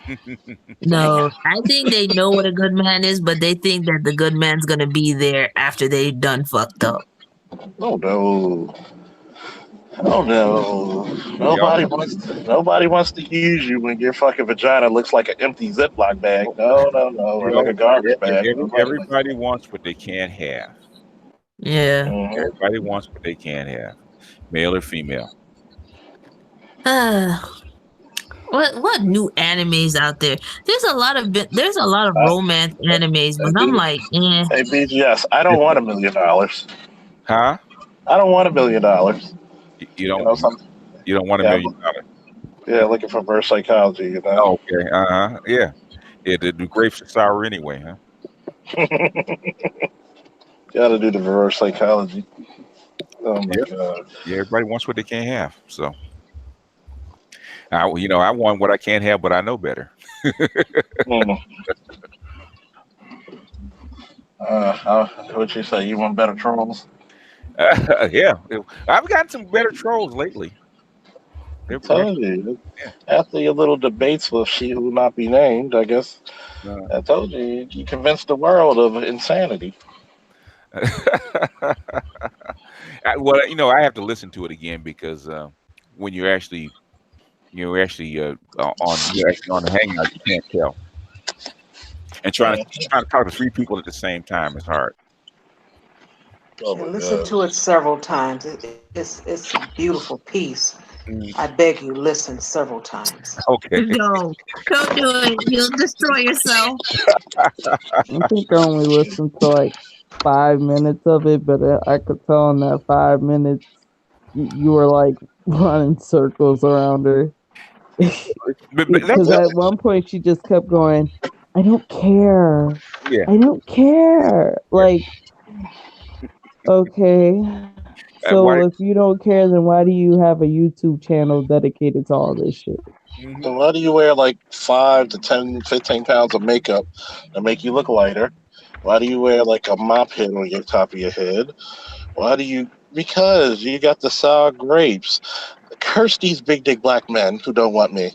him. No, I think they know what a good man is, but they think that the good man's gonna be there after they done fucked up. Oh no. Oh no! Nobody wants to use you when your fucking vagina looks like an empty Ziploc bag. No, or like a garbage bag. Everybody wants what they can't have. Yeah. Everybody wants what they can't have, male or female. What new animes out there? There's a lot of romance animes, but I'm like, Hey BGS, I don't want $1 million. Huh? I don't want $1 million. You don't want $1 million. Yeah, looking for reverse psychology. Oh, okay. Yeah. The grapes are sour anyway, huh? Got to do the reverse psychology. Oh my god. Yeah, everybody wants what they can't have. So, I want what I can't have, but I know better. What'd you say? You want better trolls? Yeah, I've gotten some better trolls lately. I told you. After your little debates with She Who Will Not Be Named, I guess I told you convinced the world of insanity. Well, I have to listen to it again because when you're actually on the hangout, you can't tell. And trying to talk to 3 people at the same time is hard. Oh And my listen god. to it several times. It's a beautiful piece. Mm, I beg you, listen several times. okay. No, don't do it. You'll destroy yourself. I think I only listened to like 5 minutes of it, but I could tell in that 5 minutes you were like running circles around her. But that's Because at one point she just kept going, I don't care. yeah. I don't care. Yeah. Like, okay. So Why? if you don't care, then why do you have a YouTube channel dedicated to all this shit? Mhm. And why do you wear like 5 to 10, 15 pounds of makeup to make you look lighter? Why do you wear like a mop head on your top of your head? Why do you? Because you got the sour grapes. Curse these big dick black men who don't want me.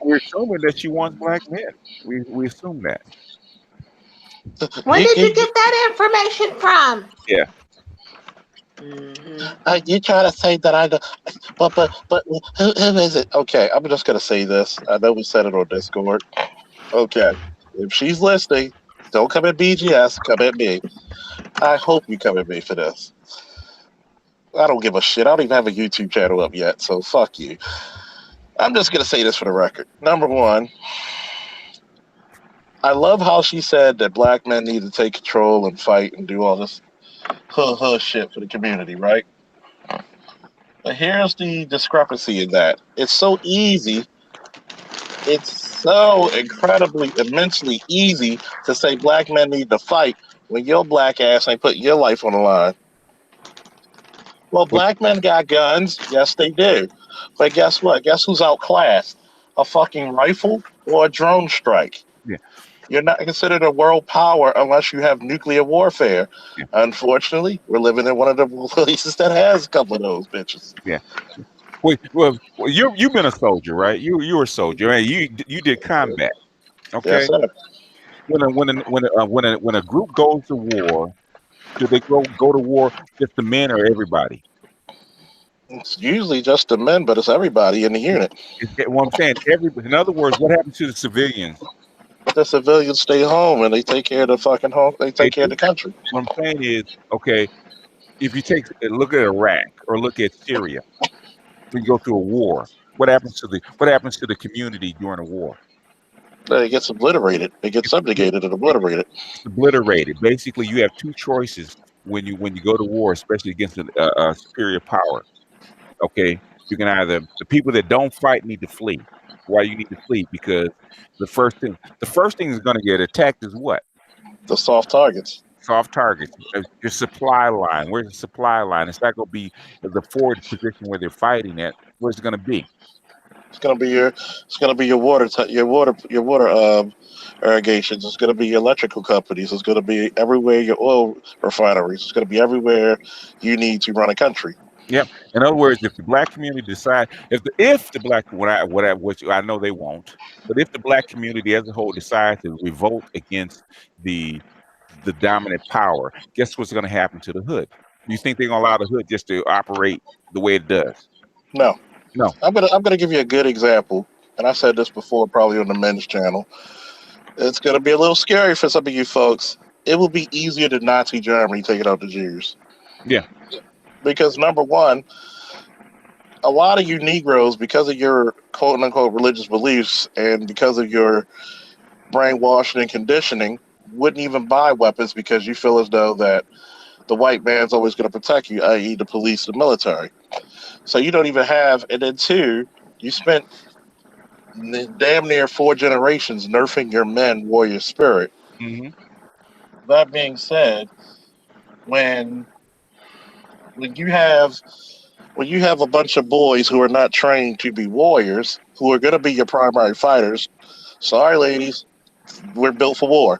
We're assuming that she wants black men. We assume that. Where You did you you get that information from? Yeah. Hmm. you try to say that I don't, but who is it? Okay, I'm just gonna say this. I know we said it on Discord. Okay, if she's listening, don't come at BGS. Come at me. I hope you come at me for this. I don't give a shit. I don't even have a YouTube channel up yet, so fuck you. I'm just gonna say this for the record. Number one, I love how she said that black men need to take control and fight and do all this shit for the community, right? But here's the discrepancy in that. It's so easy. It's so incredibly, immensely easy to say black men need to fight when your black ass ain't putting your life on the line. Well, But black men got guns. Yes, they do. But guess what? Guess who's outclassed? A fucking rifle or a drone strike. yeah. You're not considered a world power unless you have nuclear warfare. Yeah. Unfortunately, we're living in one of the places that has a couple of those bitches. Yeah. Well, you've been a soldier, right? You were a soldier, right? You did combat. Yes, Okay. sir. When a group goes to war, do they go to war just the men or everybody? It's usually just the men, but it's everybody in the unit. What I'm saying, in other words, what happens to the civilians? The civilians stay home and they take care of the fucking home. They They take care of do. the country. What I'm saying is, okay, if you look at Iraq or look at Syria, when you go through a war, what happens to the community during a war? It gets obliterated. It gets subjugated and obliterated. It's obliterated. Basically, you have two choices when you go to war, especially against a superior power. Okay, you can either the people that don't fight need to flee. Why you need to flee? Because the first thing is going to get attacked is what? The soft targets. Soft targets. Your supply line. Where's the supply line? It's not going to be the forward position where they're fighting at. Where's it going to be? It's gonna be your. It's gonna be your your water irrigations. It's gonna be your electrical companies. It's gonna be everywhere your oil refineries. It's gonna be everywhere you need to run a country. Yep. In other words, if the black community decide, if the black which I know they won't, but if the black community as a whole decides to revolt against the the dominant power, guess what's going to happen to the hood? You think they're going to allow the hood just to operate the way it does? No, No. I'm gonna give you a good example, and I said this before, probably on the men's channel. It's gonna be a little scary for some of you folks. It will be easier than Nazi Germany taking out the Jews Yeah. because number one, a lot of you Negroes, because of your quote unquote religious beliefs and because of your brainwashing and conditioning, wouldn't even buy weapons because you feel as though that the white man's always going to protect you, i.e., the police, the military. So you don't even have, and then two, you spent damn near 4 generations nerfing your men warrior spirit. Hmm. That being said, when when you have when you have a bunch of boys who are not trained to be warriors, who are going to be your primary fighters, sorry, ladies, we're built for war.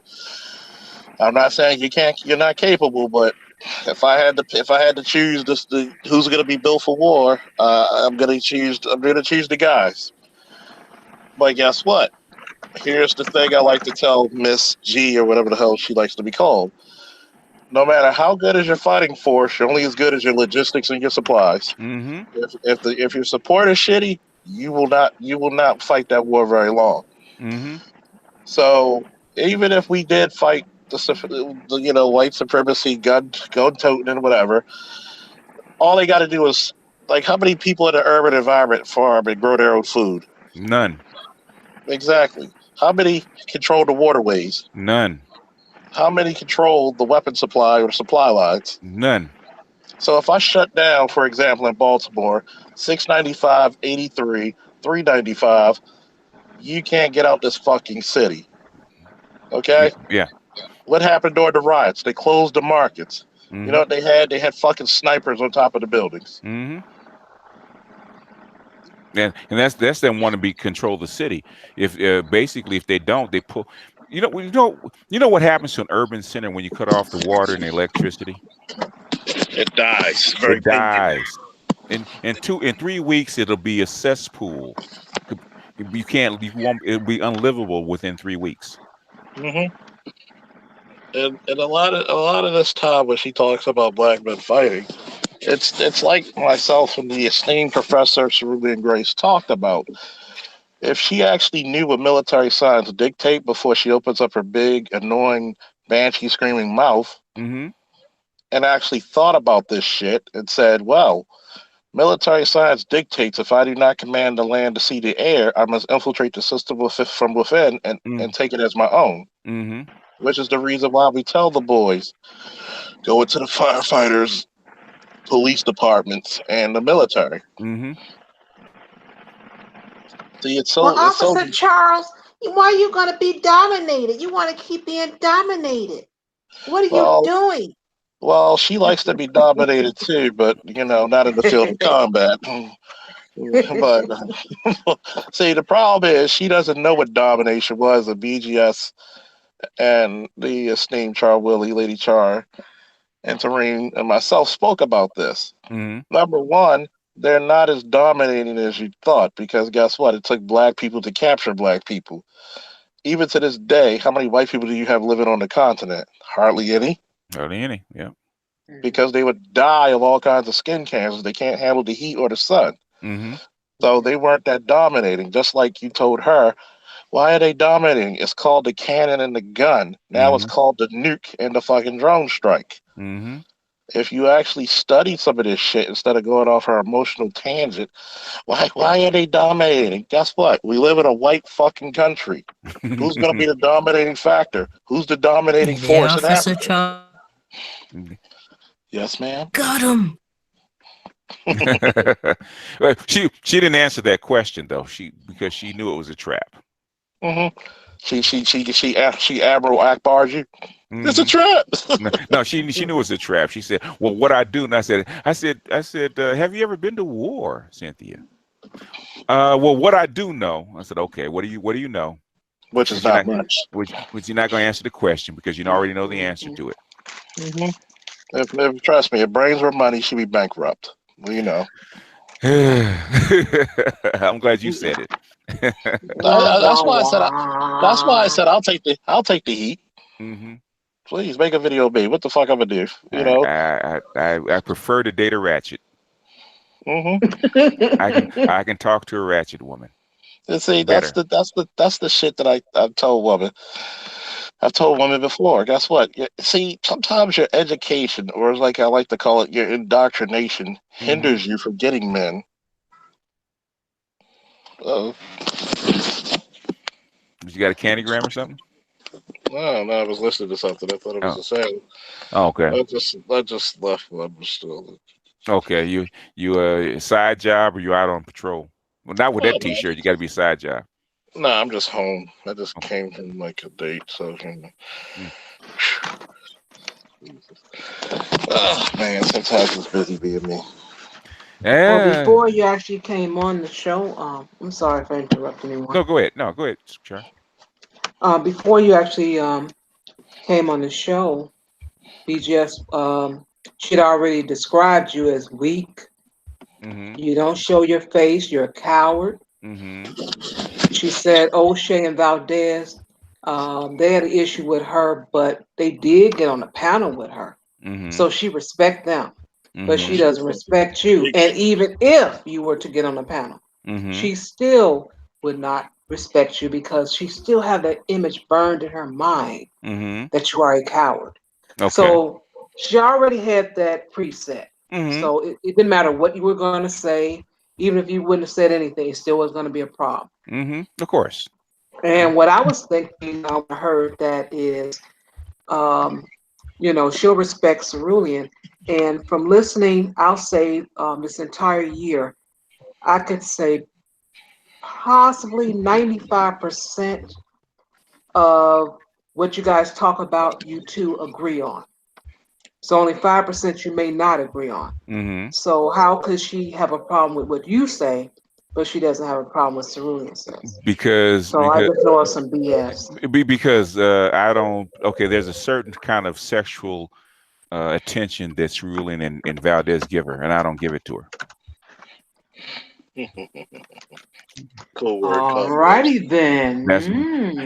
I'm not saying you're not capable, but if I had to choose who's going to be built for war, I'm going to choose the guys. But guess what? Here's the thing I like to tell Miss G or whatever the hell she likes to be called. No matter how good is your fighting force, you're only as good as your logistics and your supplies. Hmm. If your support is shitty, you will not fight that war very long. Hmm. So even if we did fight white supremacy, gun toting and whatever. All they got to do is like how many people in an urban environment farm and grow their own food? None. Exactly. How many control the waterways? None. How many control the weapon supply or supply lines? None. So if I shut down, for example, in Baltimore, 695, 83, 395, you can't get out this fucking city. Yeah. Okay? Yeah. What happened during the riots? They closed the markets. You know Mm-hmm. what they had? They had fucking snipers on top of the buildings. Mm-hmm. And that's them want to be control the city. If basically if they don't, they pull. You know what happens to an urban center when you cut off the water and the electricity? It dies very It painfully. dies. In 3 weeks it'll be a cesspool. You can't. You won't. It'll be unlivable within 3 weeks. Hmm. And a lot of this time when she talks about black men fighting, it's like myself and the esteemed professor Cerulean Grace talked about. If she actually knew what military science dictate before she opens up her big, annoying, banshee screaming mouth Mm-hmm. and actually thought about this shit and said, well, military science dictates if I do not command the land, the sea, the air, I must infiltrate the system from within and take it as my own. Mm-hmm. Which is the reason why we tell the boys go into the firefighters, police departments, and the military. Mm-hmm. See, it's Well, so Officer Charles, why are you going to be dominated? You want to keep being dominated. What are you well. doing? Well, she likes to be dominated too, but not in the field of combat. But see, the problem is she doesn't know what domination was. The BGS and the esteemed Char Willie, Lady Char, and Tareen and myself spoke about this. Mm-hmm. Number one, they're not as dominating as you thought because guess what? It took black people to capture black people. Even to this day, how many white people do you have living on the continent? Hardly any. Hardly any. Yeah. Because they would die of all kinds of skin cancers. They can't handle the heat or the sun. Mm-hmm. So they weren't that dominating. Just like you told her, why are they dominating? It's called the cannon and the gun. Now it's Mm-hmm. called the nuke and the fucking drone strike. Mm-hmm. If you actually study some of this shit instead of going off her emotional tangent, why are they dominating? Guess what? We live in a white fucking country. Who's going to be the dominating factor? Who's the dominating Yeah, force in Officer Africa? Charles. Yes, ma'am. Got him. Well, she didn't answer that question though. Because she knew it was a trap. Mm-hmm. She Admiral Akbar'd you. Mm-hmm. It's a trap. No, she knew it was a trap. She said, "Well, what I do?" And I said, "Have you ever been to war, Cynthia?" Well, what I do know. I said, "Okay, what do you know?" Which is not much. Which you're not going to answer the question because you already know the answer to it. Mm-hmm. If trust me, if brains were money, she'd be bankrupt. Well, I'm glad you said it. That's why I said. That's why I said I'll take the heat. Mm-hmm. Please make a video, babe. What the fuck I'm gonna do? I prefer to date a ratchet. Mm-hmm. I can talk to a ratchet woman. And see, Better. that's the shit that I've told women. I've told women before. Guess what? See, sometimes your education, or as like I like to call it, your indoctrination, hinders you from getting men. Oh. You got a candygram or something? No, I was listening to something. I thought it was the same. Oh, okay. I just left. I'm still. Okay, you a side job or you out on patrol? Well, not with that T-shirt. You got to be a side job. No, I'm just home. I just came from like a date, so. Oh man, sometimes it's busy being me. Yeah. Well, before you actually came on the show, I'm sorry if I interrupted anyone. No, go ahead. No, go ahead, Char. Before you actually came on the show, BGS, she'd already described you as weak. Mm-hmm. You don't show your face. You're a coward. Mm-hmm. She said O'Shea and Valdez, they had an issue with her, but they did get on the panel with her. Mm-hmm. So she respects them, but Mm-hmm. she doesn't respect you. And even if you were to get on the panel, Mm-hmm. she still would not respect you because she still have that image burned in her mind that you are a coward. Okay. So she already had that preset. So it didn't matter what you were going to say, even if you wouldn't have said anything, it still was going to be a problem. Of course. And what I was thinking, I heard that is, she'll respect Cerulean. And from listening, I'll say this entire year, I could say possibly 95% of what you guys talk about, you two agree on. So only 5% you may not agree on. So how could she have a problem with what you say, but she doesn't have a problem with Cerulean says? Because I just know it's some BS. Because I don't. Okay, there's a certain kind of sexual attention that Cerulean and Valdez give her, and I don't give it to her. Cool word. Alrighty then.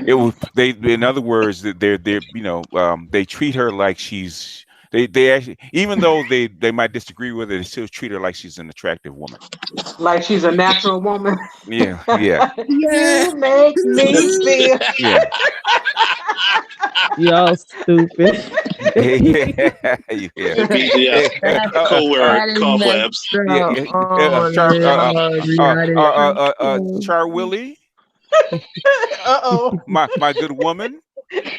It was they. In other words, they're they treat her like she's. They actually, even though they might disagree with her, they still treat her like she's an attractive woman. Like she's a natural woman. Yeah. You make me feel. Yeah. Y'all stupid. Cool word. Cobwebs. Char Willie. Uh-oh. My good woman.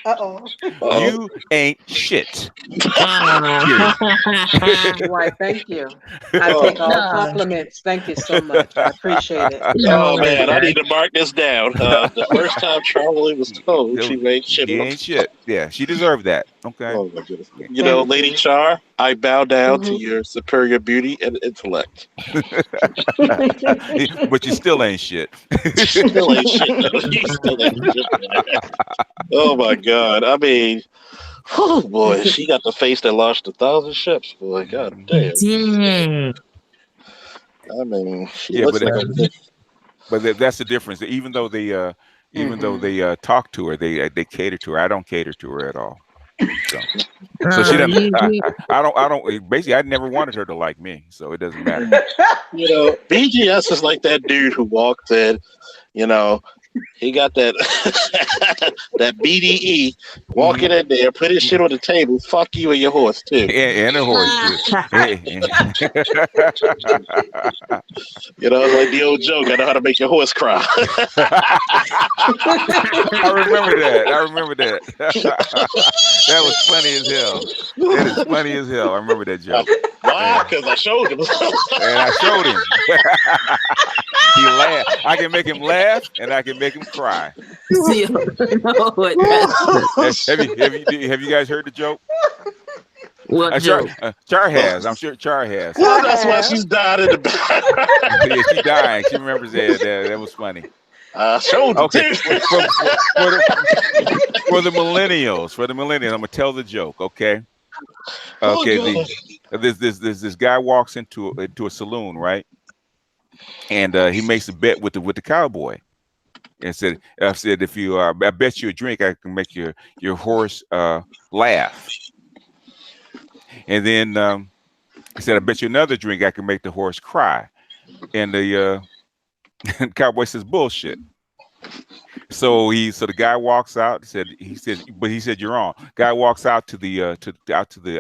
Uh-oh. You ain't shit. Why, thank you. I take all compliments. Thank you so much. I appreciate it. Oh man, I need to mark this down. The first time Charlie was told she made shit. She ain't shit. Yeah, she deserved that. Okay. Oh my goodness. Lady Char, I bow down to your superior beauty and intellect. But you still ain't shit. Still ain't shit. You still ain't shit. Oh my God. I mean, oh boy, she got the face that launched 1,000 ships. Boy, God damn. I mean, she looks like but that's the difference. Even though they talk to her, they cater to her. I don't cater to her at all. So she doesn't. I don't. Basically, I never wanted her to like me, so it doesn't matter. BGS is like that dude who walked in. He got that that BDE walking in there, put his shit on the table. Fuck you and your horse too. And a horse too. It's like the old joke. I know how to make your horse cry. I remember that. That was funny as hell. That is funny as hell. I remember that joke. Why? Because I showed him. And I showed him. He laughed. I can make him laugh, and I can make him cry. Have you guys heard the joke? What joke? Char has. I'm sure Char has. Well, that's why she's died in the back. Yeah, she died. She remembers that. That was funny. Showed okay. For the millennials, I'm gonna tell the joke. Okay. Okay. This guy walks into a saloon, right? And he makes a bet with the cowboy, and said, if you I bet you a drink, I can make your horse laugh. And then he said, I bet you another drink, I can make the horse cry. And the cowboy says, bullshit. So the guy walks out. He said you're on. Guy walks out to the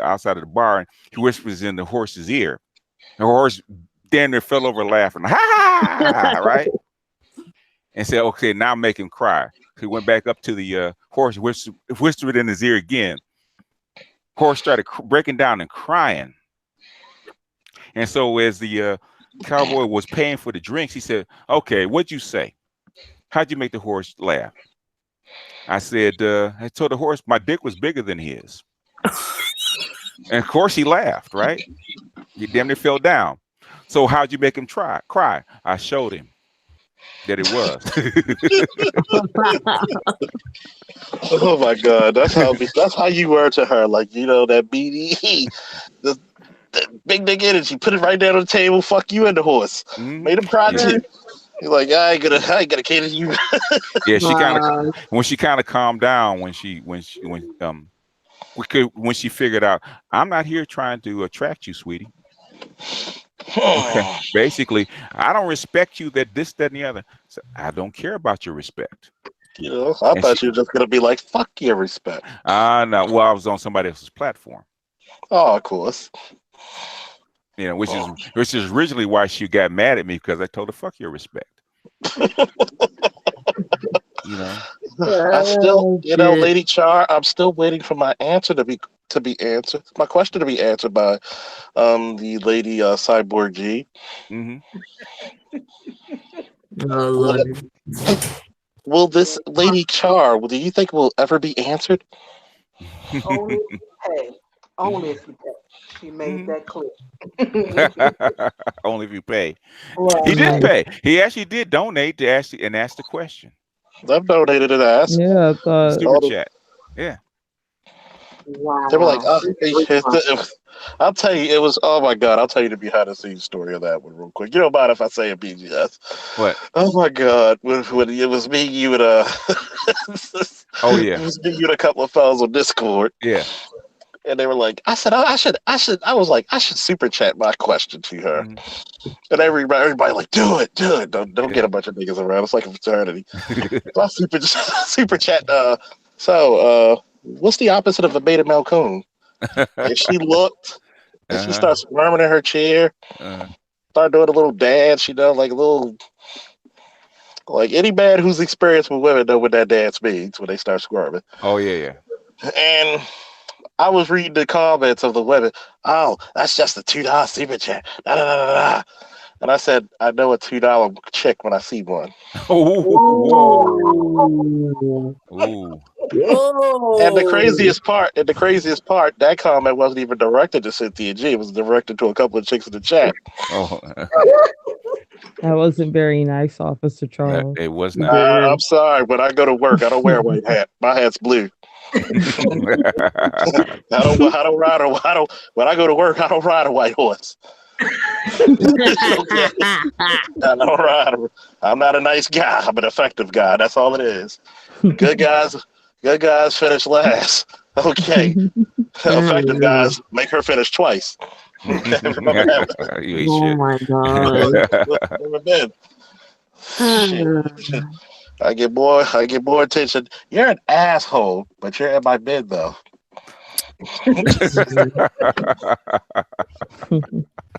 outside of the bar, and he whispers in the horse's ear. The horse damn near fell over laughing. Ha! Right? And said, okay, now make him cry. He went back up to the horse, whispered in his ear again. Horse started breaking down and crying. And so as the cowboy was paying for the drinks, he said, okay, what'd you say? How'd you make the horse laugh? I said, I told the horse my dick was bigger than his. And of course he laughed, right? He damn near fell down. So how'd you make him cry? I showed him that it was. Oh my God, that's how you were to her, like that BDE, the big dick energy. Put it right down on the table. Fuck you and the horse. Made him cry too. You're like, I ain't gonna cater to you. Yeah, she kind of calmed down when she figured out I'm not here trying to attract you, sweetie. Okay. Basically, I don't respect you that this, that, and the other. So I don't care about your respect. You know, I And she, thought you were just gonna be like, "Fuck your respect." no, well, I was on somebody else's platform. Oh, of course. You know, which is Oh. which is originally why she got mad at me because I told her fuck your respect. You know. I still, Oh you know, shit. Lady Char, I'm still waiting for my answer to be answered. My question to be answered by the lady Cyborg G. Hmm. Oh Will, Lord. will this Lady Char? Do you think will ever be answered? Only if you pay. Only if you pay. She made Mhm. that clear. Only if you pay. He Right. did Nice. pay. He actually did donate to ask the question. I've donated an ass. Yeah, I The thought. super All the, chat. Yeah. they were like, Wow. oh, It's I'll tell you, it was, oh my God, I'll tell you the behind the scenes story of that one real quick. You don't mind if I say it, BGS? What? Oh my God, when it was me, you, and, Oh it yeah. was me, you, and a couple of fellas on Discord. Yeah. And they were like, I was like, I should super chat my question to her. Hmm. And everybody like, do it. Don't Yeah. get a bunch of niggas around. It's like a fraternity. So I super chat, so, what's the opposite of a beta male coon? And she looked, and she Uh-huh. starts squirming in her chair, Uh-huh. started doing a little dance, like a little, like any man who's experienced with women know what that dance means when they start squirming. Oh yeah, yeah. And I was reading the comments of the women. Oh, that's just a $2 super chat. Da, da, da, da, da. And I said, I know a $2 chick when I see one. Oh, whoa. Ooh. Ooh. And Whoa. the craziest part, that comment wasn't even directed to Cynthia G. It was directed to a couple of chicks in the chat. Oh, That wasn't very nice, Officer no, Charles. it was not. I'm sorry, when I go to work, I don't wear a white hat. My hat's blue. I don't ride a I don't when I go to work, I don't ride a white horse. Okay. I don't ride. I'm not a nice guy. I'm an effective guy. That's all it is. Good guys, good guys finish last. Okay. Effective Mm. guys make her finish twice. Remember that? You ain't Oh shit. my God. Never been. Shit. I get more attention. You're an asshole, but you're in my bed though.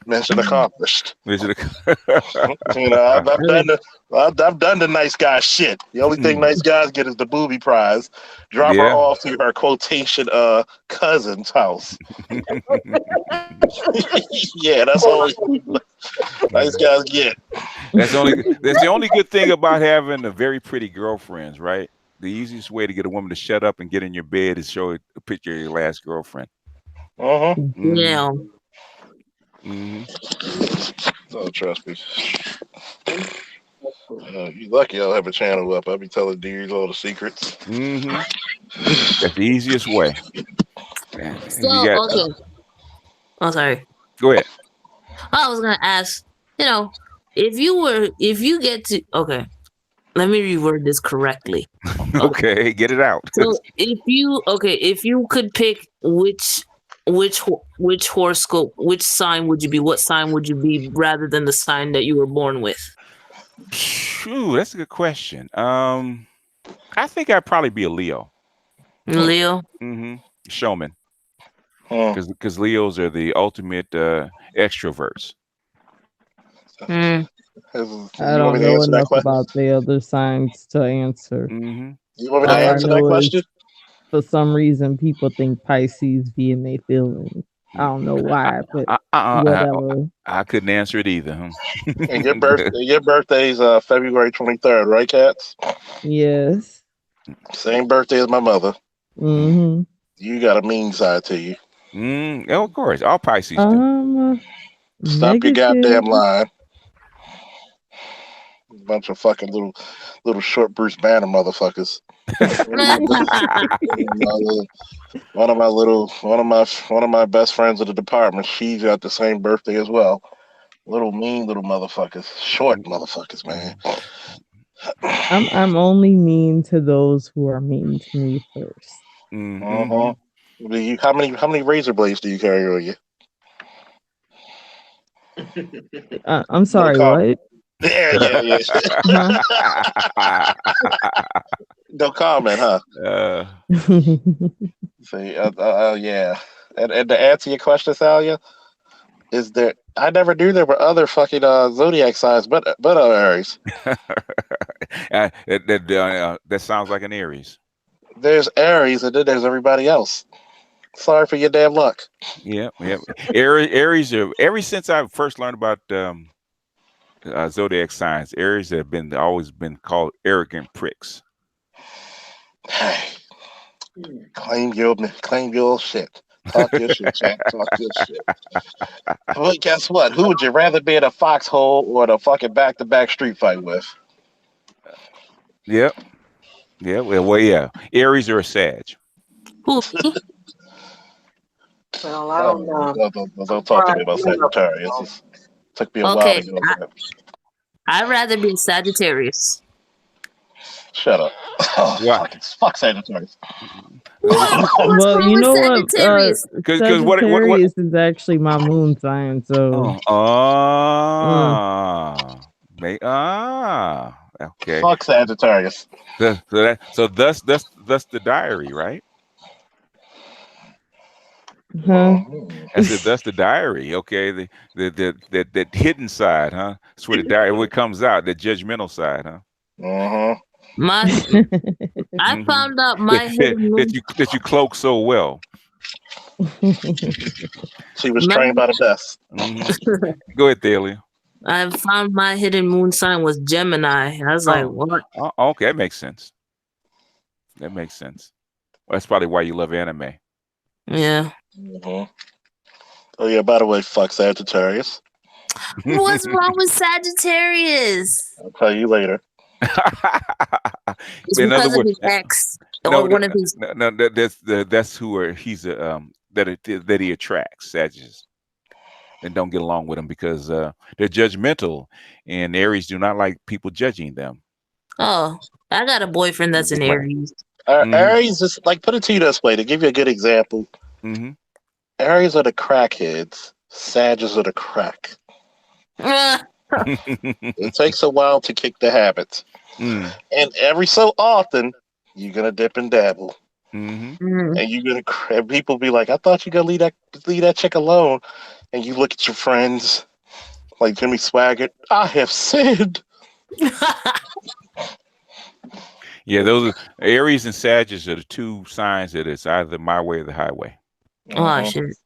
Mission accomplished. You know, I've done the nice guy shit. The only thing nice guys get is the booby prize. Drop her Yeah. off to her quotation cousin's house. Yeah, that's all nice guys get. That's the only good thing about having a very pretty girlfriends, right? The easiest way to get a woman to shut up and get in your bed is show a picture of your last girlfriend. Uh-huh. Yeah. Hmm. Oh, trust me. You lucky I don't have a channel up. I'll be telling dudes all the secrets. Hmm. That's the easiest way. Man, you So got okay. Oh, sorry. go ahead. I was gonna ask. You know, if you get to, okay, let me reword this correctly. Okay. Okay, get it out. So if you could pick which horoscope, which sign would you be? What sign would you be rather than the sign that you were born with? Phew, that's a good question. I think I'd probably be a Leo. Leo. Hmm. Showman, Huh. because Leos are the ultimate extroverts. Mm. I You want me don't to know answer that enough question? about the other signs to answer. Hmm. You want me to All I answer that know question? is for some reason people think Pisces be in their feelings. I don't know why, but whatever. I couldn't answer it either. And Huh? your birthday's February 23rd, right, cats? Yes. Same birthday as my mother. Mm-hmm. You got a mean side to you. Of course, all Pisces do. Stop your Negative. goddamn line. Bunch of fucking little short Bruce Banner motherfuckers. One of my best friends in the department. She's got the same birthday as well. Little mean little motherfuckers, short motherfuckers, man. I'm only mean to those who are mean to me first. Uh-huh. How many razor blades do you carry on you? I'm sorry, comment. what? Yeah. Huh? No comment, huh? uh, See, yeah. And to answer your question, Thalia, is there? I never knew there were other fucking zodiac signs, but Aries. that sounds like an Aries. There's Aries, and then there's everybody else. Sorry for your damn luck. Yeah. Aries are, ever since I first learned about zodiac signs, Aries have been always been called arrogant pricks. Hey, claim your shit. Talk your shit, chat. Talk your shit. Well, guess what? Who would you rather be in a foxhole or in a fucking back-to-back street fight with? Yep. Yeah. Well, yeah. Aries are a Sag. Who? Well, I don't know. Don't talk to me about Sagittarius. It took me a while Okay, to get over that. I'd rather be a Sagittarius. Shut up. Oh, Why? fuck Sagittarius. What's Well, wrong you with know what? Sagittarius? Because what? Sagittarius is actually my moon sign, so Okay. Fuck Sagittarius. So thus the diary, right? huh? I said that's the diary. Okay, that hidden side, huh? That's where the diary what comes out, the judgmental side, huh? Uh-huh. My, I Mhm. found out my hidden moon. that you cloak so well. She was trained by the best. Go ahead, Thalia. I found my hidden moon sign was Gemini. I was like, what? Okay, that makes sense. That makes sense. Well, that's probably why you love anime. Yeah. Uh-huh. Oh yeah, by the way, fuck Sagittarius. What's wrong with Sagittarius? I'll tell you later. It's In other because of words, his ex or one of his. that's who he's that he attracts Sagittarius, and don't get along with him because they're judgmental, and Aries do not like people judging them. Oh, I got a boyfriend that's an Aries. Aries is like, put it to you this way, to give you a good example. Aries are the crackheads, Sagittarius are the crack. It takes a while to kick the habit. And every so often, you're gonna dip and dabble. And you're gonna people be like, I thought you're gonna leave that chick alone. And you look at your friends like Jimmy Swaggart, I have sinned. Yeah, those are, Aries and Sagittarius are the two signs that it's either my way or the highway. Oh shit.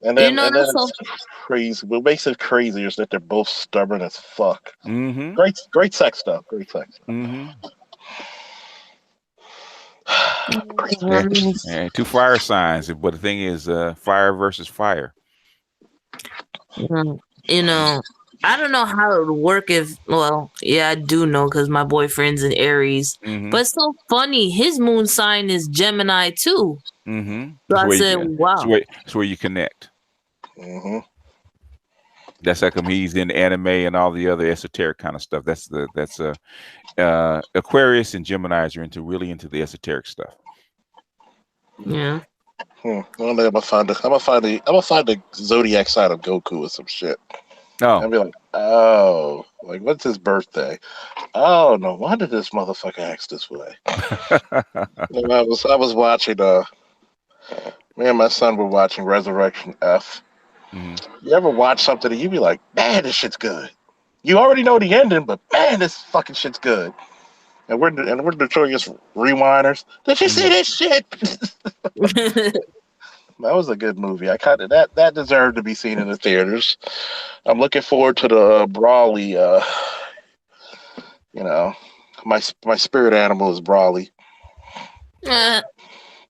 And then, it's crazy. What makes it crazy is that they're both stubborn as fuck. Great sex stuff. Great sex stuff. Yeah, two fire signs, but the thing is, fire versus fire. You know, I don't know how it would work if. Well, yeah, I do know because my boyfriend's an Aries. But it's so funny. His moon sign is Gemini too. So I said, "Wow." It's where you connect. That's how come he's in anime and all the other esoteric kind of stuff. That's Aquarius and Geminis are really into the esoteric stuff. Yeah. One day I'm gonna find the zodiac sign of Goku or some shit. I'll be like, oh, like what's his birthday? Oh no, why did this motherfucker act this way? And I was watching me and my son were watching Resurrection F. You ever watch something and you be like, man, this shit's good. You already know the ending, but man, this fucking shit's good. And we're notorious rewinders. Did you see this shit? That was a good movie. I kind of that deserved to be seen in the theaters. I'm looking forward to the Brawley. My spirit animal is Brawley and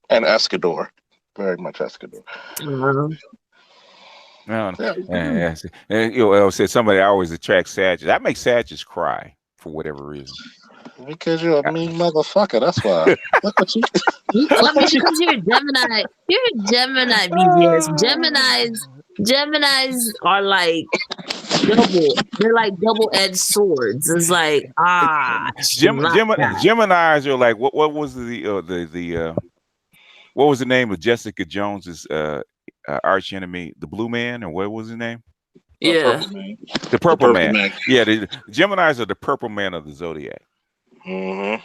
Escador. Very much Escador. Said somebody always attracts Sagittarius. That makes Sagittarius cry for whatever reason. Because you're a mean motherfucker. That's why. Look what you. Because you're a Gemini. You're a Gemini, BGS. Geminis are like double. They're like double-edged swords. It's like Geminis are like what was what was the name of Jessica Jones's arch enemy, the Blue Man, or what was his name? Yeah. Purple man. The purple purple man. man. Yeah, the Geminis are the purple man of the zodiac. Mm-hmm.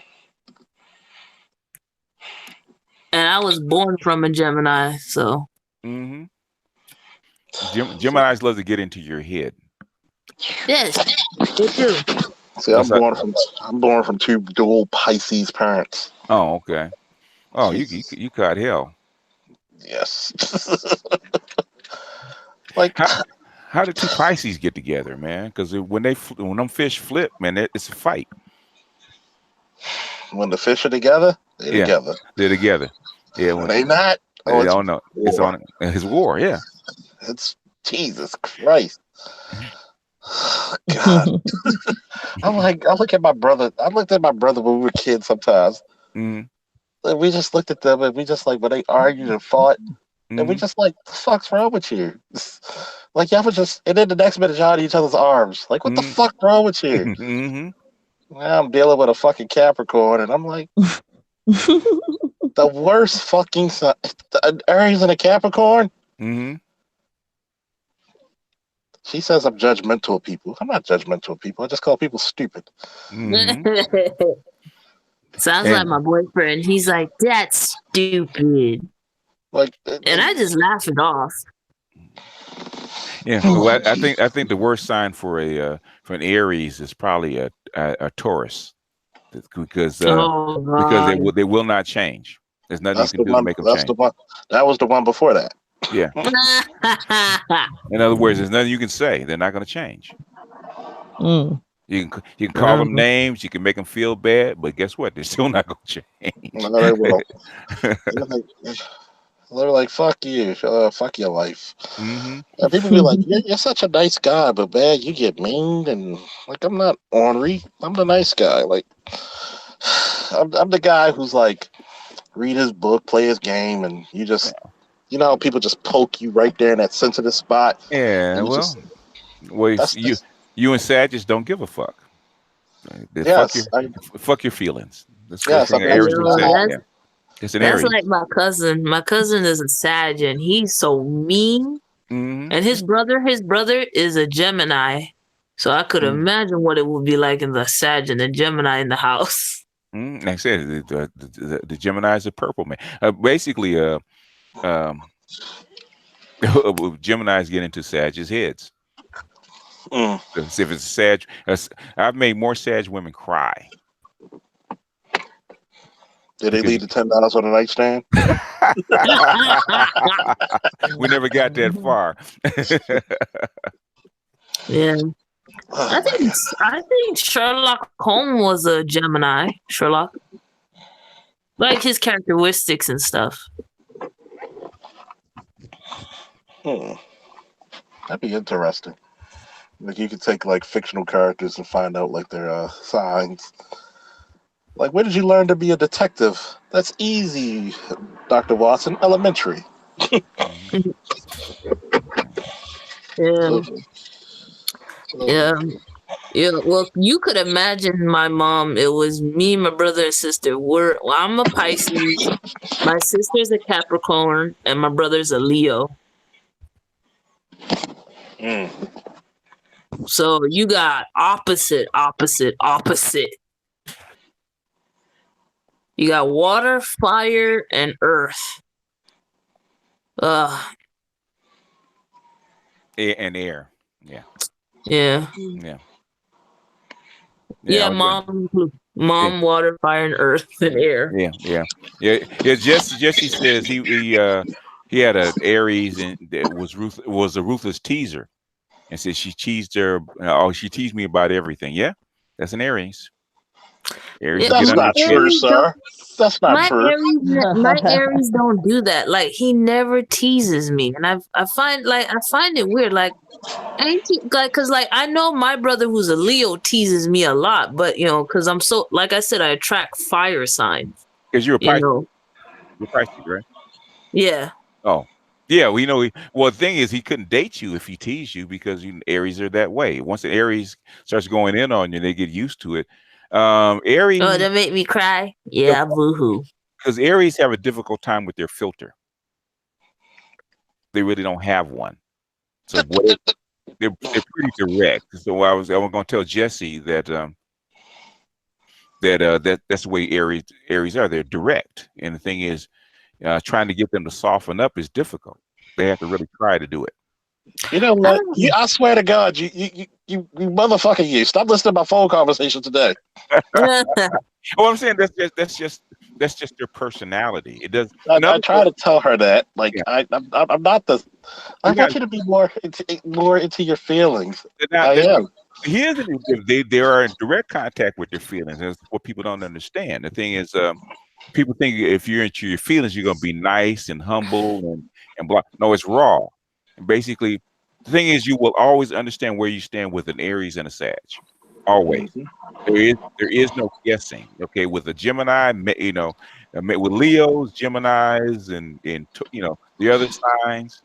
And I was born from a Gemini, so Mm-hmm. Geminis love to get into your head. yes, they do. See, That's like, I'm born from two dual Pisces parents. oh, okay. Oh, Jesus. you caught hell. Yes. Like How did two Pisces get together, man? Because when them fish flip, man, it's a fight. when the fish are together, they're Yeah, together. they're together. Yeah, When they not, oh, it's oh no, it's war. on his war. Yeah. It's Jesus Christ. God. I look at my brother. I looked at my brother when we were kids sometimes. Mm-hmm. And we just looked at them and we just like when they argued and fought, and we Mm-hmm. just like, the fuck's wrong with you? Like y'all was just, and then the next minute y'all in each other's arms. Like, what the fuck wrong with you? Mm-hmm. Now I'm dealing with a fucking Capricorn, and I'm like, the worst fucking sign. An Aries and a Capricorn. Mm-hmm. She says I'm judgmental of people. I'm not judgmental of people. I just call people stupid. Mm-hmm. Sounds like my boyfriend. He's like, that's stupid. Like, And I just laugh it off. Yeah, well, I think the worst sign for an Aries is probably a Taurus, because Oh God. they will not change. There's nothing that's you can the do to one. make them That's change. the one. That was the one before that. Yeah. In other words, there's nothing you can say. They're not going to change. Mm. You can call them names. You can make them feel bad, but guess what? They're still not going to change. No, they will. They're like, fuck you, fuck your life. Mm-hmm. And people be like, you're such a nice guy, but man, you get mean, and like, I'm not ornery. I'm the nice guy. Like, I'm the guy who's like, read his book, play his game, and you just, you know, how people just poke you right there in that sensitive spot. Yeah, And well, you and Sag just don't give a fuck. Yes, Fuck your feelings. That's the yes, first thing an Aries would say. Yeah. It's an That's Aries. like my cousin. My cousin is a Sag, and he's so mean. Mm-hmm. And his brother is a Gemini. So I could imagine what it would be like in the Sag and the Gemini in the house. Like I said, the Gemini is a purple man. Basically, Geminis get into Sag's heads. Mm. So if it's Sag, I've made more Sag women cry. Did they leave the $10 on the nightstand? We never got that far. Yeah. I think Sherlock Holmes was a Gemini. Sherlock. Like his characteristics and stuff. That'd be interesting. Like, you could take like fictional characters and find out like their signs. Like, where did you learn to be a detective? That's easy, Dr. Watson. Elementary. Yeah. Yeah. Yeah. Well, you could imagine my mom. It was me, my brother, and sister. I'm a Pisces. My sister's a Capricorn, and my brother's a Leo. Mm. So you got opposite. You got water, fire, and earth. And air. Yeah. Yeah. Yeah, mom, water, fire, and earth, and air. Yeah. Jesse says he had an Aries and that was a ruthless teaser, and said she teased her. She teased me about everything. Yeah, that's an Aries. Aries, that's not true, sir. That's not true. My Aries don't do that. Like, he never teases me, and I find it weird. Like, because I know my brother who's a Leo teases me a lot, but because I'm so, like I said, I attract fire signs. Because you're a Pisces. You're Pisces, right? Yeah. Oh, yeah. The thing is, he couldn't date you if he teased you because Aries are that way. Once the Aries starts going in on you, they get used to it. Aries. Oh, that make me cry. Yeah, boo-hoo. Because Aries have a difficult time with their filter. They really don't have one. So they're pretty direct. So I was going to tell Jesse that that's the way Aries are. They're direct, and the thing is, trying to get them to soften up is difficult. They have to really try to do it. You know what? I swear to God, you motherfucker, you stop listening to my phone conversation today. Oh, I'm saying that's just their personality. It does. I try to tell her that, like, Yeah. I'm not the. I You're want not, you to be more into your feelings. they're not, I am. here's the thing, they are in direct contact with their feelings. That's what people don't understand. The thing is, people think if you're into your feelings, you're gonna be nice and humble and blah. No, it's raw. And basically, the thing is, you will always understand where you stand with an Aries and a Sag. Always. Mhm. There is no guessing. Okay, with a Gemini, with Leos, Geminis, and the other signs,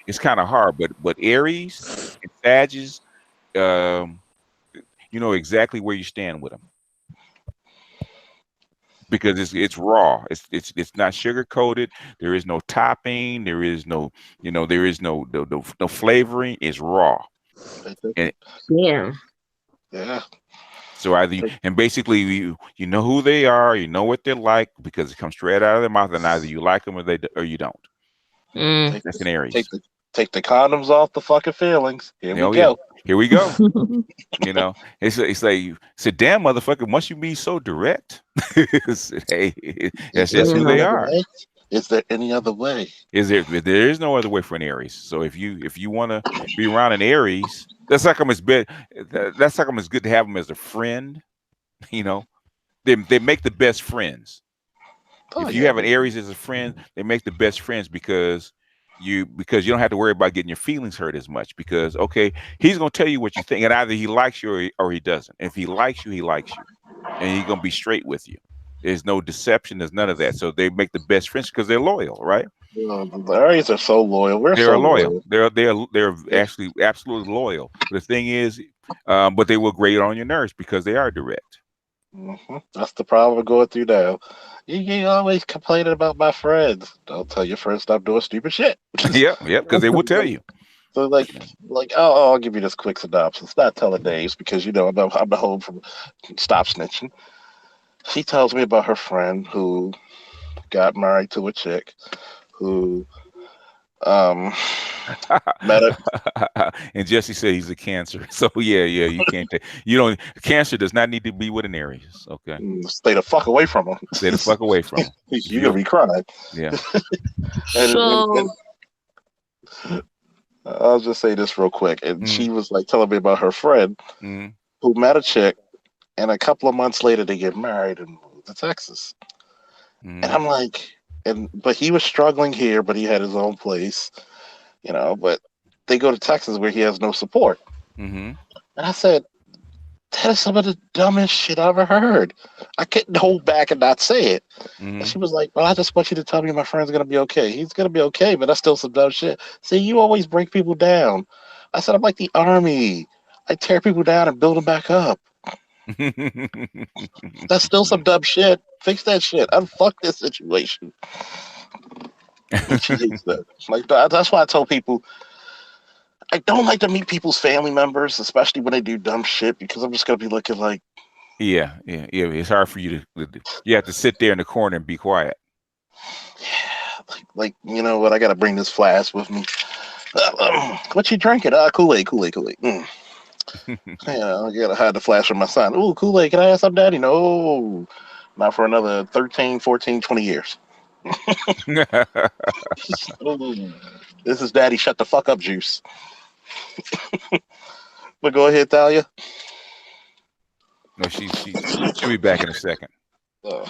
it's kind of hard. But Aries and Sagittarius, um, you know exactly where you stand with them because it's raw. It's not sugar coated. There is no topping. There is no flavoring. It's raw. And Yeah. Yeah. so and basically you know who they are. You know what they're like because it comes straight out of their mouth, and either you like them or you don't. Mm. Take That's an the, take Aries. the take the condoms off the fucking feelings. Here we Oh yeah, go. here we go. It's like you said, damn motherfucker, must you be so direct? Hey, Is that's there just who any they Mhm. other are. way? Is there any other way? There is no other way for an Aries. So if you want to be around an Aries, that's like I'm as good to have them as a friend. You know, they make the best friends. Oh If you yeah, have an Aries as a friend, they make the best friends because you don't have to worry about getting your feelings hurt as much because okay, he's gonna tell you what you think, and either he likes you or he doesn't. If he likes you, he likes you, and he's gonna be straight with you. There's no deception. There's none of that. So they make the best friends because they're loyal, right? the Aries are so loyal. We're They're so loyal. loyal. They're actually absolutely loyal. But the thing is, but they will grate on your nerves because they are direct. That's the problem we're going through now. You always complaining about my friends. Don't tell your friends stop doing stupid shit. Yep, because they will tell you. So like I'll give you this quick synopsis. Not telling names because I'm the home from Stop Snitching. She tells me about her friend who got married to a chick who um met a And Jesse said he's a Cancer. So yeah, you can't take. You don't. Cancer does not need to be with an Aries. Okay, stay the fuck away from him. stay the fuck away from him. If You're you gonna don't, be crying. yeah. And So I'll just say this real quick. And Mm, she was like telling me about her friend mm, who met a chick, and a couple of months later they get married and moved to Texas. And mm, I'm like, but he was struggling here, but he had his own place, But they go to Texas where he has no support. mm, And I said, that is some of the dumbest shit I ever heard. I couldn't hold back and not say it. And mm. she was like, well, I just want you to tell me my friend's gonna be okay. He's gonna be okay, but that's still some dumb shit. See, you always break people down. I said, I'm like the army. I tear people down and build them back up. That's still some dumb shit. Fix that shit. Unfuck this situation. And she hates that. Like that's why I tell people I don't like to meet people's family members, especially when they do dumb shit, because I'm just gonna be looking like, yeah. It's hard for you to. You have to sit there in the corner and be quiet. yeah, like you know what? I gotta bring this flask with me. What you drinking? Kool-Aid, Kool-Aid, Kool-Aid. Yeah, I gotta hide the flash from my son. Ooh, Kool-Aid, can I have some, Daddy? No, not for another 13, 14, 20 years. Ooh, this is Daddy, shut the fuck up juice. But go ahead, Talia. No, she'll be back in a second. Uh,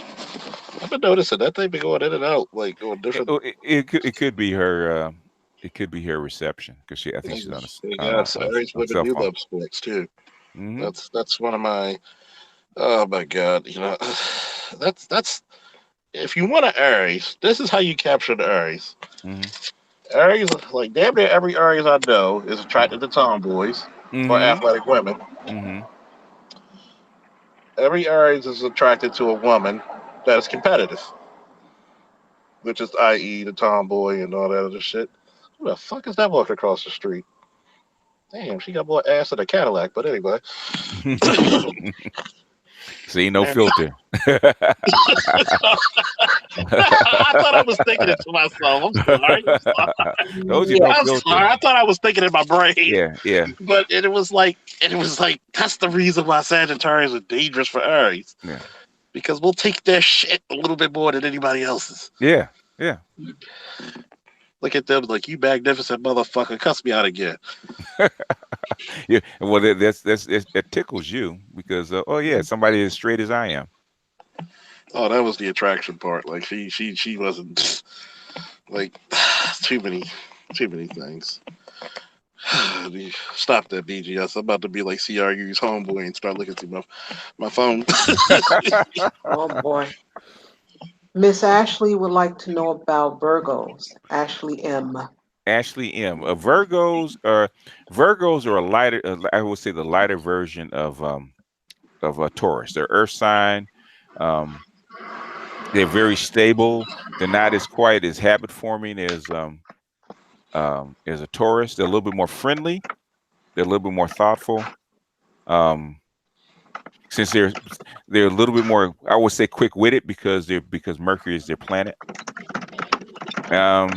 I've been noticing that thing been going in and out, like on different It could be her. It could be her reception because I think she's things. Yes, Irish on women cell do phone. love sports too. Hmm. That's one of my. Oh my God, that's if you want an Aries, this is how you capture the Aries. Hmm. Aries, like damn near every Aries I know is attracted to tomboys or Hmm. athletic women. Hmm. Every Aries is attracted to a woman that is competitive, which is i.e. the tomboy and all that other shit. Who the fuck is that walking across the street? Damn, she got more ass than a Cadillac. But anyway. See, no And filter. I thought I was thinking it to myself. I'm sorry. Told you no I'm filter. sorry. I thought I was thinking in my brain. Yeah, yeah, But it was like that's the reason why Sagittarius are dangerous for Aries. yeah, Because we'll take their shit a little bit more than anybody else's. yeah, yeah. Look at them like, you magnificent motherfucker, cuss me out again. Yeah. Well, that tickles you because oh yeah, somebody as straight as I am. Oh, that was the attraction part. Like she wasn't like too many things. Stop that, BGS. I'm about to be like CRU's homeboy and start looking through my phone. Oh boy. Miss Ashley would like to know about Virgos. Ashley M. Ashley M. Virgos are a lighter. I would say the lighter version of a Taurus. They're Earth sign. Um, they're very stable. They're not as quiet as habit forming as a Taurus. They're a little bit more friendly. They're a little bit more thoughtful. Um, since they're a little bit more, I would say, quick witted because Mercury is their planet. Um,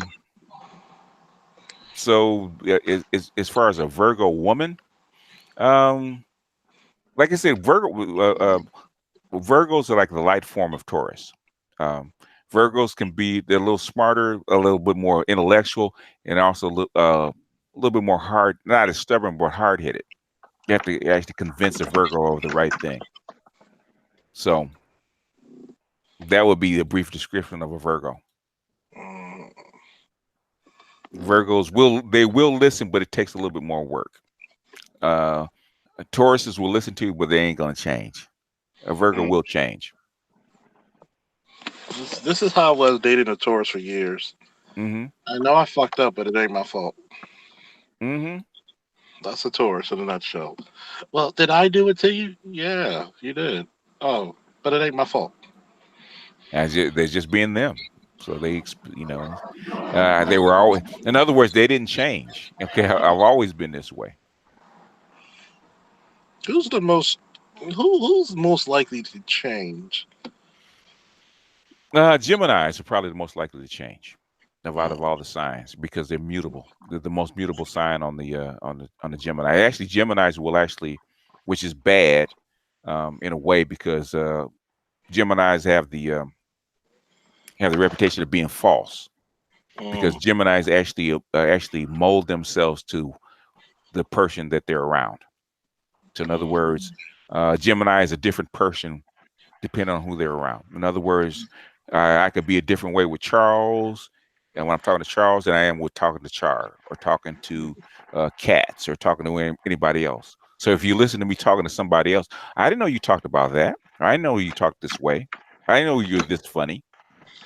so as far as a Virgo woman, um, like I said, Virgos are like the light form of Taurus. Virgos they're a little smarter, a little bit more intellectual, and also a little bit more hard, not as stubborn, but hard headed. You have to actually convince a Virgo of the right thing. So that would be a brief description of a Virgo. Virgos will listen, but it takes a little bit more work. Tauruses will listen to you, but they ain't gonna change. A Virgo will change. This is how I was dating a Taurus for years. Mm-hmm. I know I fucked up, but it ain't my fault. Mm-hmm. That's a Taurus in a nutshell. Well, did I do it to you? Yeah, you did. Oh, but it ain't my fault. They're just being them. So they were always. In other words, they didn't change. Okay, I've always been this way. Who's the most? Who's most likely to change? Geminis are probably the most likely to change out of Mm. all the signs because they're mutable. They're the most mutable sign on the Gemini. Actually, Geminis will actually, which is bad in a way because Geminis have the reputation of being false because Mm. Geminis actually mold themselves to the person that they're around. So in other words, Gemini is a different person depending on who they're around. In other words, I could be a different way with Charles, and when I'm talking to Charles, than I am with talking to Char or talking to Cats or talking to anybody else. So if you listen to me talking to somebody else, I didn't know you talked about that. I know you talk this way. I know you're this funny.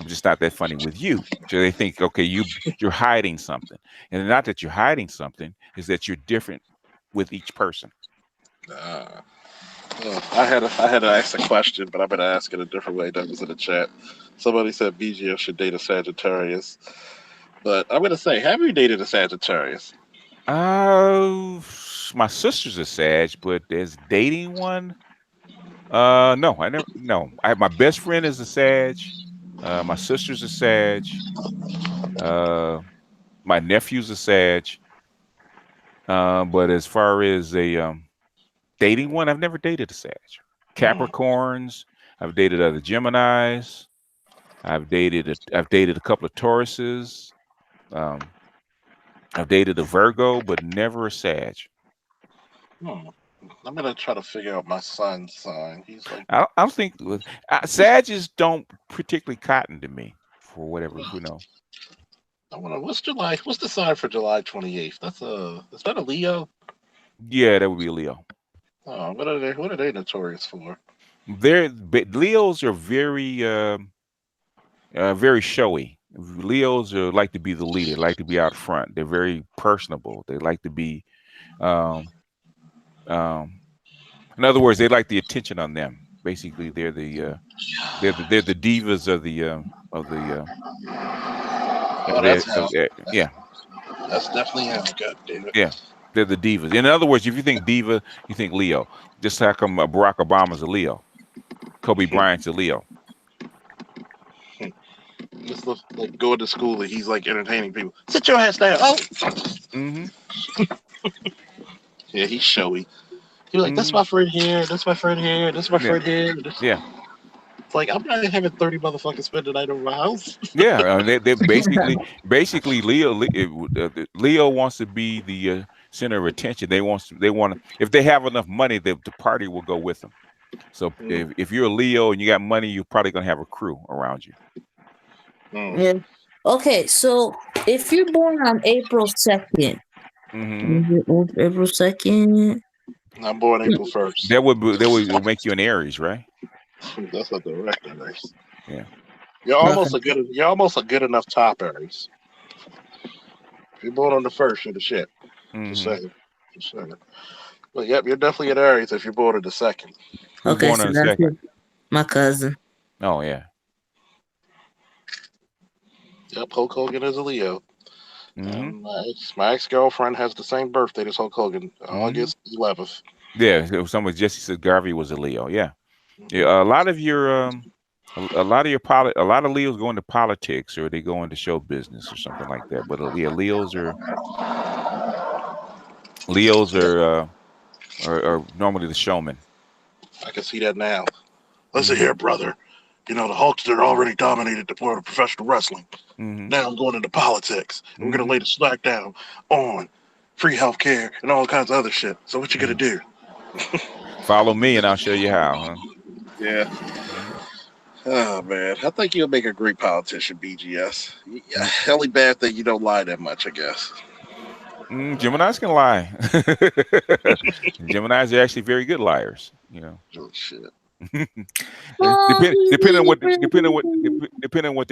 I'm just not that funny with you. So they think, okay, you're hiding something, and not that you're hiding something, is that you're different with each person. I had to ask a question, but I'm gonna ask it a different way. That was in the chat. Somebody said BGF should date a Sagittarius, but I'm gonna say, have you dated a Sagittarius? Uh, my sister's a Sag, but as dating one, no, I never. No, my best friend is a Sag. My sister's a Sag. Uh, my nephew's a Sag. But as far as a dating one, I've never dated a Sag. Capricorns. I've dated other Geminis. I've dated a couple of Tauruses. Um, I've dated a Virgo, but never a Sag. Hmm. I'm gonna try to figure out my son's sign. He's like, I don't think Sages don't particularly cotton to me for whatever you know. I wonder what's July. What's the sign for July 28th? Is that a Leo? Yeah, that would be a Leo. Oh, what are they notorious for? Leos are very showy. Leos like to be the leader, like to be out front. They're very personable. They like to be, um, um, in other words, they like the attention on them. Basically, they're the divas of the Oh, that's him. yeah That's definitely him. God damn it. yeah. They're the divas. In other words, if you think diva, you think Leo. Just how come Barack Obama's a Leo, Kobe Bryant's a Leo. Just like going to school and he's like entertaining people. Sit your ass down. Oh, Mm-hmm. yeah, he's showy. He's like, that's my friend here. That's my friend here. That's my friend here. Yeah. It's like I'm not having 30 motherfuckers spend the night over my house. Yeah. They basically Leo wants to be the center of attention. They want to. If they have enough money, the party will go with them. So if you're a Leo and you got money, you're probably gonna have a crew around you. Yeah. Okay, so if you're born on April 2nd, April 2nd. I'm born April 1st. That would make you an Aries, right? That's not the direct Aries. Yeah. You're almost a good enough top Aries. If you're born on the 1st, you're the shit. Just saying. But yep, you're definitely an Aries if you're born on the 2nd. Who's born on the 2nd? My cousin. Oh yeah. Yep, Hulk Hogan is a Leo. My ex-girlfriend has the same birthday as Hulk Hogan, August 11th. Yeah, it was someone. Jesse said Garvey was a Leo. Yeah, yeah. A lot of Leos go into politics or they go into show business or something like that. But yeah, Leos are normally the showmen. I can see that now. Listen here, brother. You know, the Hulkster already dominated the world of professional wrestling. Now I'm going into politics. And we're going to lay the slack down on free healthcare and all kinds of other shit. So what you going to do? Follow me and I'll show you how. Huh? Yeah. Oh, man. I think you'll make a great politician, BGS. Yeah, only bad thing you don't lie that much, I guess. Geminis can lie. Geminis are actually very good liars. You know. Oh, shit. Depending on what they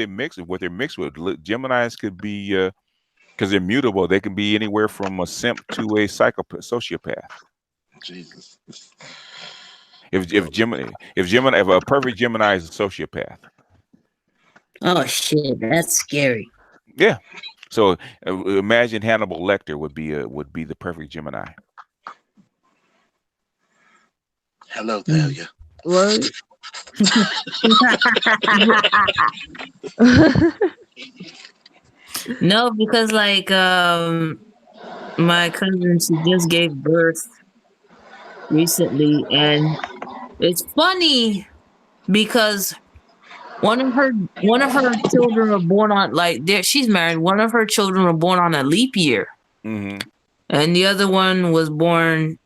mix with, Geminis could be because they're mutable. They can be anywhere from a simp to a sociopath. Jesus. If a perfect Gemini is a sociopath. Oh shit, that's scary. Yeah. So imagine Hannibal Lecter would be the perfect Gemini. Hello there, you. What? No, because like my cousin, she just gave birth recently, and it's funny because one of her children were born on she's married. One of her children were born on a leap year, and the other one was born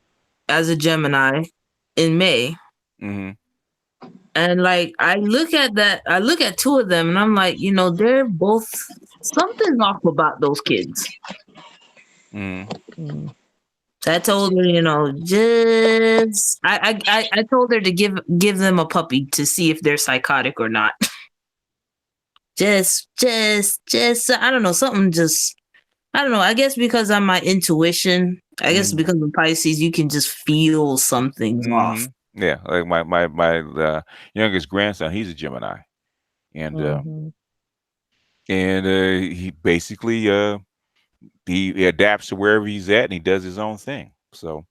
as a Gemini in May. And like I look at two of them and I'm like, you know, they're both something's off about those kids. I told her, you know, just I told her to give them a puppy to see if they're psychotic or not. just I don't know, something just I don't know. I guess because I'm my intuition, I guess because of Pisces, you can just feel something's off. Yeah, like my youngest grandson, he's a Gemini, and he basically he adapts to wherever he's at, and he does his own thing. So,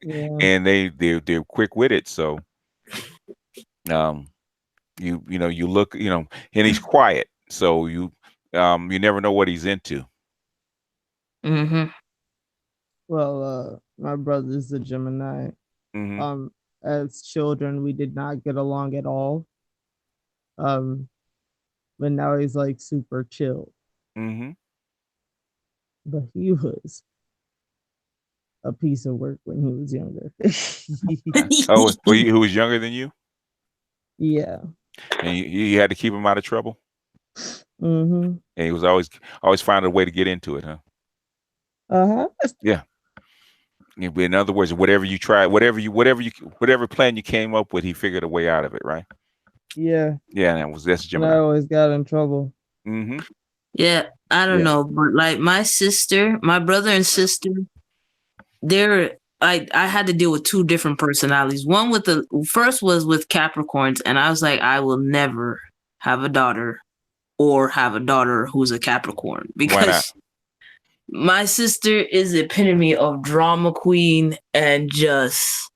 and they're quick with it. So, you look, and he's quiet, so you never know what he's into. Well, my brother's a Gemini. As children, we did not get along at all. But now he's like super chill. But he was a piece of work when he was younger. Oh, who was younger than you? Yeah. And you had to keep him out of trouble? And he was always finding a way to get into it, huh? Yeah. In other words, whatever you tried, whatever plan you came up with, he figured a way out of it, right? Yeah. Yeah, that's Gemini. I always got in trouble. Yeah, I don't know, but like my brother and sister, I had to deal with two different personalities. One with the first was with Capricorns, and I was like, I will never have a daughter or have a daughter who's a Capricorn because My sister is the epitome of drama queen and just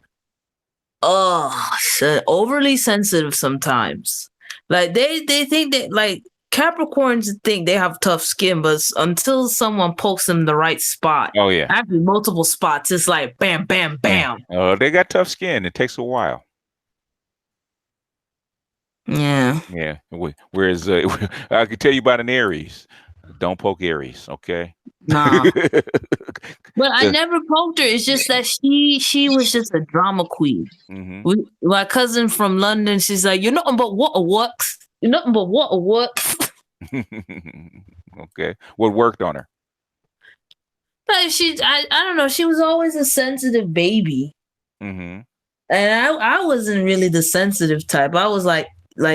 overly sensitive sometimes. Like they think that like Capricorns think they have tough skin, but until someone pokes them the right spot, Oh yeah. actually multiple spots, it's like bam, bam, bam. They got tough skin. It takes a while. Yeah. Yeah. Whereas I can tell you about an Aries. Don't poke Aries, okay? Nah. But I never poked her. It's just that she was just a drama queen. Mm-hmm. My cousin from London, she's like, you're nothing but what? You're nothing but what? Okay. What worked on her? Like I don't know. She was always a sensitive baby. Mm-hmm. And I wasn't really the sensitive type. I was like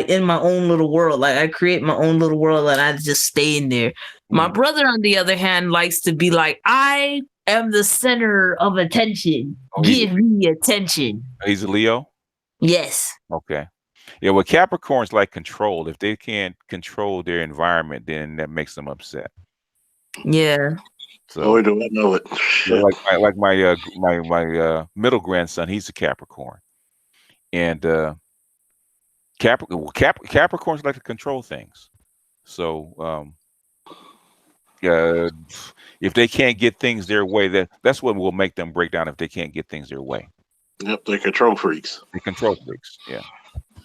in my own little world. Like I create my own little world and I just stay in there. My brother, on the other hand, likes to be like, I am the center of attention. Give me attention. He's a Leo? Yes. Okay. Yeah, well, Capricorns like control. If they can't control their environment, then that makes them upset. Yeah. So, do I know it? Shit. like my middle grandson, he's a Capricorn, and Capricorns like to control things. So, if they can't get things their way, that's what will make them break down. If they can't get things their way. Yep, they're control freaks. They control freaks. Yeah.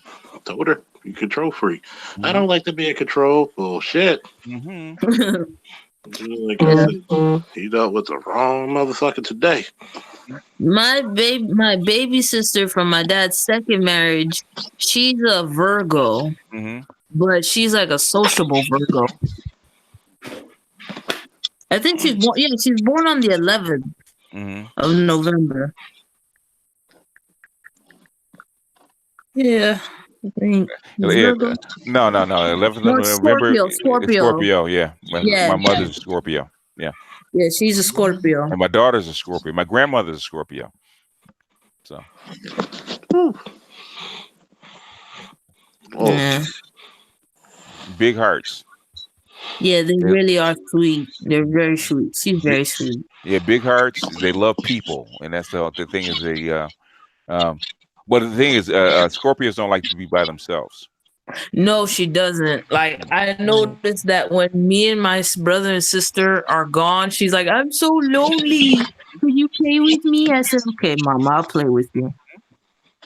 I told her, you control freak. I don't like to be in control. Bullshit. Mm-hmm. Like I said, he dealt with the wrong motherfucker today. My baby sister from my dad's second marriage, she's a Virgo, but she's like a sociable Virgo. I think she's born. Yeah, she's born on the 11th of November. Yeah. No. 11th of November. Scorpio. Yeah. My mother's a Scorpio. Yeah. Yeah, she's a Scorpio. And my daughter's a Scorpio. My grandmother's a Scorpio. So. Yeah. Big hearts. Yeah, they really are sweet. They're very sweet. She's very sweet. Yeah, big hearts. They love people, and that's the thing is they. But the thing is, Scorpios don't like to be by themselves. No, she doesn't. Like I noticed that when me and my brother and sister are gone, she's like, "I'm so lonely. Can you play with me?" I said, "Okay, Mom, I'll play with you."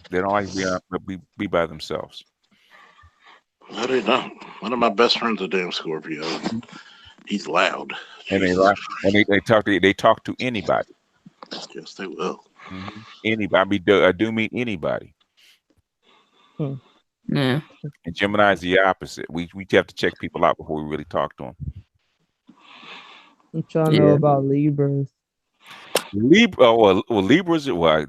They don't like to be by themselves. No, they don't. One of my best friends is a damn Scorpio. He's loud. And they talk to anybody. Yes, they will. Anybody. I do meet anybody. Yeah. And Gemini is the opposite. We have to check people out before we really talk to them. What y'all know about Libras? Libras are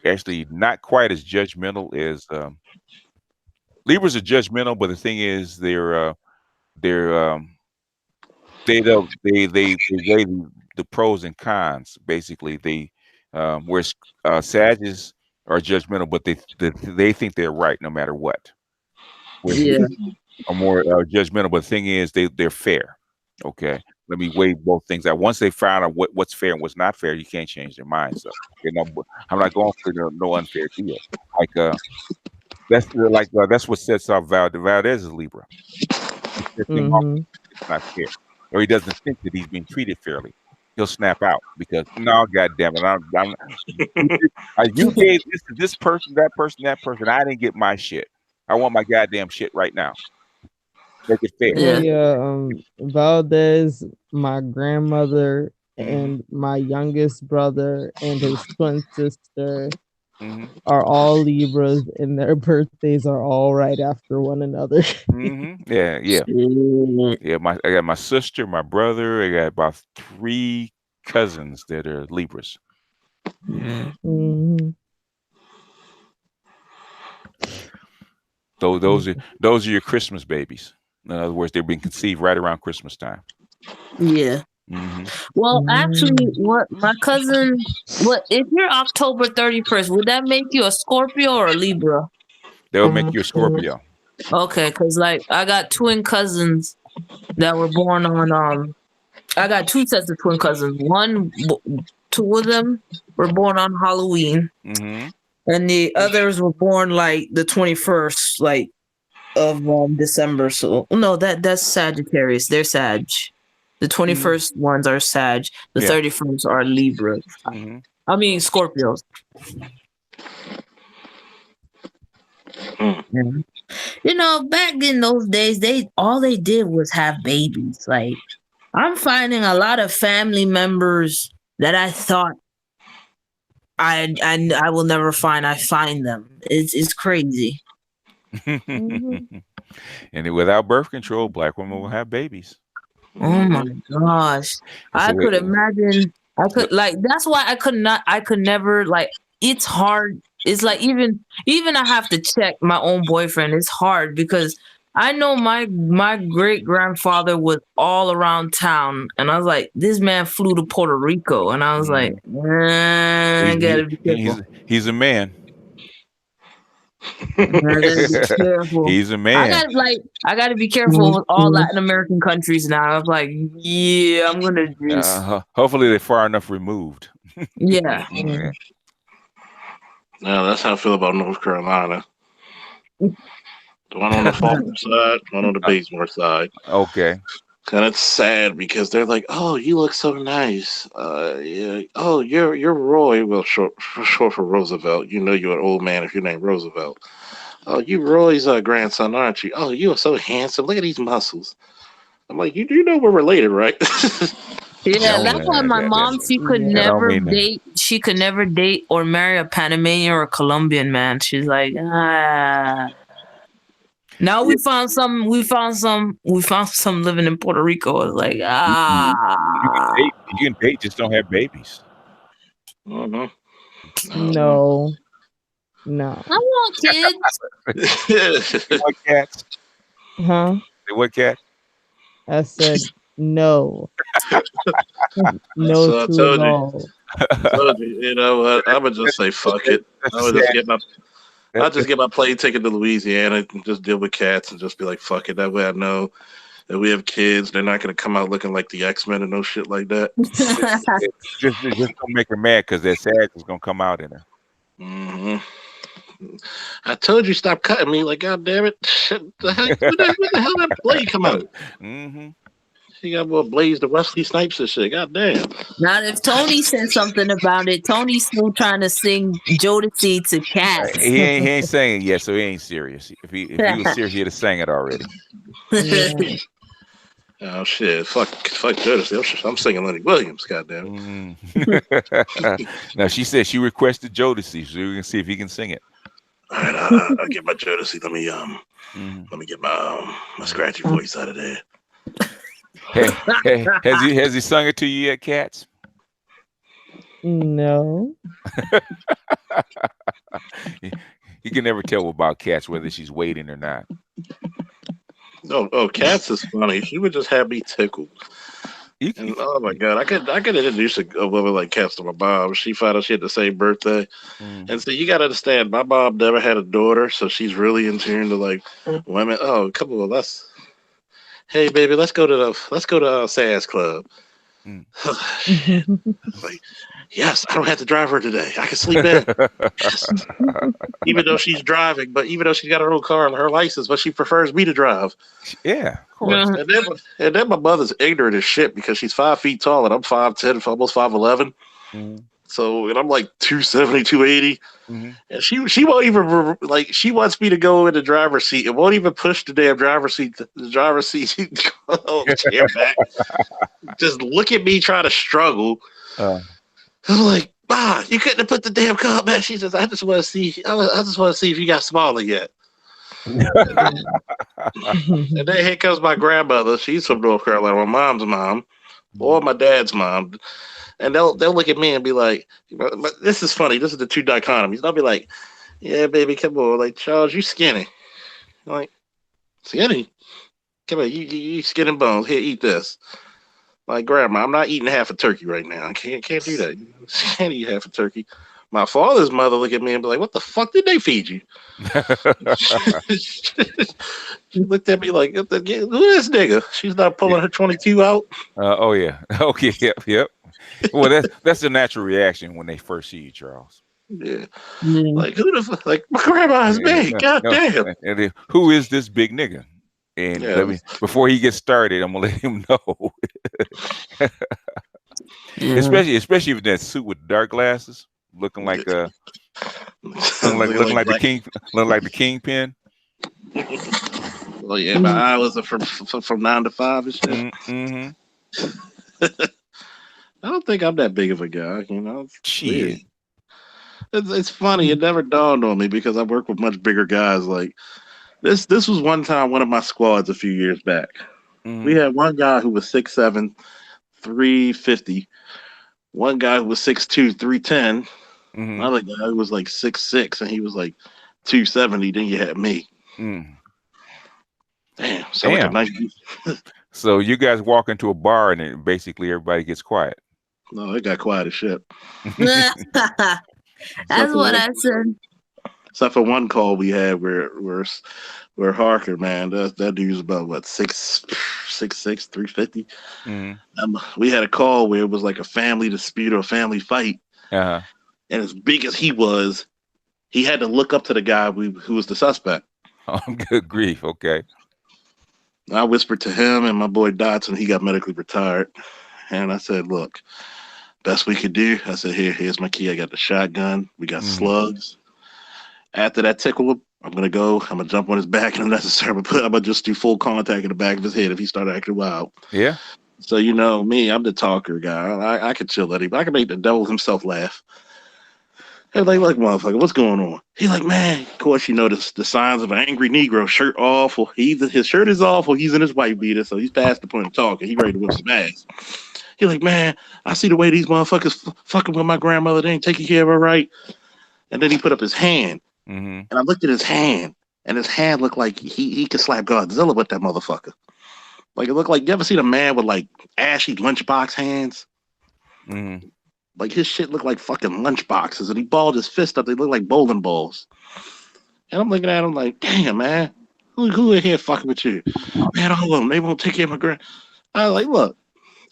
actually not quite as judgmental as Libras are judgmental, but the thing is they weigh the pros and cons. Basically, whereas Sagittarius are judgmental, but they think they're right no matter what. Are more judgmental, but the thing is they're fair. Okay, let me weigh both things out. Once they find out what's fair and what's not fair, you can't change their mind. So I'm not going for no unfair deal. That's what sets off Valdez is Libra. It's not fair, or he doesn't think that he's being treated fairly. He'll snap out because no, goddamn it, you gave this to this person, that person, that person. I didn't get my shit. I want my goddamn shit right now. Make it fair. Yeah, Valdez, my grandmother, and my youngest brother and his twin sister are all Libras, and their birthdays are all right after one another. Yeah. I got my sister, my brother. I got about 3 cousins that are Libras. So those are your Christmas babies. In other words, they're being conceived right around Christmas time. Yeah. Well, actually, what my cousin, if you're October 31st, would that make you a Scorpio or a Libra? That would make you a Scorpio. Okay, because like I got twin cousins that were born on. I got two sets of twin cousins. Two of them were born on Halloween, Mm-hmm. and the others were born like the 21st, like of December. So no, that's Sagittarius. They're Sag. The 21st ones are Sag. The Yeah. 31st are Libra. Mm-hmm. I mean Scorpios. Yeah. You know, back in those days, all they did was have babies. Like I'm finding a lot of family members that I thought I will never find. I find them. It's crazy. Mhm. And without birth control, black women will have babies. Oh my gosh. I So could imagine that's why I could never like it's hard. It's like even I have to check my own boyfriend. It's hard because I know my great grandfather was all around town and I was like, this man flew to Puerto Rico and I was like, I gotta be careful. he's a man. I gotta be careful. He's a man. I gotta be careful with all Latin American countries now. I was like, yeah, I'm gonna just Hopefully they're far enough removed. yeah. Yeah. Yeah, that's how I feel about North Carolina. The one on the Fulton side, one on the BaseMore side. Okay. And it's sad because they're like, "Oh, you look so nice. Yeah. Oh, you're Roy. Well, short for Roosevelt. You know you're an old man if you're named Roosevelt. Oh, you Roy's grandson, aren't you? Oh, you are so handsome. Look at these muscles." I'm like, you do know we're related, right? Yeah, No, that's why my mom she could that don't never mean that. date. She could never date or marry a Panamanian or a Colombian man. She's like, ah. Now we found some. We found some living in Puerto Rico. It's like You can date, just don't have babies. Mm-hmm. No. I want kids. What cats? Huh? What cat? I said no. No So I to told it you. all. Told you. You know what? I would just say fuck it. I would just get my plane ticket to Louisiana and just deal with cats and just be like, fuck it. That way I know that we have kids. They're not going to come out looking like the X-Men and no shit like that. just don't make her mad because that sad is gonna come out in her. Mm-hmm. I told you stop cutting me. Like, God damn it! Shit, when the hell that blade come out? Mm-hmm. She got more blades than Wesley Snipes and shit. God damn. Now, if Tony said something about it, Tony's still trying to sing Jodeci to cats. He ain't saying it yet, so he ain't serious. If he was serious, he'd have sang it already. Yeah. Oh shit! Fuck Jodeci. I'm singing Lenny Williams. Goddamn. Now she said she requested Jodeci, so we can see if he can sing it. All right, I'll get my Jodeci. Let me get my scratchy voice out of there. Hey, has he sung it to you yet, Cats? No. You can never tell about Cats whether she's waiting or not. Oh, Cats is funny. She would just have me tickled. And oh my god, I could introduce a woman like Cats to my mom. She found out she had the same birthday, and so you gotta understand, my mom never had a daughter, so she's really in tune to like women. Oh, come on, hey baby, let's go to Sam's Club. Like, yes, I don't have to drive her today. I can sleep in. Even though she's driving, but even though she's got her own car and her license, but she prefers me to drive. Yeah, of course. And then my mother's ignorant as shit because she's 5 feet tall and I'm 5'10", almost 5'11". So, and I'm like 270, 280. And she won't even like. She wants me to go in the driver's seat and won't even push the damn driver's seat. The driver's seat chair back. Just look at me trying to struggle. I'm like, "Ma, you couldn't have put the damn car back." She says, "I just want to see. I just want to see if you got smaller yet." And then here comes my grandmother. She's from North Carolina. My mom's mom, or my dad's mom. And they'll look at me and be like, "This is funny. This is the two dichotomies." They'll be like, "Yeah, baby, come on. Like, Charles, you skinny." I'm like, skinny? Come on, you skin and bones. Here, eat this. Like, Grandma, I'm not eating half a turkey right now. I can't do that. You can't eat half a turkey. My father's mother look at me and be like, "What the fuck did they feed you?" She looked at me like, "Who is this nigga?" She's not pulling her 22 out. Oh yeah. Okay. Yep. Well, that's the natural reaction when they first see you, Charles. Yeah. Yeah. Like, who the fuck? Like, my grandma's me. God No, damn. and then, who is this big nigga? And Yeah. before he gets started, I'm gonna let him know. Yeah. especially with that suit with dark glasses, looking like looking like the kingpin. Oh yeah, my eye was from 9 to 5 and shit. Mm-hmm. I don't think I'm that big of a guy. It's weird. Shit. It's funny. It never dawned on me because I work with much bigger guys. Like this was one time one of my squads a few years back. Mm-hmm. We had one guy who was 6'7", 350. One guy who was 6'2", 310. Mm-hmm. Another guy who was like 6'6", and he was like 270. Then you had me. Mm. Damn. So like a nice. So you guys walk into a bar and then basically everybody gets quiet. No, it got quiet as shit. That's what I said. Except for one call we had where Harker, man, that dude's about what 6'6", 350. Mm-hmm. We had a call where it was like a family dispute or a family fight, Uh-huh. and as big as he was, he had to look up to the guy who was the suspect. Oh, good grief. Okay. I whispered to him and my boy Dotson. He got medically retired, and I said, "Look, best we could do." I said, "Here's my key. I got the shotgun. We got slugs. After that tickle, I'm gonna go. I'm gonna jump on his back, and if necessary, I'm gonna just do full contact in the back of his head if he started acting wild." Yeah. So you know me, I'm the talker guy. I could chill at him. I can make the devil himself laugh. And like, look, motherfucker, what's going on? He's like, man. Of course, you notice the signs of an angry Negro. Shirt off, or his shirt is off, or he's in his white beater. So he's past the point of talking. He ready to whip some ass. He's like, man, I see the way these motherfuckers fucking with my grandmother. They ain't taking care of her right. And then he put up his hand, and I looked at his hand, and his hand looked like he could slap Godzilla with that motherfucker. Like it looked like, you ever seen a man with like ashy lunchbox hands? Mm-hmm. Like his shit looked like fucking lunchboxes, and he balled his fist up. They look like bowling balls. And I'm looking at him like, damn, man, who in here fucking with you? Man, all of them, they won't take care of my grand. I was like, look,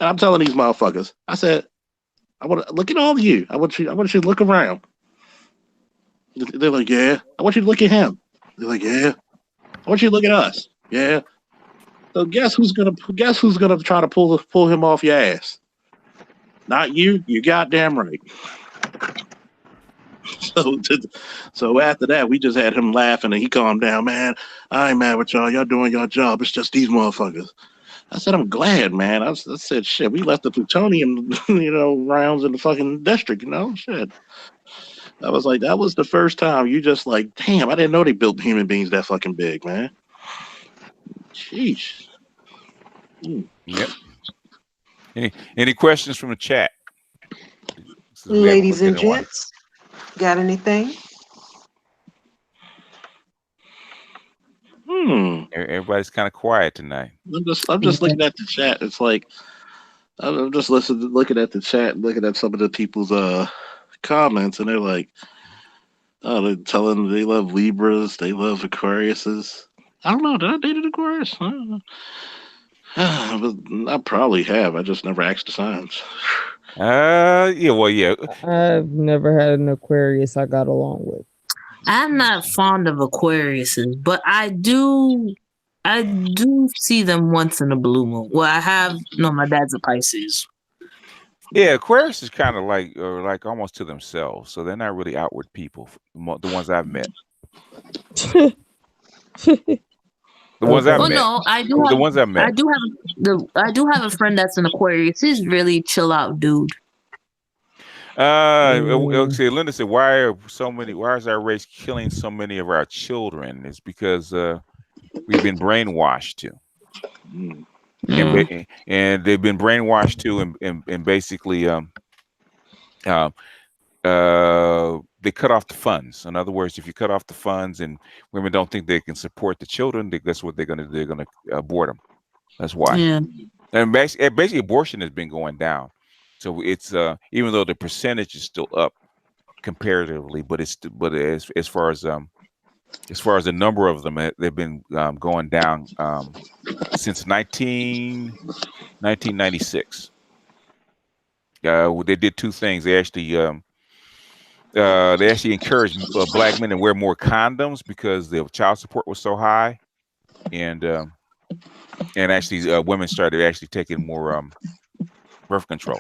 and I'm telling these motherfuckers, I said, I want to look at all of you. I want you to look around. They're like, yeah. I want you to look at him. They're like, yeah. I want you to look at us. Yeah. So guess who's gonna try to pull him off your ass? Not you. You goddamn right. So after that, we just had him laughing, and he calmed down. Man, I ain't mad with y'all. Y'all doing your job. It's just these motherfuckers. I said, I'm glad, man. I said, shit, we left the plutonium, rounds in the fucking district, shit. I was like, that was the first time you just like, damn, I didn't know they built human beings that fucking big, man. Sheesh. Yep. Any questions from the chat? Ladies and gents, got anything? Everybody's kind of quiet tonight. I'm just looking at the chat. It's like I'm just looking at the chat, looking at some of the people's comments, and they're like, oh, they're telling them they love Libras, they love Aquariuses. I don't know. Did I date an Aquarius? I don't know. I probably have. I just never asked the signs. Yeah, well, yeah. I've never had an Aquarius I got along with. I'm not fond of Aquariuses, but I do see them once in a blue moon. Well, my dad's a Pisces. Yeah, Aquarius is kind of like almost to themselves, so they're not really outward people. The ones I've met. The ones I've met. No, I do. The ones I've met. I do have a friend that's an Aquarius. He's really chill out, dude. Okay, Linda said, why is our race killing so many of our children? It's because we've been brainwashed too. And they've been brainwashed too, and basically they cut off the funds. In other words, if you cut off the funds and women don't think they can support the children, that's what they're gonna abort them. That's why. Yeah. And basically abortion has been going down. So it's even though the percentage is still up, comparatively, but as far as the number of them, they've been going down since 1996. They did two things. They actually encouraged black men to wear more condoms because the child support was so high, and actually women started actually taking more birth control.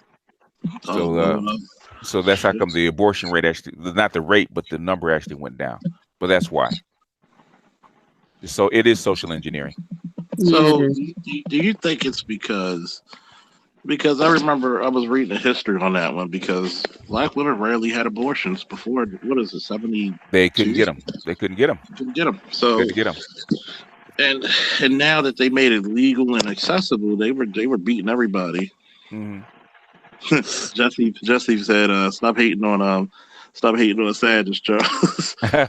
So that's how come the abortion rate actually, not the rate, but the number actually went down. But that's why. So it is social engineering. So do you think it's because I remember I was reading the history on that one, because black women rarely had abortions before, what is it, 70? They couldn't get them. Couldn't get them. So Couldn't get them. And now that they made it legal and accessible, they were beating everybody. Mm-hmm. Jesse said, "Stop hating on Sages, Charles." I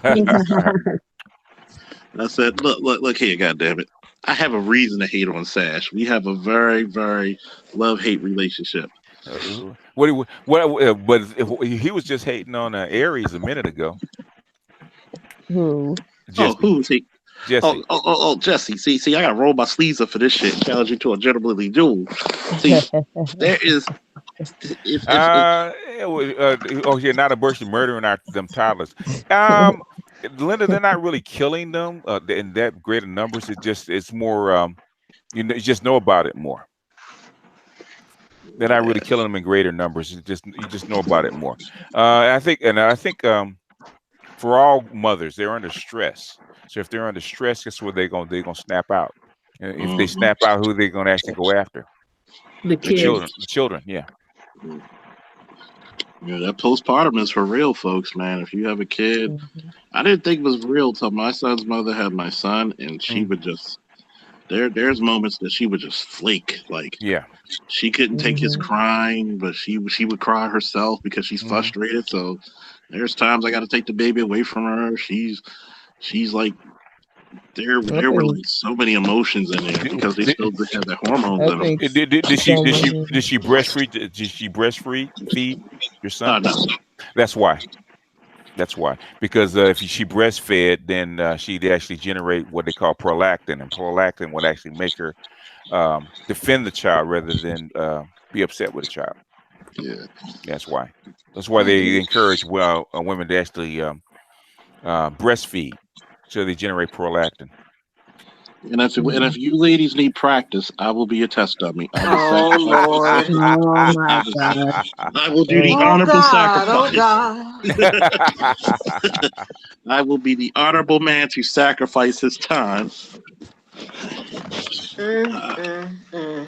said, "Look here, goddammit. I have a reason to hate on Sash. We have a very, very love-hate relationship." But he was just hating on Aries a minute ago. Who? Jesse. Who's he? Jesse. Jesse. See, I gotta roll my sleeves up for this shit. Challenge you to a gentlemanly duel. See, there is. Yeah, not abortion, murdering them toddlers. Linda, they're not really killing them in that greater numbers. It's more, you just know about it more. They're not really killing them in greater numbers. You just know about it more. I think for all mothers, they're under stress. So if they're under stress, guess what? They're gonna snap out. And if they snap out, who are they gonna actually go after? The children. The children, yeah. Yeah, that postpartum is for real, folks, man. If you have a kid, I didn't think it was real till my son's mother had my son, and she would just there's moments that she would just flake. Like, yeah, she couldn't take his crying, but she would cry herself because she's frustrated. So there's times I got to take the baby away from her. She's like, there were like so many emotions in there because they still have their hormones in them. Did she breastfeed? Did she breastfeed your son? No. That's why. Because if she breastfed, then she'd actually generate what they call prolactin, and prolactin would actually make her defend the child rather than be upset with the child. Yeah, that's why. That's why they encourage women to actually breastfeed, so they generate prolactin. And if you ladies need practice, I will be a test dummy. Oh Lord! Oh my God! I will do the honorable sacrifice. Oh God! I will be the honorable man to sacrifice his time.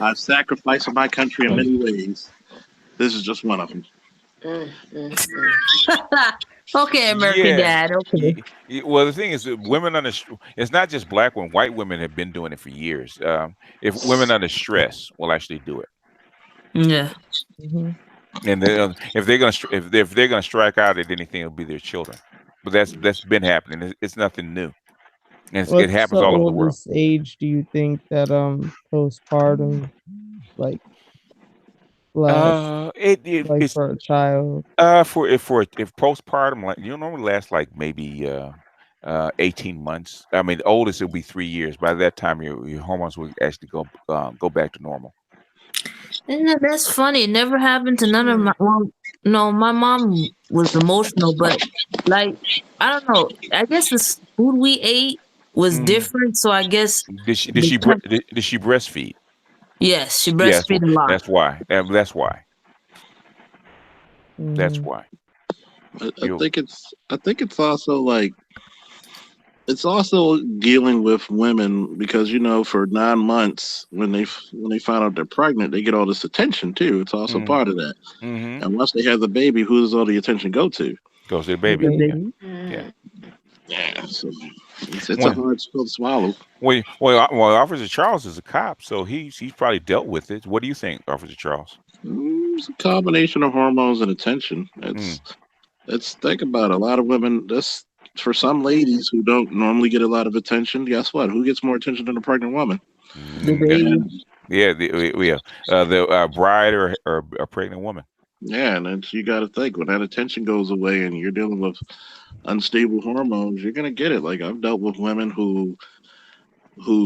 I've sacrificed for my country in many ways. This is just one of them. Okay, American Dad. Okay. Well, the thing is, women under it's not just black women. White women have been doing it for years. If women under stress will actually do it. Yeah. And if they're gonna strike out at anything, it'll be their children. But that's been happening. It's nothing new. And it happens all over the world. What's the oldest age do you think that postpartum like lasts? It's for a child. If postpartum, like, you normally last like maybe 18 months. I mean, the oldest it'll be 3 years. By that time, your hormones will actually go back to normal. That's funny. It never happened to none of my. Well, no, my mom was emotional, but like, I don't know. I guess the food we ate was different, so I guess did she breastfeed? Yes, she breastfeed a lot. That's why. That's why. That's why. I think it's also like, it's also dealing with women, because for 9 months when they find out they're pregnant, they get all this attention too. It's also part of that. And once they have the baby, who does all the attention go to? Goes to the baby. Yeah. So it's a hard pill to swallow. Well, Officer Charles is a cop, so he's probably dealt with it. What do you think, Officer Charles? It's a combination of hormones and attention. Let's think about it. A lot of women. This, for some ladies who don't normally get a lot of attention, guess what? Who gets more attention than a pregnant woman? The baby. The bride or a pregnant woman. Yeah, and it's, you got to think when that attention goes away and you're dealing with unstable hormones, you're gonna get it. Like I've dealt with women who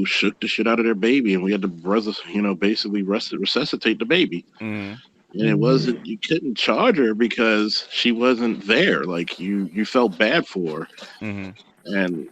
shook the shit out of their baby, and we had to, basically resuscitate the baby. Mm-hmm. And it wasn't, you couldn't charge her because she wasn't there. Like you felt bad for her. Mm-hmm. And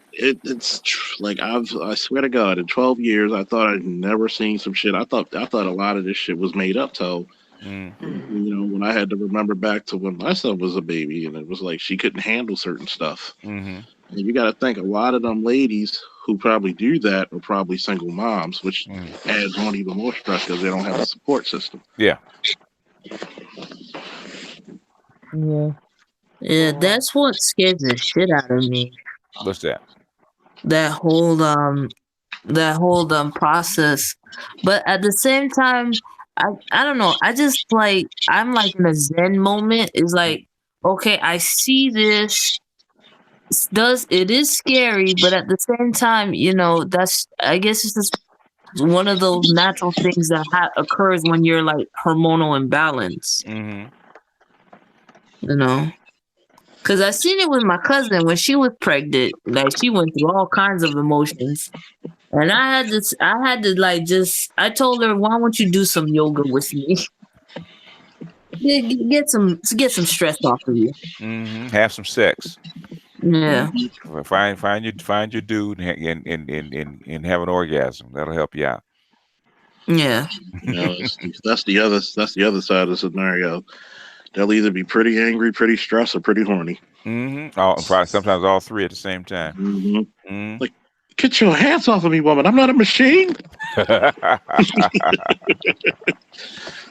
like I swear to God, in 12 years, I thought I'd never seen some shit. I thought a lot of this shit was made up. So when I had to remember back to when my son was a baby, and it was like she couldn't handle certain stuff. Mm-hmm. And you got to think a lot of them ladies who probably do that are probably single moms, which adds on even more stress because they don't have a support system. Yeah. Yeah, that's what scares the shit out of me. What's that? That whole process. But at the same time, I don't know. I just like I'm like in a zen moment. It's like, okay, I see this. It is scary, but at the same time, that's I guess it's just one of those natural things that occurs when you're like hormonal imbalance. Mm-hmm. Because I seen it with my cousin when she was pregnant. Like she went through all kinds of emotions, and I had to like I told her, why don't you do some yoga with me? Get some stress off of you. Mm-hmm. Have some sex. Yeah. Find your dude and have an orgasm. That'll help you out. Yeah. That's the other side of the scenario. They'll either be pretty angry, pretty stressed, or pretty horny. Mm-hmm. Probably sometimes all three at the same time. Mm-hmm. Mm-hmm. Like, get your hands off of me, woman! I'm not a machine.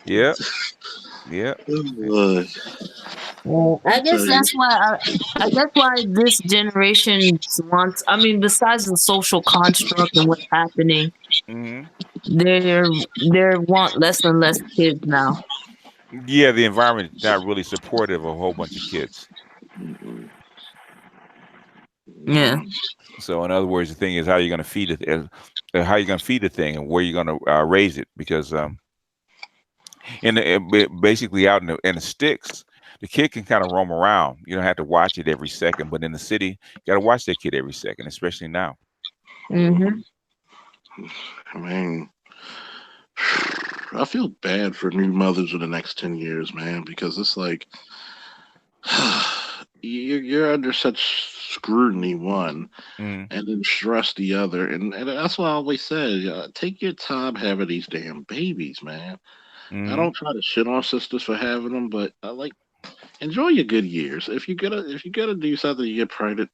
Yep. Yeah. Well, I guess that's why this generation wants. I mean, besides the social construct and what's happening, they want less and less kids now. Yeah, the environment is not really supportive of a whole bunch of kids. Yeah. So, in other words, the thing is how you're going to feed it, how you're going to feed the thing, and where you're going to raise it, because basically out in the sticks, the kid can kind of roam around. You don't have to watch it every second, but in the city, you got to watch that kid every second, especially now. Mm-hmm. I mean, I feel bad for new mothers in the next 10 years, man, because it's like you're under such scrutiny, one, and then stress the other. And that's why I always said, take your time having these damn babies, man. I don't try to shit on sisters for having them, but I like enjoy your good years. If you gotta do something, you get pregnant.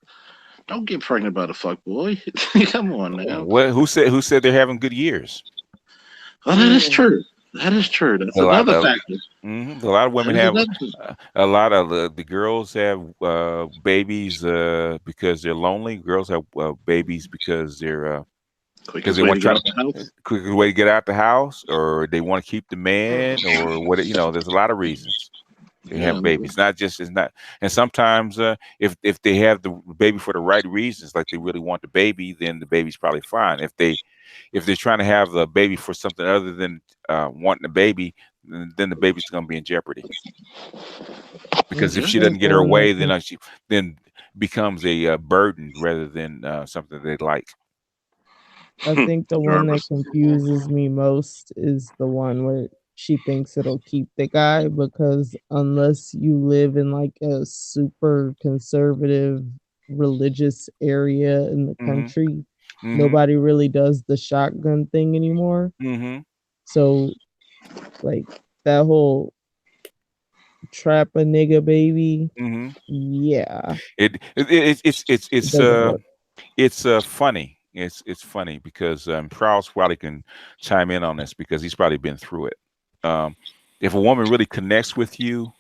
Don't get pregnant by the fuck boy. Come on now. Who said they're having good years? Well, that is true. That is true. That's another factor. A lot of women have a lot of the girls have babies because they're lonely. Girls have babies because they're because they want to quicker way to get out the house, or they want to keep the man, or what. There's a lot of reasons they have babies. It's not. And sometimes if they have the baby for the right reasons, like they really want the baby, then the baby's probably fine. If they're trying to have the baby for something other than wanting a baby, then the baby's going to be in jeopardy. Because if she doesn't get her way, then she becomes a burden rather than something they like. I think the one that confuses me most is the one where she thinks it'll keep the guy, because unless you live in like a super conservative religious area in the country, nobody really does the shotgun thing anymore. So like that whole trap a nigga baby, yeah, it's funny. It's funny because Prowse probably can chime in on this because he's probably been through it. If a woman really connects with you,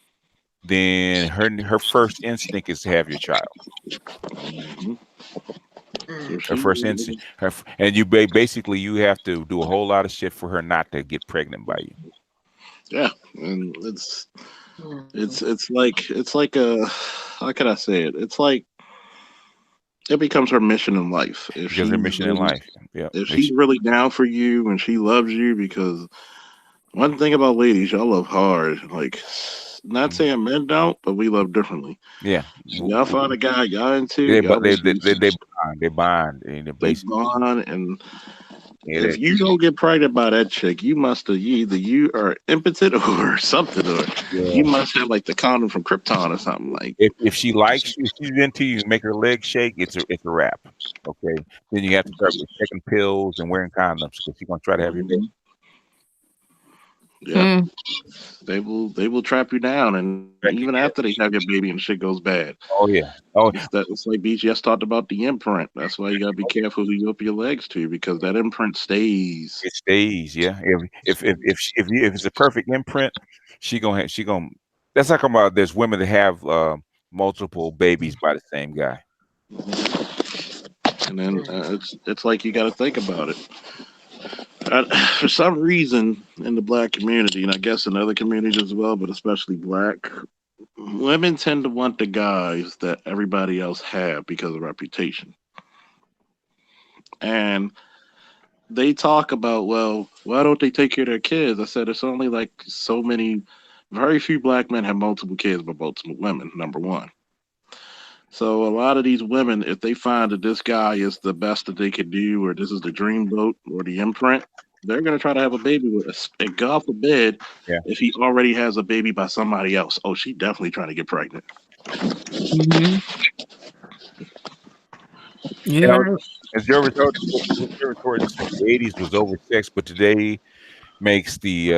then her first instinct is to have your child. Her first instinct, and you basically you have to do a whole lot of shit for her not to get pregnant by you. Yeah, and it's like a, how can I say it? It's like it becomes her mission in life. If she's really down for you and she loves you, because one thing about ladies, y'all love hard. Like Not Mhm. saying men don't, but we love differently. Yeah. So y'all find a guy y'all into, They y'all but will they bond and they they basically bond, and yeah, if you don't get pregnant by that chick, you must have either you are impotent or something, or you yeah. must have like the condom from Krypton or something. Like, If she likes you, if she's into you, make her legs shake, it's a wrap. Okay. Then you have to start taking pills and wearing condoms because she's gonna try to have your baby. mhm, yep, Hmm. they will trap you down, and even Correct. after they have your baby and shit goes bad, Oh yeah. Oh it's like BGS talked about the imprint. That's why you gotta be careful who you open your legs to because that imprint stays. it stays, yeah. If it's a perfect imprint, she gonna that's like about there's women that have multiple babies by the same guy. And then it's like you got to think about it. For some reason, in the black community, and I guess in other communities as well, but especially black, women tend to want the guys that everybody else have because of reputation. And they talk about, well, why don't they take care of their kids? I said it's only like so many, very few black men have multiple kids but multiple women. Number one. So a lot of these women, if they find that this guy is the best that they could do, or this is the dream boat or the imprint, they're gonna try to have a baby with us. And God forbid, Yeah. if he already has a baby by somebody else, oh, she definitely trying to get pregnant. Mm-hmm. You You're know, right. conservatory said the 80s was oversexed, but today makes the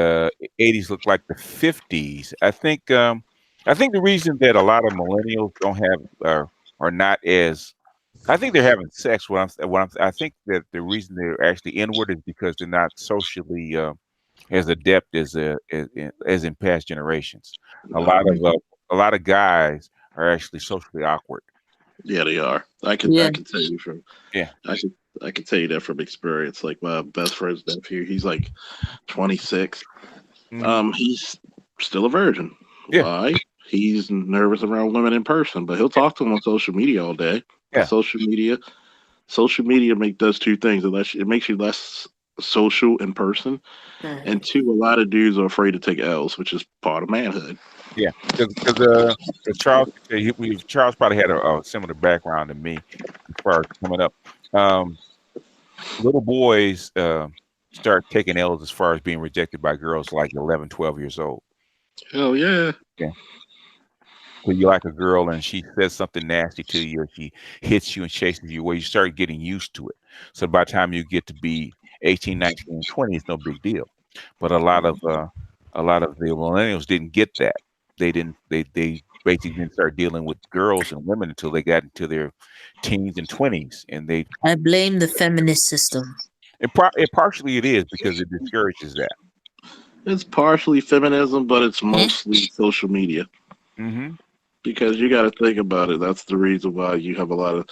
80s look like the 50s. I think the reason that a lot of millennials don't have are not as I think they're having sex. I think that the reason they're actually inward is because they're not socially as adept as in past generations. A lot Uh, of uh, a lot of guys are actually socially awkward. yeah, they are. I can Yeah. I can tell you from Yeah. I can I can tell you that from experience. Like my best friend's nephew, he's like 26. Hmm. He's still a virgin. Yeah. Why? He's nervous around women in person, but he'll talk to them on social media all day. But Yeah. social media does two things. It makes you less social in person, and two, a lot of dudes are afraid to take L's, which is part of manhood. Yeah, because Charles, Charles probably had a similar background to me as far as coming up. Um, Little boys start taking L's as far as being rejected by girls like 11, 12 years old. Hell yeah. Yeah. So you like a girl and she says something nasty to you, or she hits you and chases you, well, you start getting used to it. So by the time you get to be 18, 19, and 20, it's no big deal. But a lot of the millennials didn't get that. They basically didn't start dealing with girls and women until they got into their teens and 20s, and I blame the feminist system. it partially it is because it discourages that. It's partially feminism, but it's Eh? mostly social media. Hmm. Because you got to think about it. That's the reason why you have a lot of.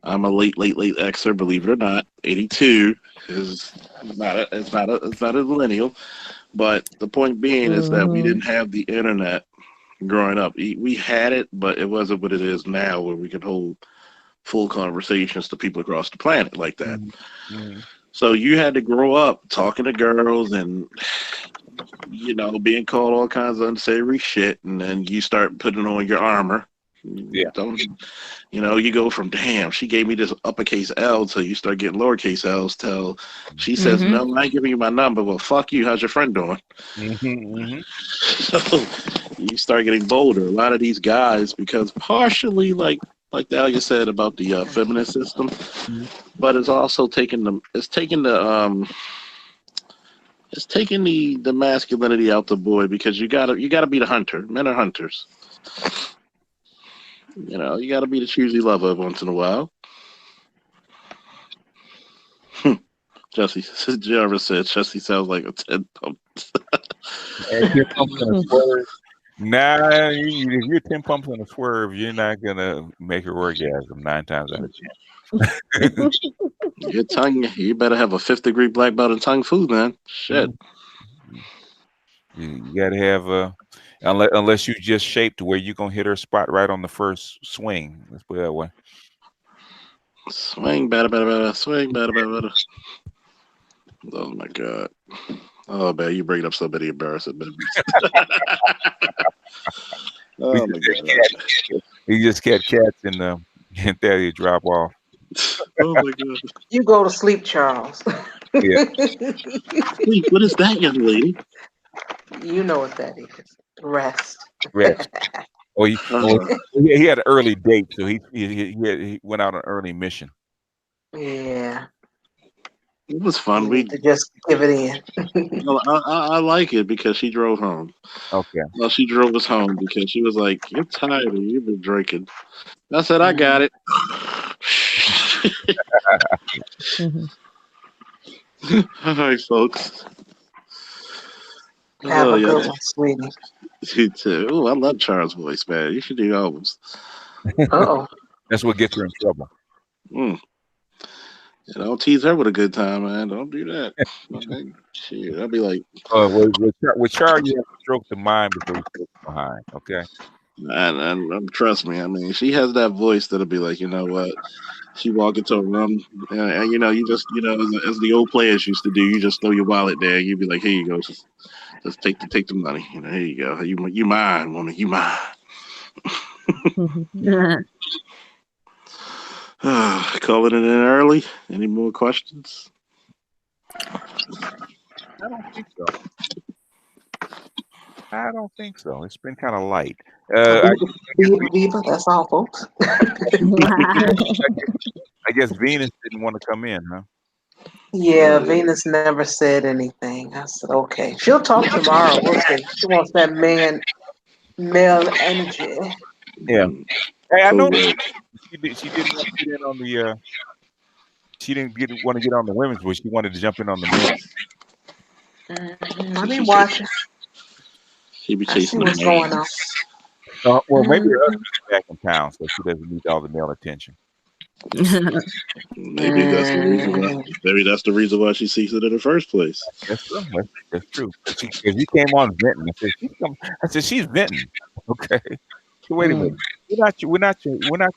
I'm a late Xer, believe it or not. 82 is not a millennial. But the point being is that we Hmm. didn't have the internet growing up. We had it, but it wasn't what it is now, where we can hold full conversations to people across the planet like that. Hmm. Hmm. So you had to grow up talking to girls and being called all kinds of unsavory shit, and then you start putting on your armor. Yeah. Don't you go from damn she gave me this uppercase L till you start getting lowercase L's till she says Hmm. no, I ain't giving you my number. Well, fuck you. How's your friend doing? Hmm. Hmm. So you start getting bolder. A lot of these guys, because partially like Dahlia said about the feminist system, but it's also taking the masculinity out the boy because you gotta be the hunter. Men are hunters. You gotta be the choosy lover once in a while. Jesse Jarvis said Jesse sounds like a 10 pump. And 10 pumps in a swerve. Nah, if you're 10 pumps in a swerve, you're not gonna make her orgasm 9 times out of 10. Your tongue, you better have a fifth degree black belt in tongue food, man. Shit. Mhm. You gotta have unless you just shaped to where you're gonna hit her spot right on the first swing. Let's put it that way. Swing better, better, better. Swing better, better, better. Oh my god. Oh man, you bring up so many embarrassing memories. We Oh just my had god. cats. We just had cats in the and there you drop off. Oh my god. You go to sleep, Charles. Yeah, Wait, what is that, young lady? You know what that is. Rest. rest. Or Uh, he had an early date, so he went out on an early mission. Yeah. it was You fun. need to just give it in. Well, I like it because she drove home. Okay. Well, she drove us home because she was like, "You're tired and you've been drinking." I said, "I got Mhm. it." All right, folks. Have Oh a yeah, good one, sweetie. you too. Ooh, I love Charles' voice, man. You should do albums. Uh-oh. That's what gets her in trouble. Mm. Yeah, don't tease her with a good time, man. Don't do that. Okay. Shit, I'll be like, With Char, you have to stroke the mind before you stroke the behind. Okay. and trust me. I mean, she has that voice that'll be like, you know what? She walk into a room, and you know, you just, you know, as the old players used to do, you just throw your wallet there. You'd be like, here you go, just take the money. You know, here you go. You mine, woman. You mine. Calling it in early. Any more questions? I don't think so. I don't think so. It's been kind of light. I, Viva, Viva, Viva. That's all, folks. I guess Venus didn't want to come in, huh? Yeah, Venus never said anything. I said, okay. She'll talk tomorrow. We'll see. She wants that male energy. Yeah. Mm, Hey, I cool. noticed she didn't want to get in on the she didn't want to get on the women's, but she wanted to jump in on the men. I be watching. She be I see chasing the what's money. going on. Well, maybe her Mhm. husband's back in town, so she doesn't need all the male attention. Maybe that's the reason why. Maybe that's the reason why she seeks it in the first place. That's true. That's true. Because he came on venting. I said she's venting. Okay. So wait a minute. Mm. We're not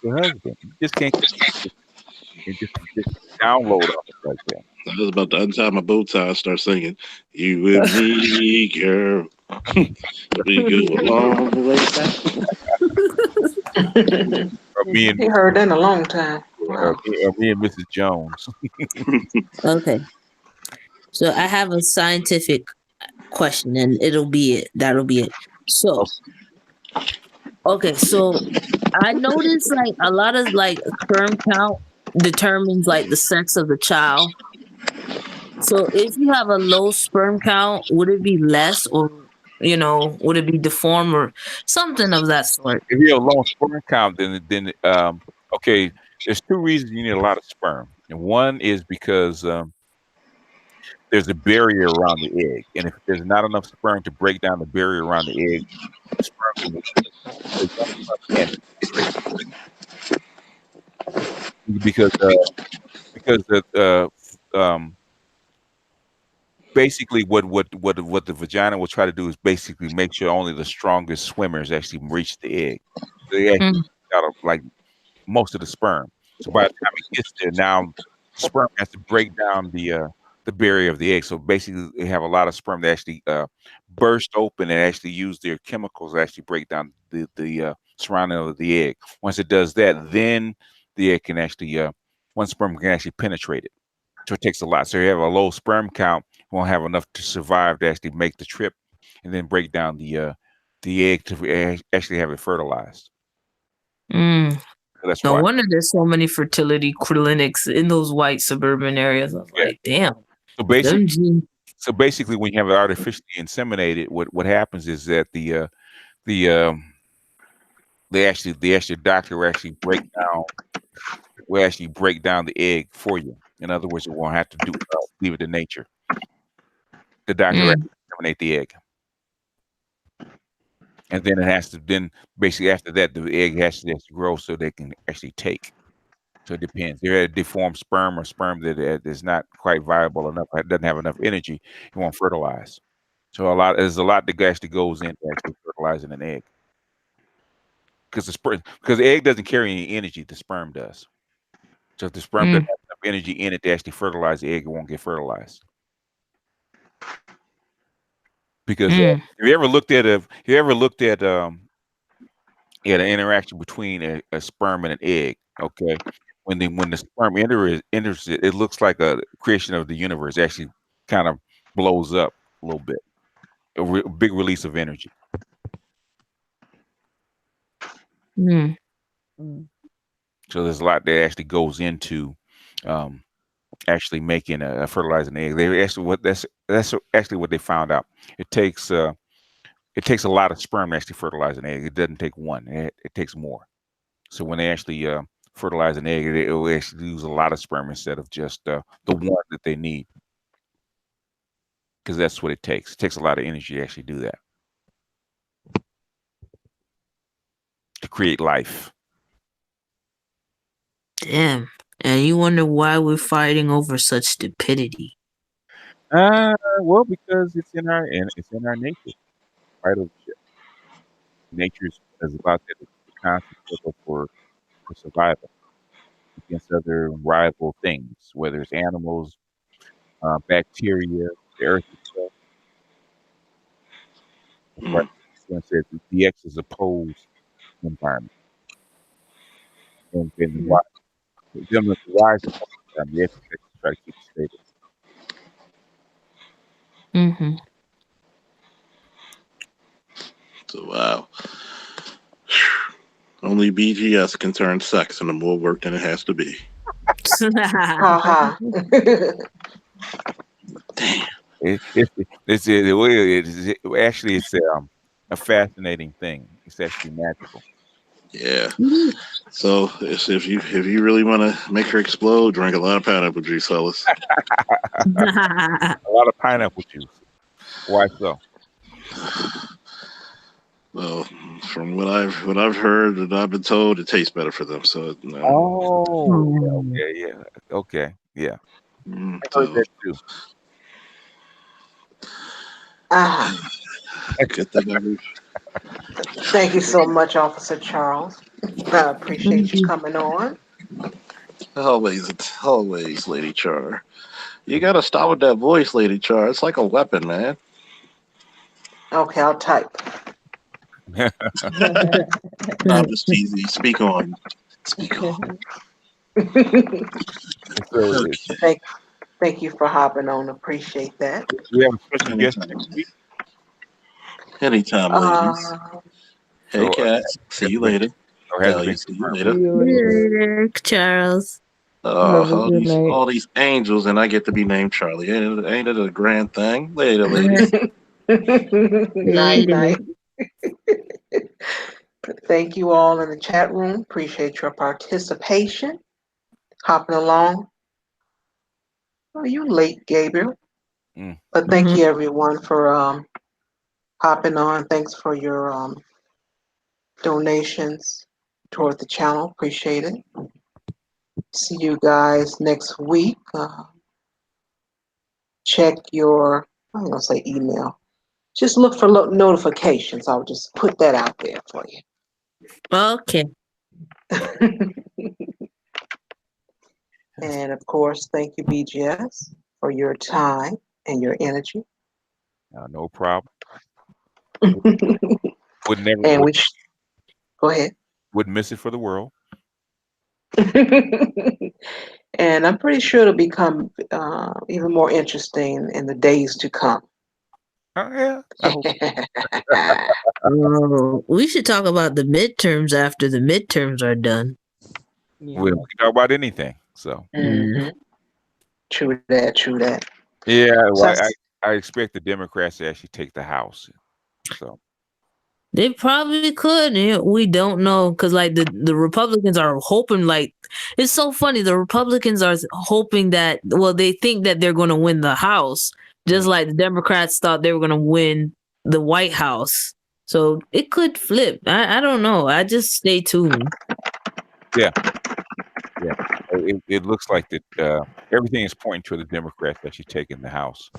your husband. You just can't and just download on us like that. I was about to untie my bow tie and start singing, "You and me, girl, we go a long way back." Or me and He heard that in a long time. or Wow. me, or me and Mrs. Jones. Okay. So I have a scientific question and it'll be it. That'll be it. So, okay, so I noticed like a lot of like sperm count determines like the sex of the child. So if you have a low sperm count, would it be less or would it be deformed or something of that sort? If you have a low sperm count, then okay, there's two reasons you need a lot of sperm, and one is because there's a barrier around the egg, and if there's not enough sperm to break down the barrier around the egg, the sperm can the young sperm can't penetrate because basically what the vagina will try to do is basically make sure only the strongest swimmers actually reach the egg. So they actually Mm, got like most of the sperm. So by the time it gets there, now sperm has to break down the barrier of the egg. So basically, they have a lot of sperm that actually burst open and actually use their chemicals to actually break down the surrounding of the egg. Once it does that, then the egg can actually one sperm can actually penetrate it. So it takes a lot. So you have a low sperm count, won't have enough to survive to actually make the trip, and then break down the egg to actually have it fertilized. mm. So that's No why. wonder there's so many fertility clinics in those white suburban areas. I was Yeah. like, damn, So basically, them genes. when you have it artificially inseminated, what happens is that the the actually doctor will actually break down the egg for you. In other words, it won't have to leave it to nature. The doctor will Mm, actually inseminate the egg, and then it has to then basically after that the egg has to grow so they can actually take. So it depends. They're a deformed sperm or sperm that is not quite viable enough, it doesn't have enough energy, it won't fertilize. So there's a lot that actually goes into actually fertilizing an egg. Because the egg doesn't carry any energy, the sperm does. So if the sperm doesn't mm. have enough energy in it to actually fertilize the egg, it won't get fertilized. because Mm. have you ever looked at an interaction between a sperm and an egg? Okay, when the sperm enters it, it looks like a creation of the universe. It actually kind of blows up a little bit, big release of energy. Mm. Mm. So there's a lot that actually goes into um, actually making a fertilizing egg. They actually that's actually what they found out. It takes uh, it takes a lot of sperm to actually fertilize an egg. It doesn't take one. It takes more. So when they actually fertilize an egg, it will actually use a lot of sperm instead of just the one that they need, because that's what it takes. It takes a lot of energy to actually do that, to create life. Damn. And you wonder why we're fighting over such stupidity. Well, because it's in our nature. Right? Nature is about the constant struggle for survival against other rival things, whether it's animals, bacteria, the earth itself. That's why Mm. someone said the X is opposed environment, and the Mm. Y, the Y is opposed environment. The X is actually try to keep it stable. Mm-hmm. So wow. Only BGS can turn sex into more work than it has to be. Ha ha. Damn. Actually it's a fascinating thing. It's actually magical. Yeah. So if you really want to make her explode, drink a lot of pineapple juice, fellas. A lot of pineapple juice. Why so? Well, from what I've heard and I've been told, it tastes better for them. So Oh, Mm. yeah, okay, yeah. I heard so that too. Ah, good thing I thank you so much, Officer Charles. I appreciate you coming on. always, Lady Char. You gotta stop with that voice, Lady Char. It's like a weapon, man. Okay, I'll type. No, I'm just teasing you. Speak on. Speak on. So Okay. thank, thank you for hopping on. Appreciate that. we have a special guest next Anytime. week. Anytime, ladies. Uh, Hey, So Kat. See has you it been later. or has it Dahlia, been see you confirmed? See later. you later. Later, Charles. Have a good night. All these angels, and I get to be named Charlie. Ain't it a grand thing? Later, ladies. night, Later. night. Thank you all in the chat room. Appreciate your participation. Hopping along. Oh, you late, Gabriel. Mm. But thank you everyone for hopping on. Thanks for your donations toward the channel. Appreciate it. See you guys next week. Check your, I'm going to say email. Just look for notifications. I'll just put that out there for Okay. you. And of course, thank you, BGS, for your time and your energy. No problem. and Would never we go ahead. wouldn't miss it for the world. And I'm pretty sure it'll become even more interesting in the days to come. Yeah, I hope. Oh, we should talk about the midterms after the midterms are done. Yeah. We can talk about anything. So Mhm. True that, true that. yeah, So well, I expect the Democrats to actually take the House. So They probably could. We don't know because, like, the Republicans are hoping. Like, it's so funny. The Republicans are hoping that. Well, they think that they're going to win the House, just like the Democrats thought they were going to win the White House. So it could flip. I don't know. I just stay tuned. yeah, yeah. It looks like that everything is pointing to the Democrats actually taking the House,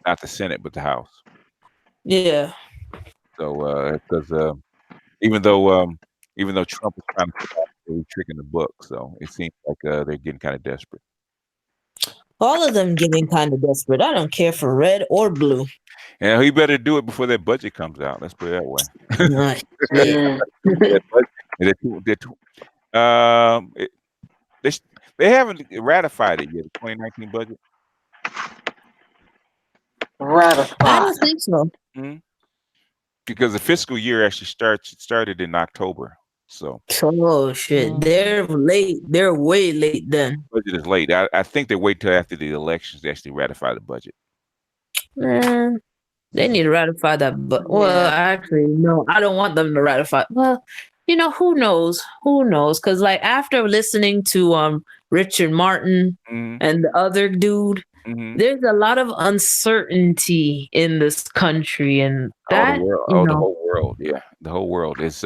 not the Senate, but the House. Yeah. So because even though Trump is trying to put out a trick in the book, so it seems like they're getting kind of desperate. All of them getting kind of desperate. I don't care for red or blue. And he better do it before that budget comes out. Let's put it that way. Nice. Mm. That budget- it- they, s- they haven't ratified it yet. The 2019 budget. I Ratified. don't think so. Mhm. Because the fiscal year actually started in October. So Oh shit, they're late. They're way late then. budget is late. I think they wait till after the elections to actually ratify the budget. Man, they need to ratify that. But well, Yeah. actually, no, I don't want them to ratify. Well, who knows? Who knows? Because like after listening to Richard Martin Mhm. and the other dude, Mhm. there's a lot of uncertainty in this country, and Oh, the that world. Oh, the whole world. Yeah, the whole world. It's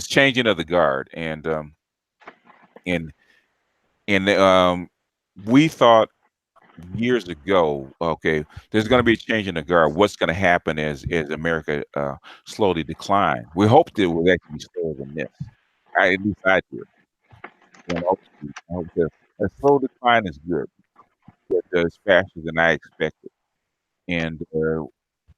changing of the guard, and we thought years ago, okay, there's going to be a change in the guard. What's going to happen as America slowly decline? We hoped it would actually be slower than this. At least I did. And I hope that a slow decline is good, but it's faster than I expected. And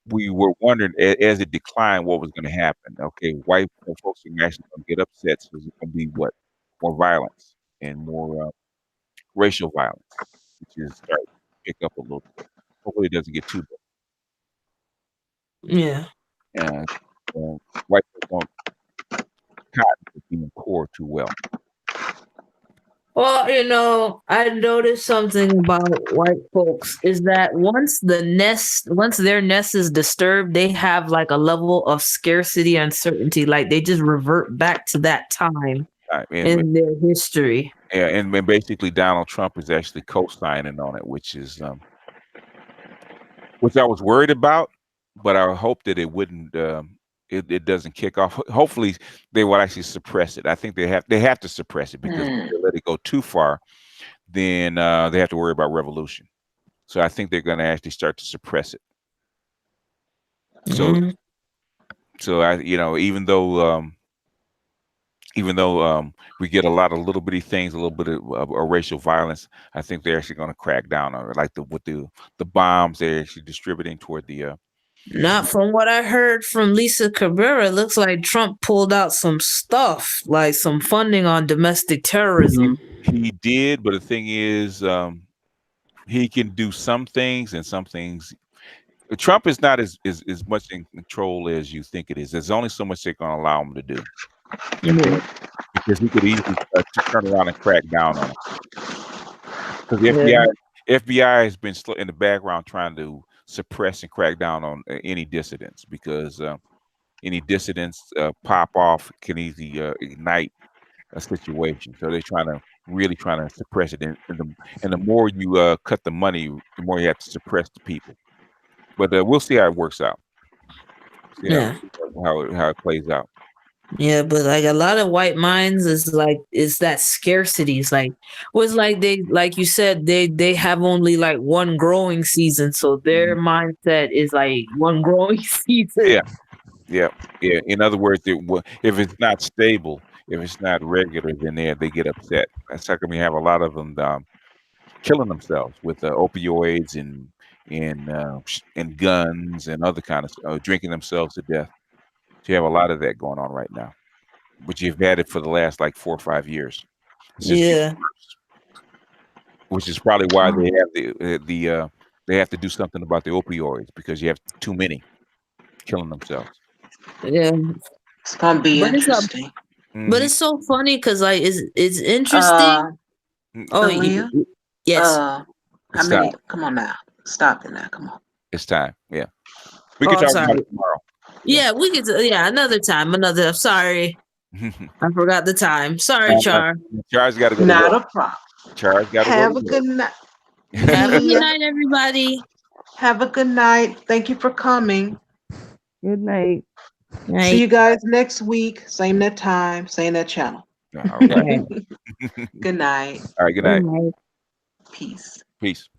we were wondering as it declined what was going to happen. Okay, white folks are actually going to get upset, so there's going to be what more violence and more racial violence, which is starting to pick up a little bit. Hopefully, it doesn't get too Yeah. bad. White folks don't cotton to being poor too well. Well, I noticed something about white folks is that once their nest is disturbed, they have like a level of scarcity and uncertainty. Like they just revert back to that time in their history. Yeah, and basically Donald Trump is actually co-signing on it, which I was worried about, but I hope that it wouldn't. It doesn't kick off. Hopefully, they will actually suppress it. I think they have to suppress it because if they let it go too far, then they have to worry about revolution. So I think they're going to actually start to suppress it. So I, even though we get a lot of little bitty things, a little bit of racial violence, I think they're actually going to crack down on it, like with the bombs they're actually distributing toward the. Not from what I heard from Lisa Cabrera, it looks like Trump pulled out some stuff, like some funding on domestic terrorism. He did, but the thing is, he can do some things and some things. Trump is not as much in control as you think it is. There's only so much they're going to allow him to do. Because he could easily turn around and crack down on it. Because the FBI has been in the background trying to suppress and crack down on any dissidents, because any dissidents pop off can easily ignite a situation. So they're really trying to suppress it. And the more you cut the money, the more you have to suppress the people. But we'll see how it works out. How it plays out. Yeah, but like a lot of white minds is that scarcity. It's like they, like you said, they have only like one growing season, so their mindset is like one growing season. Yeah. In other words, if it's not stable, if it's not regular, then they get upset. That's how come we have a lot of them killing themselves with opioids and guns and other kind of drinking themselves to death. So you have a lot of that going on right now, but you've had it for the last like 4 or 5 years. Which is probably why they have they have to do something about the opioids, because you have too many killing themselves. Yeah, it's gonna be interesting. But it's so funny because like it's interesting. Yes. How many? Come on now, stop it now. Come on. It's time. Yeah, we can talk about it tomorrow. Yeah, we could. Yeah, another time. I'm sorry. I forgot the time. Sorry, Char. Char's got to go. Not a problem. Char's got to go. Have a good night. Have a good night, everybody. Have a good night. Thank you for coming. Good night. See you guys next week. Same that time. Same that channel. All right. Good night. All right. Good night. Peace. Peace.